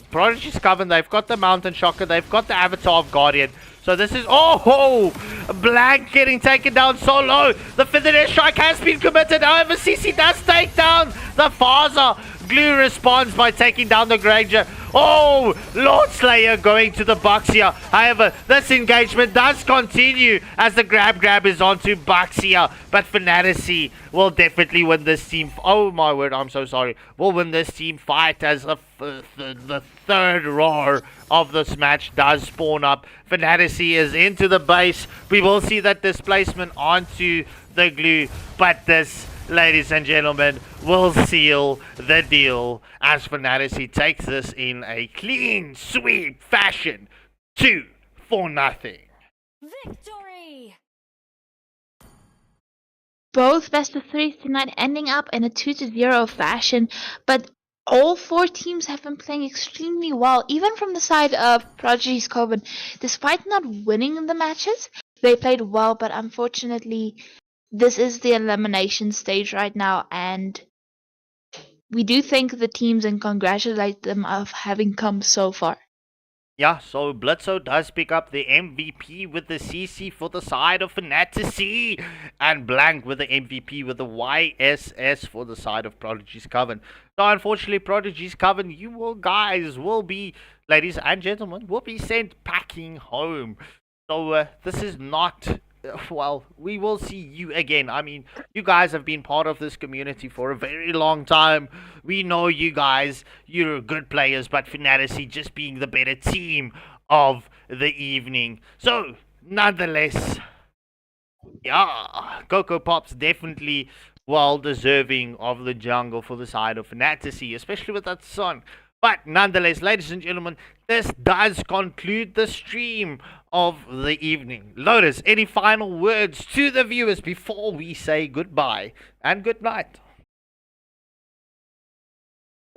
Prodigy's Coven, they've got the Mountain Shocker, they've got the Avatar of Guardian. So this is, Blank getting taken down so low. The Finite Strike has been committed. However, CC does take down the Faza. Glue responds by taking down the Granger. Oh, Lord Slayer going to the box here. However, this engagement does continue as the grab is onto box here. But Fantasy will definitely win this team. Oh my word, I'm so sorry. Will win this team fight as the third roar of this match does spawn up. Fantasy is into the base. We will see that displacement onto the Glue. But this, ladies and gentlemen, will seal the deal as Fantasy takes this in a clean sweep fashion. 2-0. Victory! Both best of threes tonight ending up in a 2-0 fashion, but all four teams have been playing extremely well, even from the side of Prodigy's Coven. Despite not winning the matches, they played well, but unfortunately, this is the elimination stage right now, and we do thank the teams and congratulate them of having come so far. Yeah, so Blitzo does pick up the MVP with the CC for the side of Fantasy, and Blank with the MVP with the YSS for the side of Prodigy's Coven. So unfortunately, Prodigy's Coven, you guys will be, ladies and gentlemen, will be sent packing home. So this is not... well, we will see you again. I mean, you guys have been part of this community for a very long time. We know you guys, you're good players, but Fantasy just being the better team of the evening. So, nonetheless, yeah, Coco Pop's definitely well deserving of the jungle for the side of Fantasy, especially with that sun. But nonetheless, ladies and gentlemen, this does conclude the stream of the evening. Lotus, any final words to the viewers before we say goodbye and good night?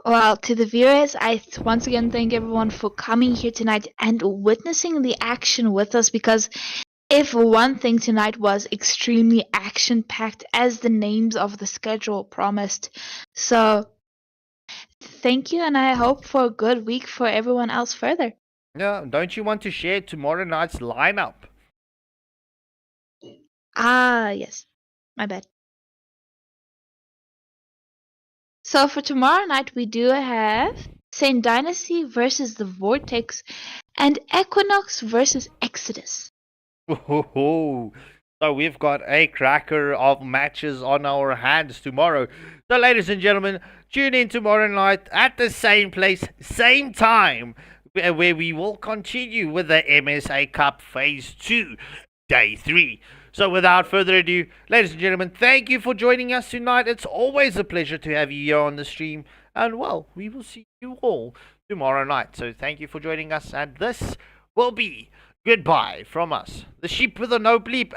Well, to the viewers, once again thank everyone for coming here tonight and witnessing the action with us, because if one thing tonight was extremely action packed, as the names of the schedule promised. So, thank you, and I hope for a good week for everyone else further. Yeah, don't you want to share tomorrow night's lineup? Ah, yes. My bad. So for tomorrow night, we do have Saint Dynasty versus the Vortex and Equinox versus Exodus. Oh, so we've got a cracker of matches on our hands tomorrow. So, ladies and gentlemen, tune in tomorrow night at the same place, same time, where we will continue with the MSA Cup Phase 2, Day 3. So, without further ado, ladies and gentlemen, thank you for joining us tonight. It's always a pleasure to have you here on the stream. And, well, we will see you all tomorrow night. So, thank you for joining us. And this will be goodbye from us, the sheep with a no bleep.